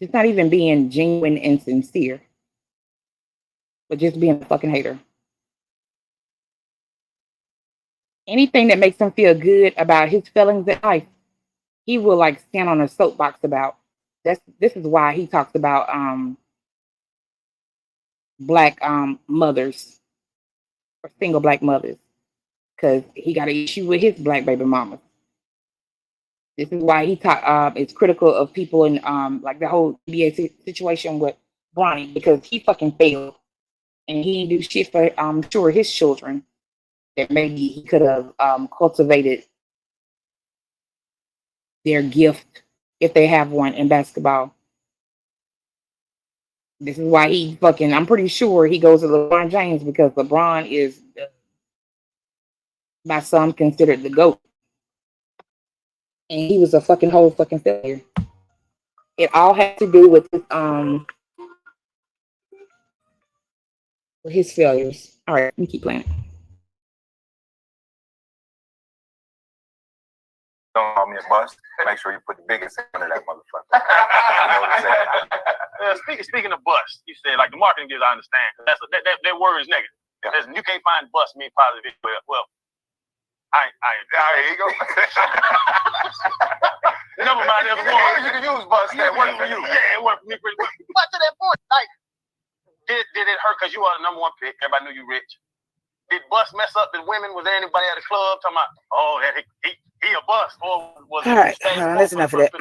It's not even being genuine and sincere, but just being a fucking hater. Anything that makes him feel good about his feelings in life, he will like stand on a soapbox about. This is why he talks about black mothers or single black mothers, because he got an issue with his black baby mama. This is why he is critical of people in like the whole NBA situation with Bronny, because he fucking failed and he didn't do shit for sure his children that maybe he could have cultivated their gift if they have one in basketball. This is why he fucking, I'm pretty sure he goes to LeBron James, because LeBron is by some considered the GOAT. And he was a fucking whole fucking failure. It all has to do with his failures. All right, let me keep playing. Don't call me a bust. Make sure you put the biggest under that motherfucker. You know what I'm saying? Speaking of bust, you said like the marketing gives, I understand, because that word is negative. Yeah. You can't find bust mean positive. Well, I there you go. Never mind the other one. You can use bust. That worked for you. Yeah, it worked for me pretty well. But to that point, like, did it hurt because you are the number one pick? Everybody knew you rich. Did bust mess up the women? Was there anybody at the club talking about, oh, that he a bust? Or was all right, that's enough of that.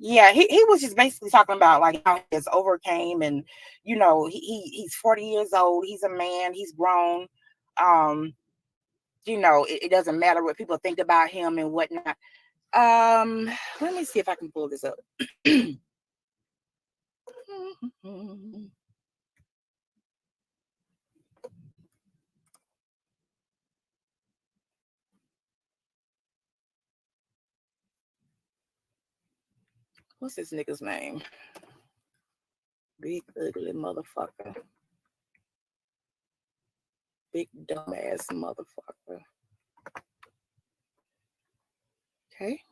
Yeah, he was just basically talking about like how he has overcame, and you know he's 40 years old. He's a man. He's grown. You know, it doesn't matter what people think about him and whatnot. Let me see if I can pull this up. What's this nigga's name? Big ugly motherfucker. Big dumbass motherfucker. Okay.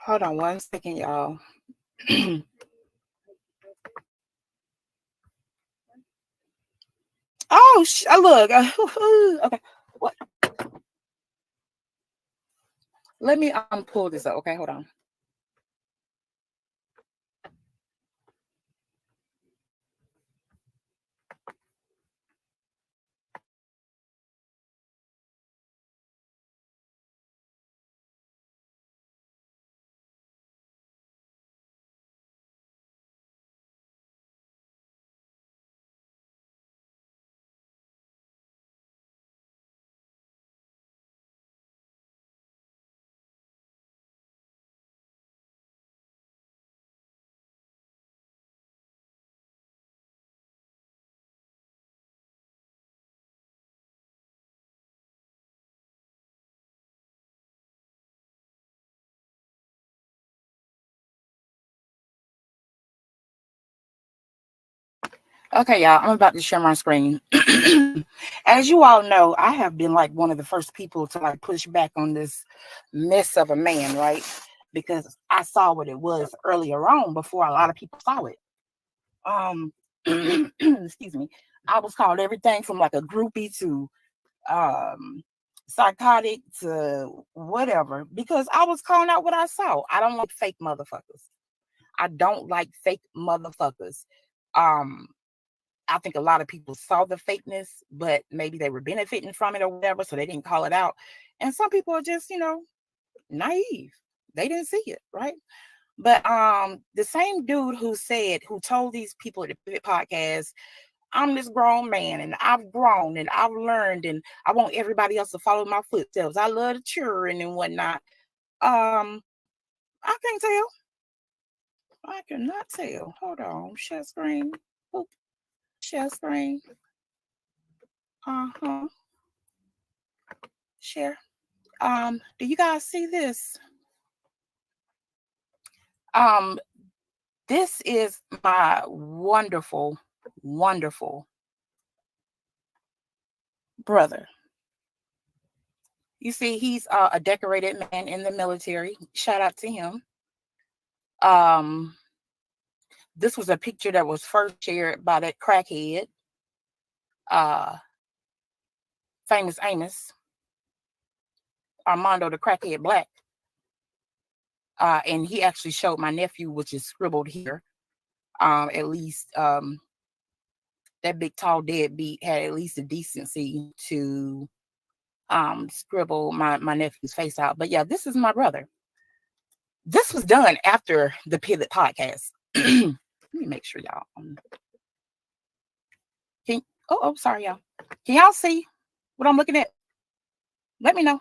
Hold on 1 second, y'all. Oh, look. Okay. What? Let me pull this up. Okay, hold on. Okay, y'all, I'm about to share my screen. As you all know, I have been like one of the first people to like push back on this mess of a man, right? Because I saw what it was earlier on before a lot of people saw it. Excuse me. I was called everything from like a groupie to psychotic to whatever because I was calling out what I saw. I don't like fake motherfuckers. I don't like fake motherfuckers. I think a lot of people saw the fakeness, but maybe they were benefiting from it or whatever, so they didn't call it out. And some people are just, naive. They didn't see it, right? But the same dude who told these people at the Pivot Podcast, I'm this grown man and I've grown and I've learned and I want everybody else to follow my footsteps. I love the children and whatnot. I can't tell. I cannot tell. Hold on. Share screen. Oop. Share screen. Share. Do you guys see this? This is my wonderful, wonderful brother. You see, he's a decorated man in the military. Shout out to him. This was a picture that was first shared by that crackhead, Famous Amos, Armando the Crackhead Black. And he actually showed my nephew, which is scribbled here. At least that big tall deadbeat had at least the decency to scribble my nephew's face out. But yeah, this is my brother. This was done after the Pivot Podcast. Let me make sure y'all. Sorry, y'all. Can y'all see what I'm looking at? Let me know.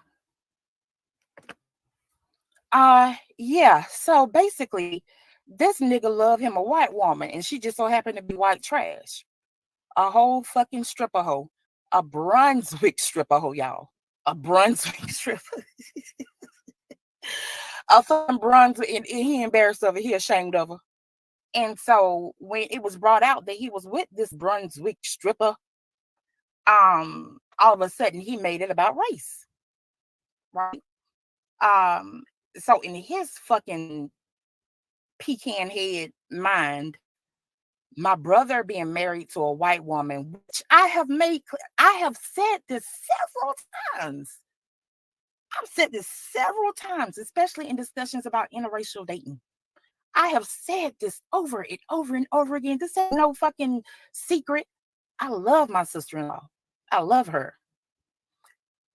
Yeah. So basically, this nigga love him a white woman, and she just so happened to be white trash. A whole fucking stripper hoe. A Brunswick stripper hoe, y'all. A Brunswick stripper. A fucking Brunswick, and he embarrassed of it. He ashamed of her. And so when it was brought out that he was with this Brunswick stripper, all of a sudden he made it about race, right? So in his fucking pecan head mind, my brother being married to a white woman, which I have said this several times. I've said this several times, especially in discussions about interracial dating. I have said this over and over and over again. This ain't no fucking secret. I love my sister-in-law. I love her.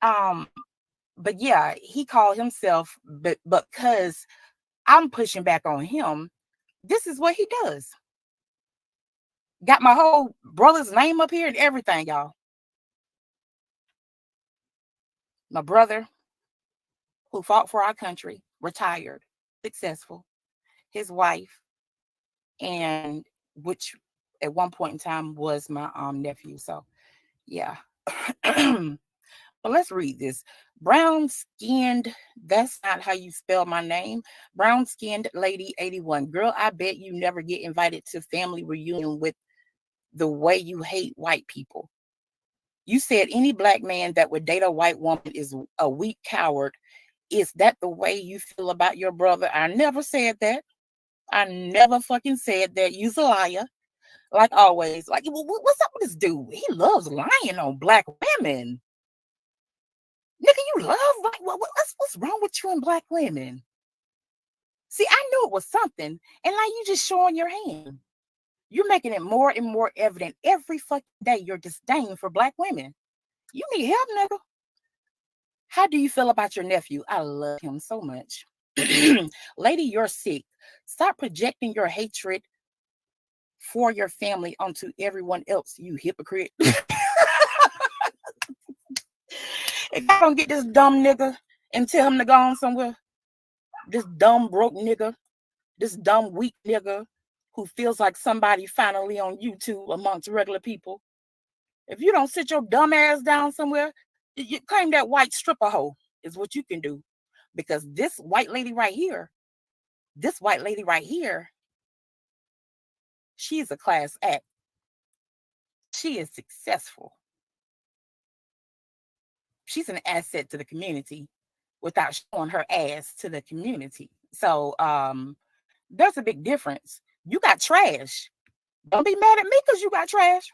But yeah, he called himself, but because I'm pushing back on him, this is what he does. Got my whole brother's name up here and everything, y'all. My brother, who fought for our country, retired, successful. His wife, and which at one point in time was my nephew. So yeah. But let's read this. Brown-skinned, that's not how you spell my name. Brown-skinned lady 81. Girl, I bet you never get invited to family reunion with the way you hate white people. You said any black man that would date a white woman is a weak coward Is that the way you feel about your brother? I never said that. I never fucking said that. You's a liar. Like always. Like, what's up with this dude? He loves lying on black women. Nigga, you love like what's wrong with you and black women? See, I knew it was something, and like you just showing your hand. You're making it more and more evident every fucking day. Your disdain for black women. You need help, nigga. How do you feel about your nephew? I love him so much. Lady, you're sick. Stop projecting your hatred for your family onto everyone else, you hypocrite. If I don't get this dumb nigga and tell him to go on somewhere, this dumb broke nigga, this dumb weak nigga who feels like somebody finally on YouTube amongst regular people, if you don't sit your dumb ass down somewhere, you claim that white stripper hoe is what you can do. Because this white lady right here, she is a class act. She is successful. She's an asset to the community without showing her ass to the community. So there's a big difference. You got trash. Don't be mad at me because you got trash.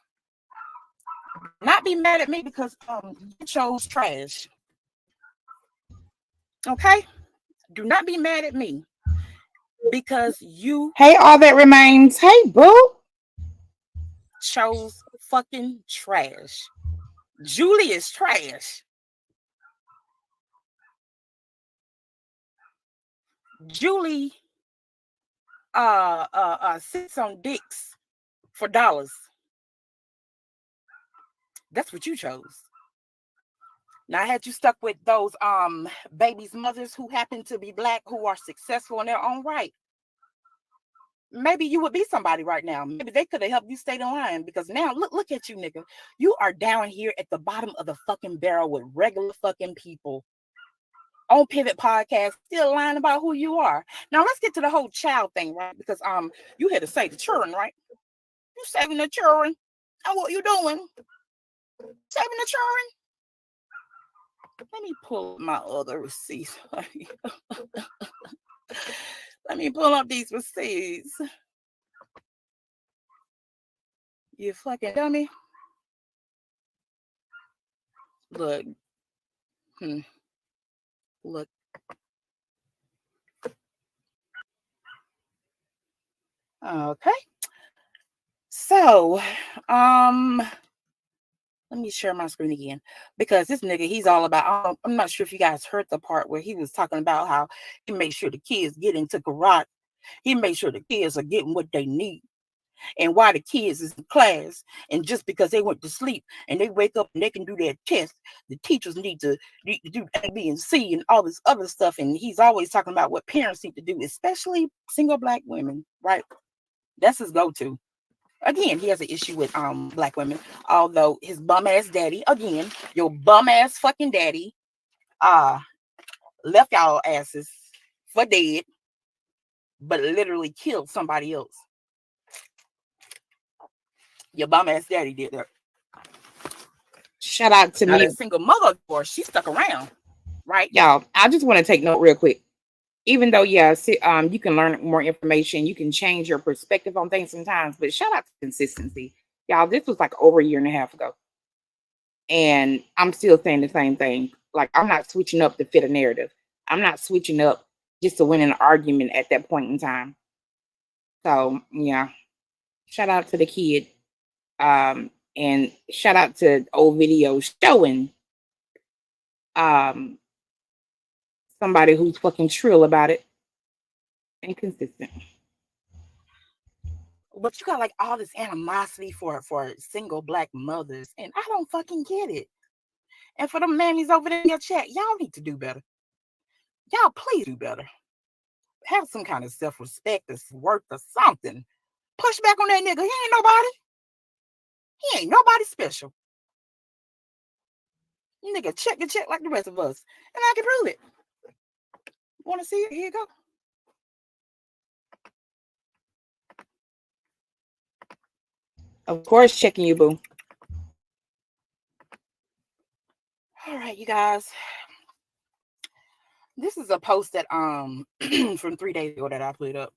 Not be mad at me because you chose trash. Okay? Do not be mad at me because you. Hey, all that remains. Hey, boo. Chose fucking trash. Julie is trash. Julie sits on dicks for dollars. That's what you chose. Now, had you stuck with those babies' mothers who happen to be black, who are successful in their own right, maybe you would be somebody right now. Maybe they could have helped you stay in line, because now look at you, nigga. You are down here at the bottom of the fucking barrel with regular fucking people on Pivot Podcast, still lying about who you are. Now let's get to the whole child thing, right? Because you had to say the children, right? You saving the children. And what you doing? Saving the children. Let me pull my other receipts. Let me pull up these receipts. You fucking dummy. Look. Look. Okay. So, let me share my screen again, because this nigga, he's all about, I'm not sure if you guys heard the part where he was talking about how he made sure the kids get into karate. He made sure the kids are getting what they need. And why the kids is in class, and just because they went to sleep and they wake up and they can do their test, the teachers need to do A, B, and C and all this other stuff. And he's always talking about what parents need to do, especially single black women, right? That's his go-to. Again, he has an issue with black women, although his bum ass daddy, again, your bum ass fucking daddy, left y'all asses for dead, but literally killed somebody else. Your bum ass daddy did that. Shout out to me, single mother, or she stuck around, right? Y'all, I just want to take note real quick. Even though, yes, you can learn more information, you can change your perspective on things sometimes, but shout out to consistency. Y'all, this was like over a year and a half ago. And I'm still saying the same thing. Like, I'm not switching up to fit a narrative. I'm not switching up just to win an argument at that point in time. So, yeah, shout out to the kid. And shout out to old videos showing somebody who's fucking shrill about it and consistent. But you got like all this animosity for single black mothers, and I don't fucking get it. And for the mammies over there in your chat, y'all need to do better. Y'all please do better. Have some kind of self-respect that's worth of something. Push back on that nigga. He ain't nobody. He ain't nobody special. Nigga, check the check like the rest of us. And I can prove it. Want to see it? Here you go. Of course, checking you, boo. All right, you guys. This is a post that from 3 days ago that I put up.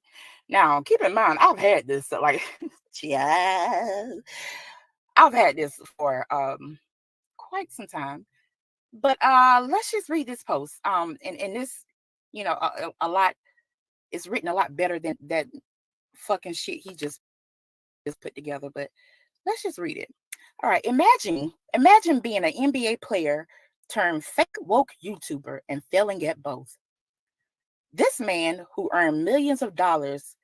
Now, keep in mind, I've had this like yeah, I've had this for quite some time. But let's just read this post. And this, you know, a lot is written a lot better than that fucking shit he just put together. But let's just read it. All right, imagine being an NBA player turned fake woke YouTuber and failing at both. This man who earned millions of dollars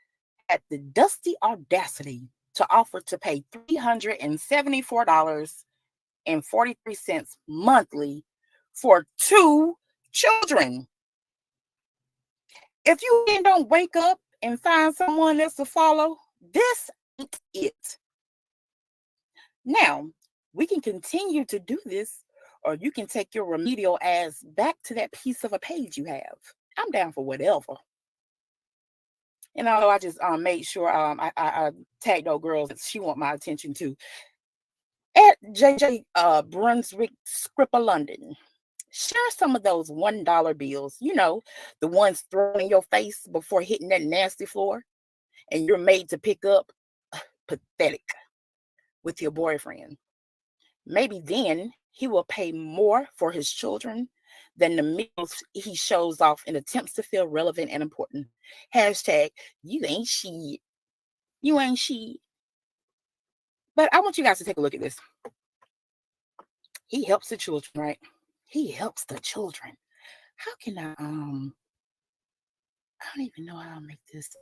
had the dusty audacity to offer to pay $374.43 monthly for 2 children. If you don't wake up and find someone else to follow, this ain't it. Now, we can continue to do this, or you can take your remedial ass back to that piece of a page you have. I'm down for whatever. And although I just made sure I tagged those girls that she want my attention to. At JJ Brunswick Scripper London, share some of those $1 bills, you know, the ones thrown in your face before hitting that nasty floor, and you're made to pick up. Pathetic. With your boyfriend. Maybe then he will pay more for his children than the meals he shows off in attempts to feel relevant and important. Hashtag, you ain't shit. You ain't shit. But I want you guys to take a look at this. He helps the children, right? He helps the children. How can I don't even know how to make this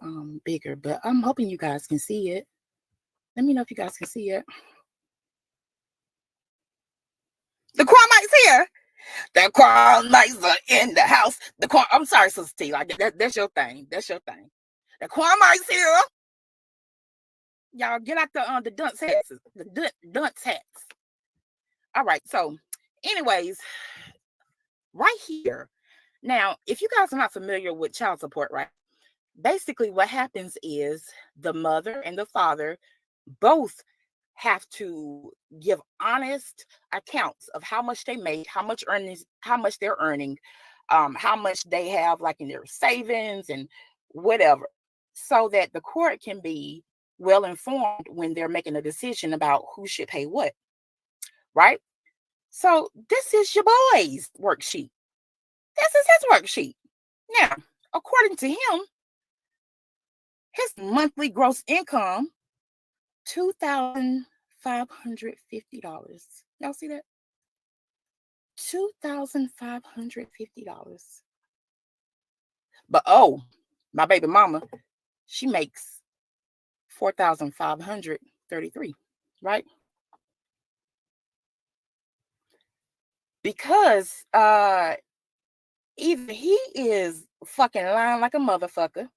bigger, but I'm hoping you guys can see it. Let me know if you guys can see it. The Kwamites here. The Kwamites are in the house. I'm sorry, Sister T. Like that's your thing. That's your thing. The Kwamites here. Y'all get out the dunce hats. The dunce hats. All right. So, anyways, right here. Now, if you guys are not familiar with child support, right? Basically, what happens is the mother and the father both have to give honest accounts of how much they make, how much they're earning, how much they have like in their savings and whatever, so that the court can be well informed when they're making a decision about who should pay what, right? So this is your boy's worksheet. This is his worksheet. Now, according to him, his monthly gross income, $2,550. Y'all see that? $2,550. But oh, my baby mama, she makes $4,533, right? Because either he is fucking lying like a motherfucker,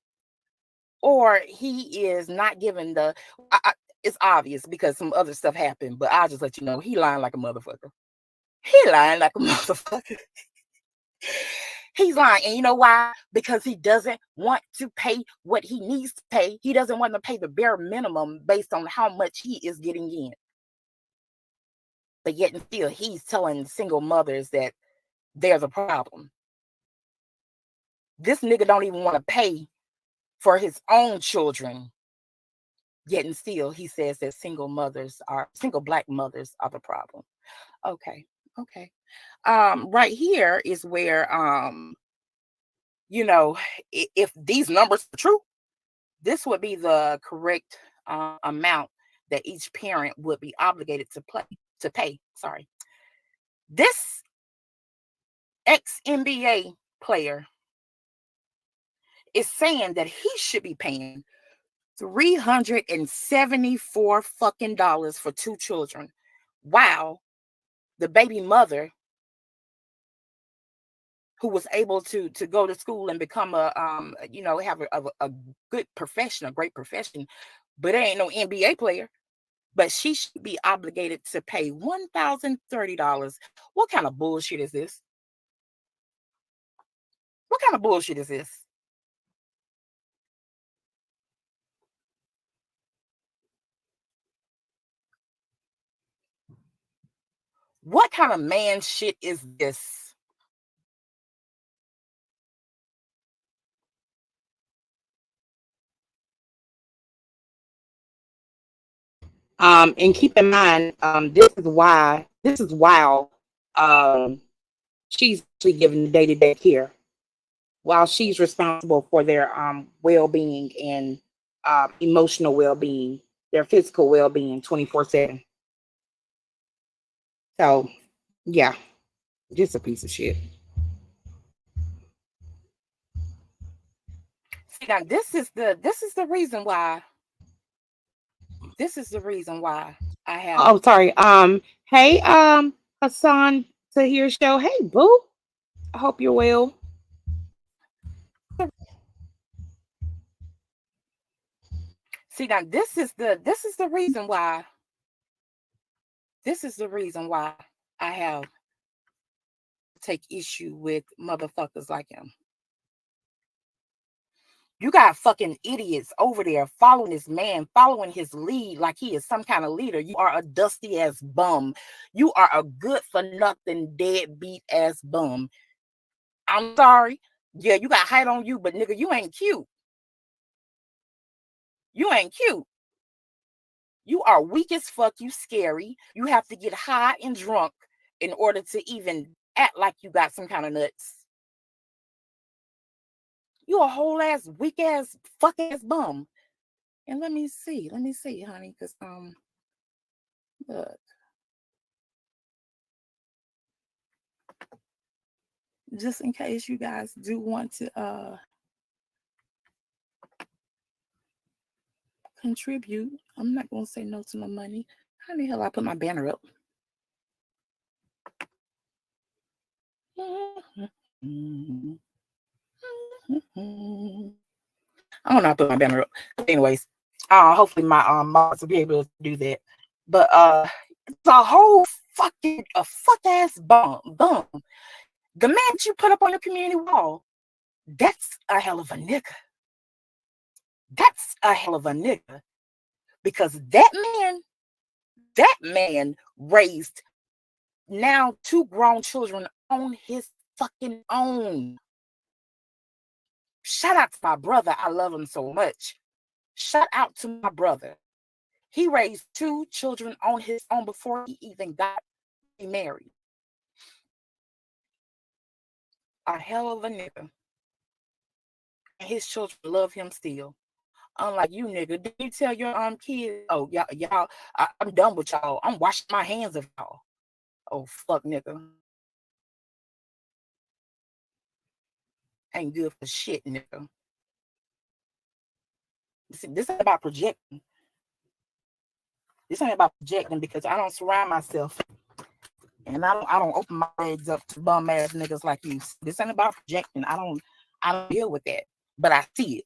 or he is not giving the. It's obvious because some other stuff happened, but I'll just let you know he lying like a motherfucker. He lying like a motherfucker. He's lying, and you know why? Because he doesn't want to pay what he needs to pay. He doesn't want to pay the bare minimum based on how much he is getting in. But yet and still, he's telling single mothers that there's a problem. This nigga don't even want to pay for his own children. Yet and still, he says that single black mothers are the problem. Okay. Right here is where, you know, if these numbers are true, this would be the correct amount that each parent would be obligated to pay. Sorry. This ex-NBA player is saying that he should be paying $374 fucking dollars for 2 children. Wow. The baby mother who was able to go to school and become have a good profession, a great profession, but ain't no NBA player. But she should be obligated to pay $1,030. What kind of bullshit is this? What kind of bullshit is this? What kind of man shit is this? And keep in mind, this is while she's actually giving day-to-day care, while she's responsible for their well-being and emotional well-being, their physical well-being 24/7. So yeah, just a piece of shit. See, now this is the reason why. This is the reason why I have. Oh, sorry. Hey, Hassan Tahir Show. Hey, boo. I hope you're well. See, now this is the reason why. This is the reason why I have to take issue with motherfuckers like him. You got fucking idiots over there following this man, following his lead like he is some kind of leader. You are a dusty ass bum. You are a good for nothing deadbeat ass bum. I'm sorry. Yeah, you got height on you, but nigga, you ain't cute. You ain't cute. You are weak as fuck. You scary. You have to get high and drunk in order to even act like you got some kind of nuts. You a whole ass weak ass fuck ass bum. And let me see, honey, because look. Just in case you guys do want to contribute, I'm not gonna say no to my money. How the hell I put my banner up? I don't know how to put my banner up. But anyways, hopefully my mods will be able to do that. But it's a whole fucking fuck ass bum. The man that you put up on your community wall, that's a hell of a nigga. That's a hell of a nigga. Because that man raised now 2 grown children on his fucking own. Shout out to my brother. I love him so much. Shout out to my brother. He raised 2 children on his own before he even got married. A hell of a nigga. And his children love him still. Unlike you, nigga. Did you tell your kids, oh, y'all, I'm done with y'all. I'm washing my hands of y'all. Oh, fuck, nigga. Ain't good for shit, nigga. See, this ain't about projecting. This ain't about projecting because I don't surround myself and I don't open my legs up to bum ass niggas like you. This ain't about projecting. I don't deal with that. But I see it.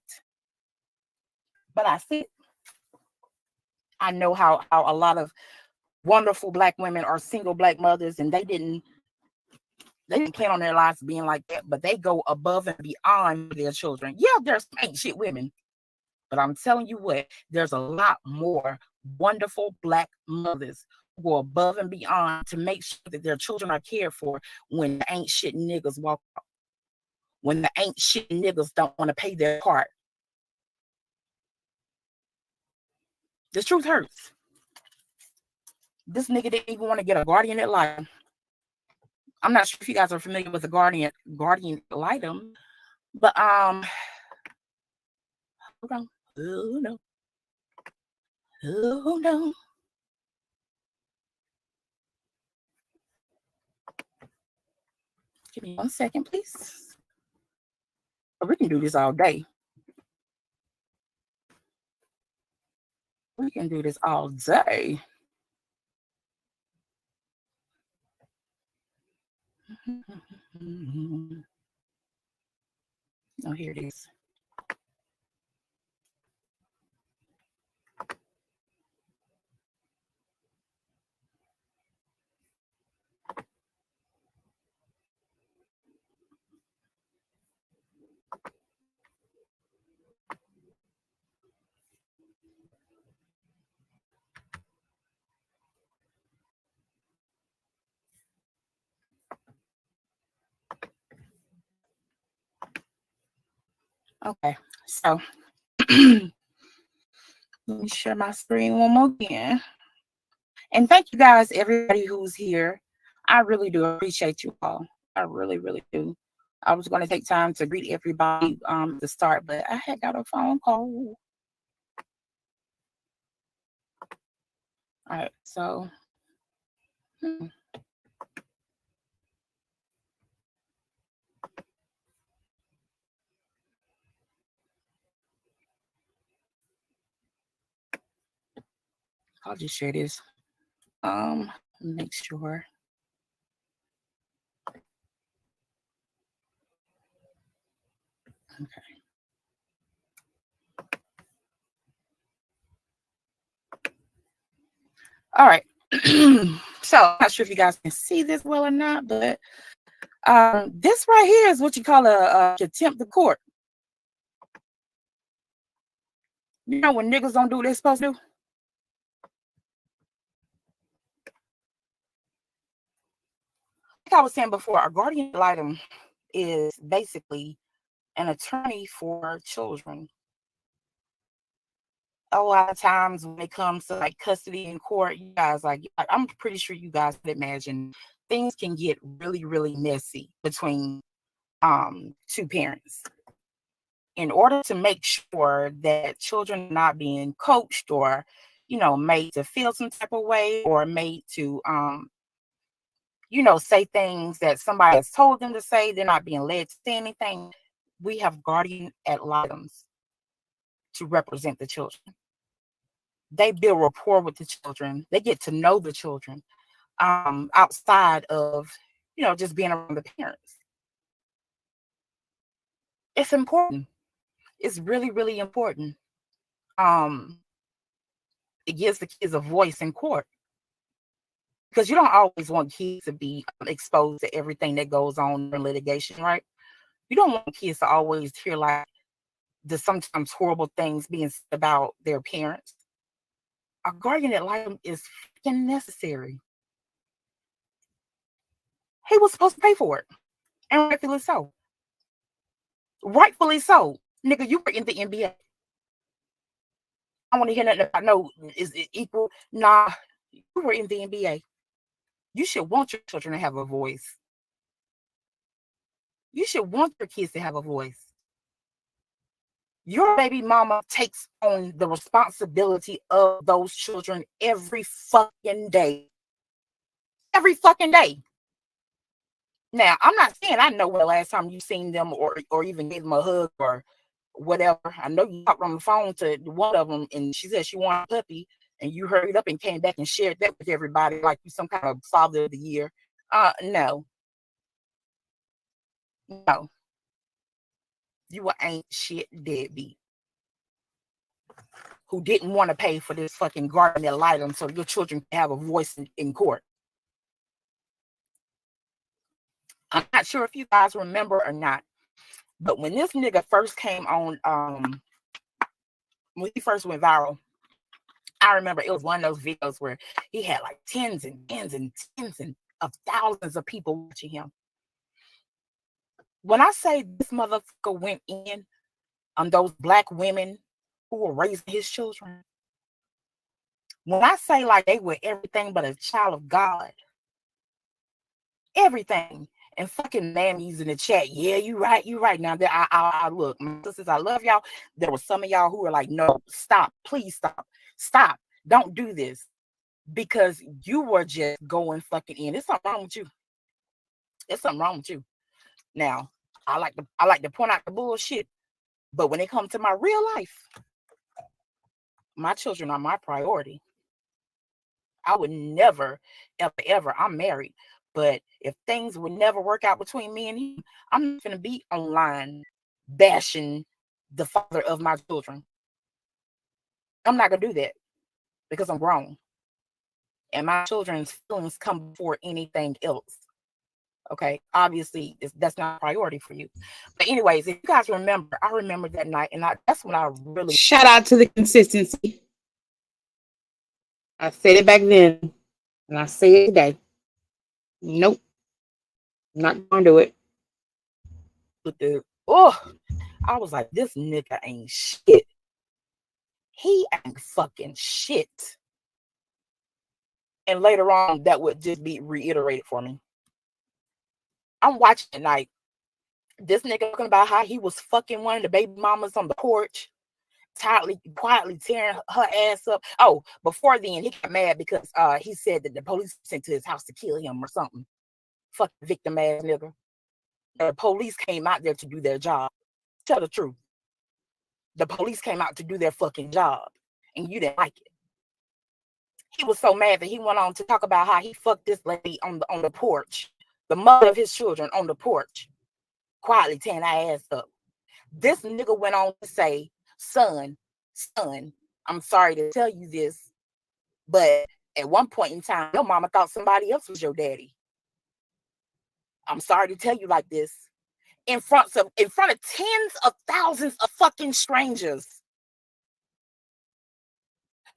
I know how a lot of wonderful black women are single black mothers and they didn't plan on their lives being like that, but they go above and beyond their children. Yeah, there's ain't shit women. But I'm telling you what, there's a lot more wonderful black mothers who go above and beyond to make sure that their children are cared for when the ain't shit niggas walk out. When the ain't shit niggas don't want to pay their part. The truth hurts. This nigga didn't even want to get a guardian ad litem. I'm not sure if you guys are familiar with the guardian ad litem, but hold on. Oh no. Oh no. Give me 1 second, please. We can do this all day. We can do this all day. Oh, here it is. Okay, so let me share my screen one more again. And thank you guys, everybody who's here. I really do appreciate you all. I really, really do. I was going to take time to greet everybody to start, but I had got a phone call. All right, so I'll just share this. Make sure. Okay. All right. So I'm not sure if you guys can see this well or not, but this right here is what you call a contempt of court. You know when niggas don't do what they're supposed to do? Like I was saying before, a guardian ad litem is basically an attorney for children. A lot of times when it comes to like custody in court, you guys I'm pretty sure you guys can imagine things can get really, really messy between two parents. In order to make sure that children are not being coached or, made to feel some type of way or made to, say things that somebody has told them to say, they're not being led to say anything. We have guardian ad litems to represent the children. They build rapport with the children. They get to know the children outside of, just being around the parents. It's important. It's really, really important. It gives the kids a voice in court because you don't always want kids to be exposed to everything that goes on in litigation, right? You don't want kids to always hear like the sometimes horrible things being said about their parents. A guardian ad litem is freaking necessary. He was supposed to pay for it, and rightfully so. Rightfully so. Nigga, you were in the NBA. I want to hear nothing about no, is it equal? Nah, you were in the NBA. You should want your children to have a voice. You should want your kids to have a voice. Your baby mama takes on the responsibility of those children every fucking day. Every fucking day. Now, I'm not saying I know when the last time you seen them or even gave them a hug or whatever. I know you talked on the phone to one of them and she said she wanted a puppy and you hurried up and came back and shared that with everybody like you some kind of father of the year. No. No. You ain't shit deadbeat who didn't want to pay for this fucking guardian ad litem so your children can have a voice in court. I'm not sure if you guys remember or not, but when this nigga first came on, when he first went viral, I remember it was one of those videos where he had like tens and tens and tens of thousands of people watching him. When I say this motherfucker went in on those black women who were raising his children, when I say like they were everything but a child of God, everything. And fucking mammies in the chat, yeah, you right. Now that I look, my sisters, I love y'all. There were some of y'all who were like, no, stop, please stop, don't do this, because you were just going fucking in. There's something wrong with you. There's something wrong with you. Now, I like to point out the bullshit, but when it comes to my real life, my children are my priority. I would never, ever. I'm married. But if things would never work out between me and him, I'm not going to be online bashing the father of my children. I'm not going to do that because I'm grown. And my children's feelings come before anything else. Okay? Obviously, that's not a priority for you. But anyways, if you guys remember, I remember that night. And that's when I really... Shout out to the consistency. I said it back then. And I say it today. Nope. Not gonna do it. But I was like, this nigga ain't shit. He ain't fucking shit. And later on, that would just be reiterated for me. I'm watching at night. This nigga talking about how he was fucking one of the baby mamas on the porch, quietly tearing her ass up. Oh, before then, he got mad because he said that the police sent to his house to kill him or something. Fucking victim ass nigga. The police came out there to do their job. Tell the truth. The police came out to do their fucking job, and you didn't like it. He was so mad that he went on to talk about how he fucked this lady on the porch, the mother of his children on the porch, quietly tearing her ass up. This nigga went on to say, son, I'm sorry to tell you this, but at one point in time, your mama thought somebody else was your daddy. I'm sorry to tell you like this. In front of tens of thousands of fucking strangers.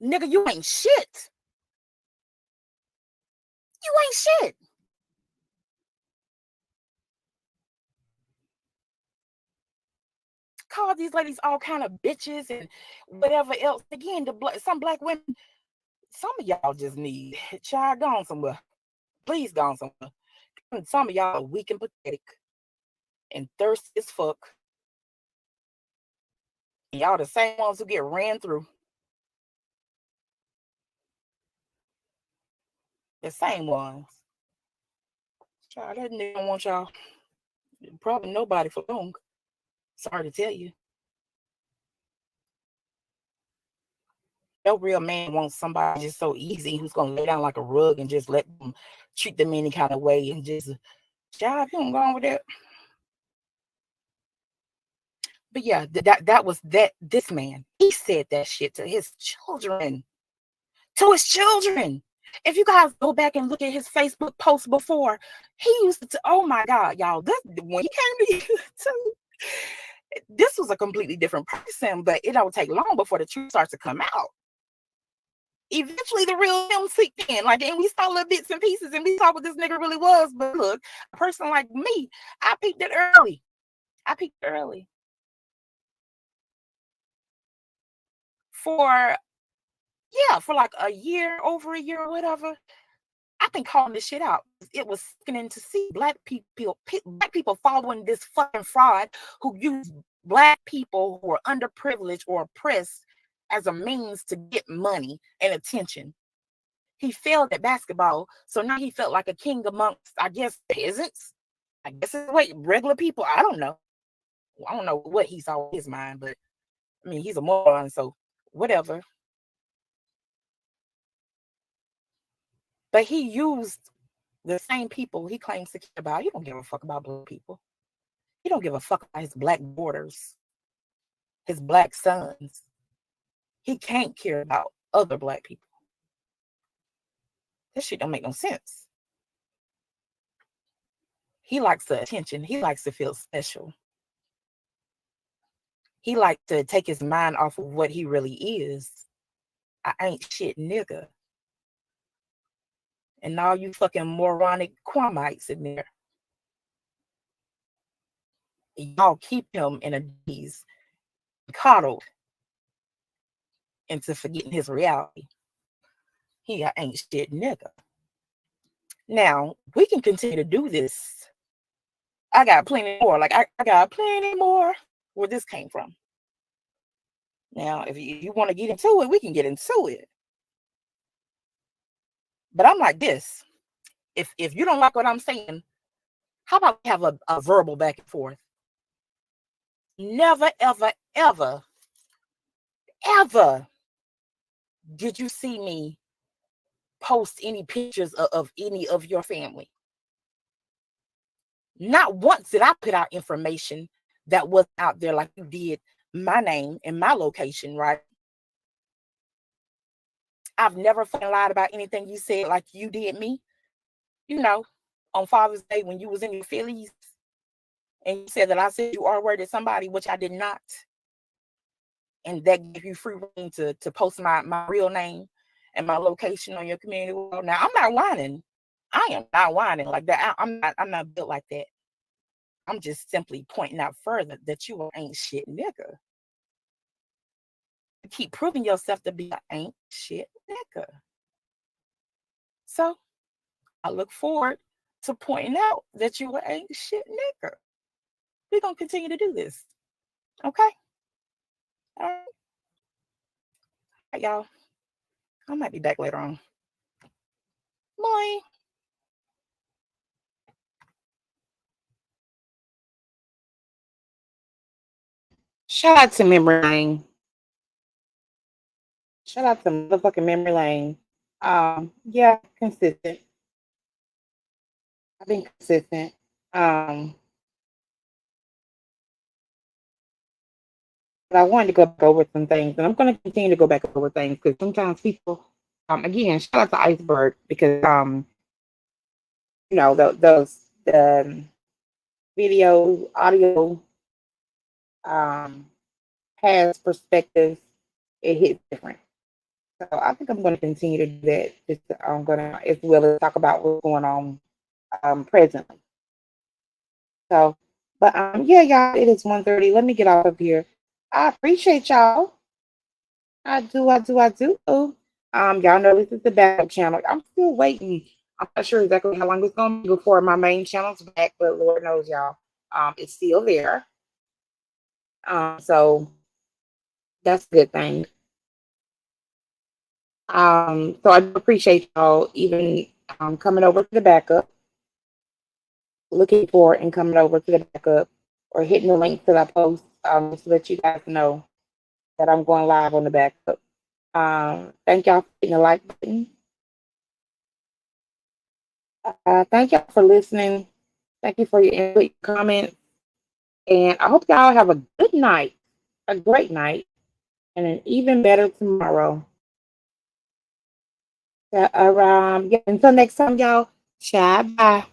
Nigga, you ain't shit. You ain't shit. Call these ladies all kind of bitches and whatever else. Again, some black women, some of y'all just need child gone somewhere. Please gone somewhere. Some of y'all are weak and pathetic and thirsty as fuck. And y'all the same ones who get ran through. The same ones. Child, that nigga don't want y'all. Probably nobody for long. Sorry to tell you. No real man wants somebody just so easy who's gonna lay down like a rug and just let them treat them any kind of way and just, child, you don't go on with that. But yeah, that was this man. He said that shit to his children. To his children. If you guys go back and look at his Facebook posts before, he used to, oh my God, y'all, when he came to YouTube, this was a completely different person, but it don't take long before the truth starts to come out. Eventually the real him seeped in, and we saw little bits and pieces and we saw what this nigga really was. But look, a person like me, I peeped it early. For like a year, over a year or whatever, I've been calling this shit out. It was sickening to see black people following this fucking fraud who use black people who are underprivileged or oppressed as a means to get money and attention. He failed at basketball, so now he felt like a king amongst, I guess, peasants. I guess it's like regular people. I don't know. I don't know what he saw in his mind, but I mean, he's a moron, so whatever. But he used the same people he claims to care about. He don't give a fuck about black people. He don't give a fuck about his black daughters, his black sons. He can't care about other black people. This shit don't make no sense. He likes the attention. He likes to feel special. He likes to take his mind off of what he really is. I ain't shit nigga. And all you fucking moronic Kwamites in there. Y'all keep him in a daze, coddled into forgetting his reality. He ain't shit nigga. Now, we can continue to do this. I got plenty more. I got plenty more where this came from. Now, if you want to get into it, we can get into it. But I'm like this. If you don't like what I'm saying, how about we have a verbal back and forth? Never, ever, ever, ever did you see me post any pictures of any of your family. Not once did I put out information that was out there like you did my name and my location, right? I've never fucking lied about anything you said like you did me. You know, on Father's Day when you was in your feelings and you said that I said you R-worded somebody, which I did not. And that gave you free reign to post my real name and my location on your community wall. Now, I'm not whining. I am not whining like that. I'm not built like that. I'm just simply pointing out further that you ain't shit nigga. You keep proving yourself to be an ain't shit nigga. So I look forward to pointing out that you were ain't shit nigger. We're gonna continue to do this. Okay? All right. All right, y'all. I might be back later on. Bye. Shout out to Memory Lane. Shout out to motherfucking Memory Lane. Yeah, consistent. I've been consistent. But I wanted to go back over some things, and I'm going to continue to go back over things because sometimes people, again, shout out to Iceberg because, you know, those video, audio, has perspectives. It hits different. So I think I'm going to continue to do that. I'm going to, as well as talk about what's going on presently. So, but yeah, y'all, it is 1:30. Let me get off of here. I appreciate y'all. I do. Y'all know this is the backup channel. I'm still waiting. I'm not sure exactly how long it's going to be before my main channel's back, but Lord knows, y'all, it's still there. So that's a good thing. So I appreciate y'all even coming over to the backup, looking for and coming over to the backup, or hitting the link that I post to let you guys know that I'm going live on the backup. Thank y'all for hitting the like button. Thank y'all for listening. Thank you for your input, comments, and I hope y'all have a good night, a great night, and an even better tomorrow. Yeah, until next time, y'all. Bye.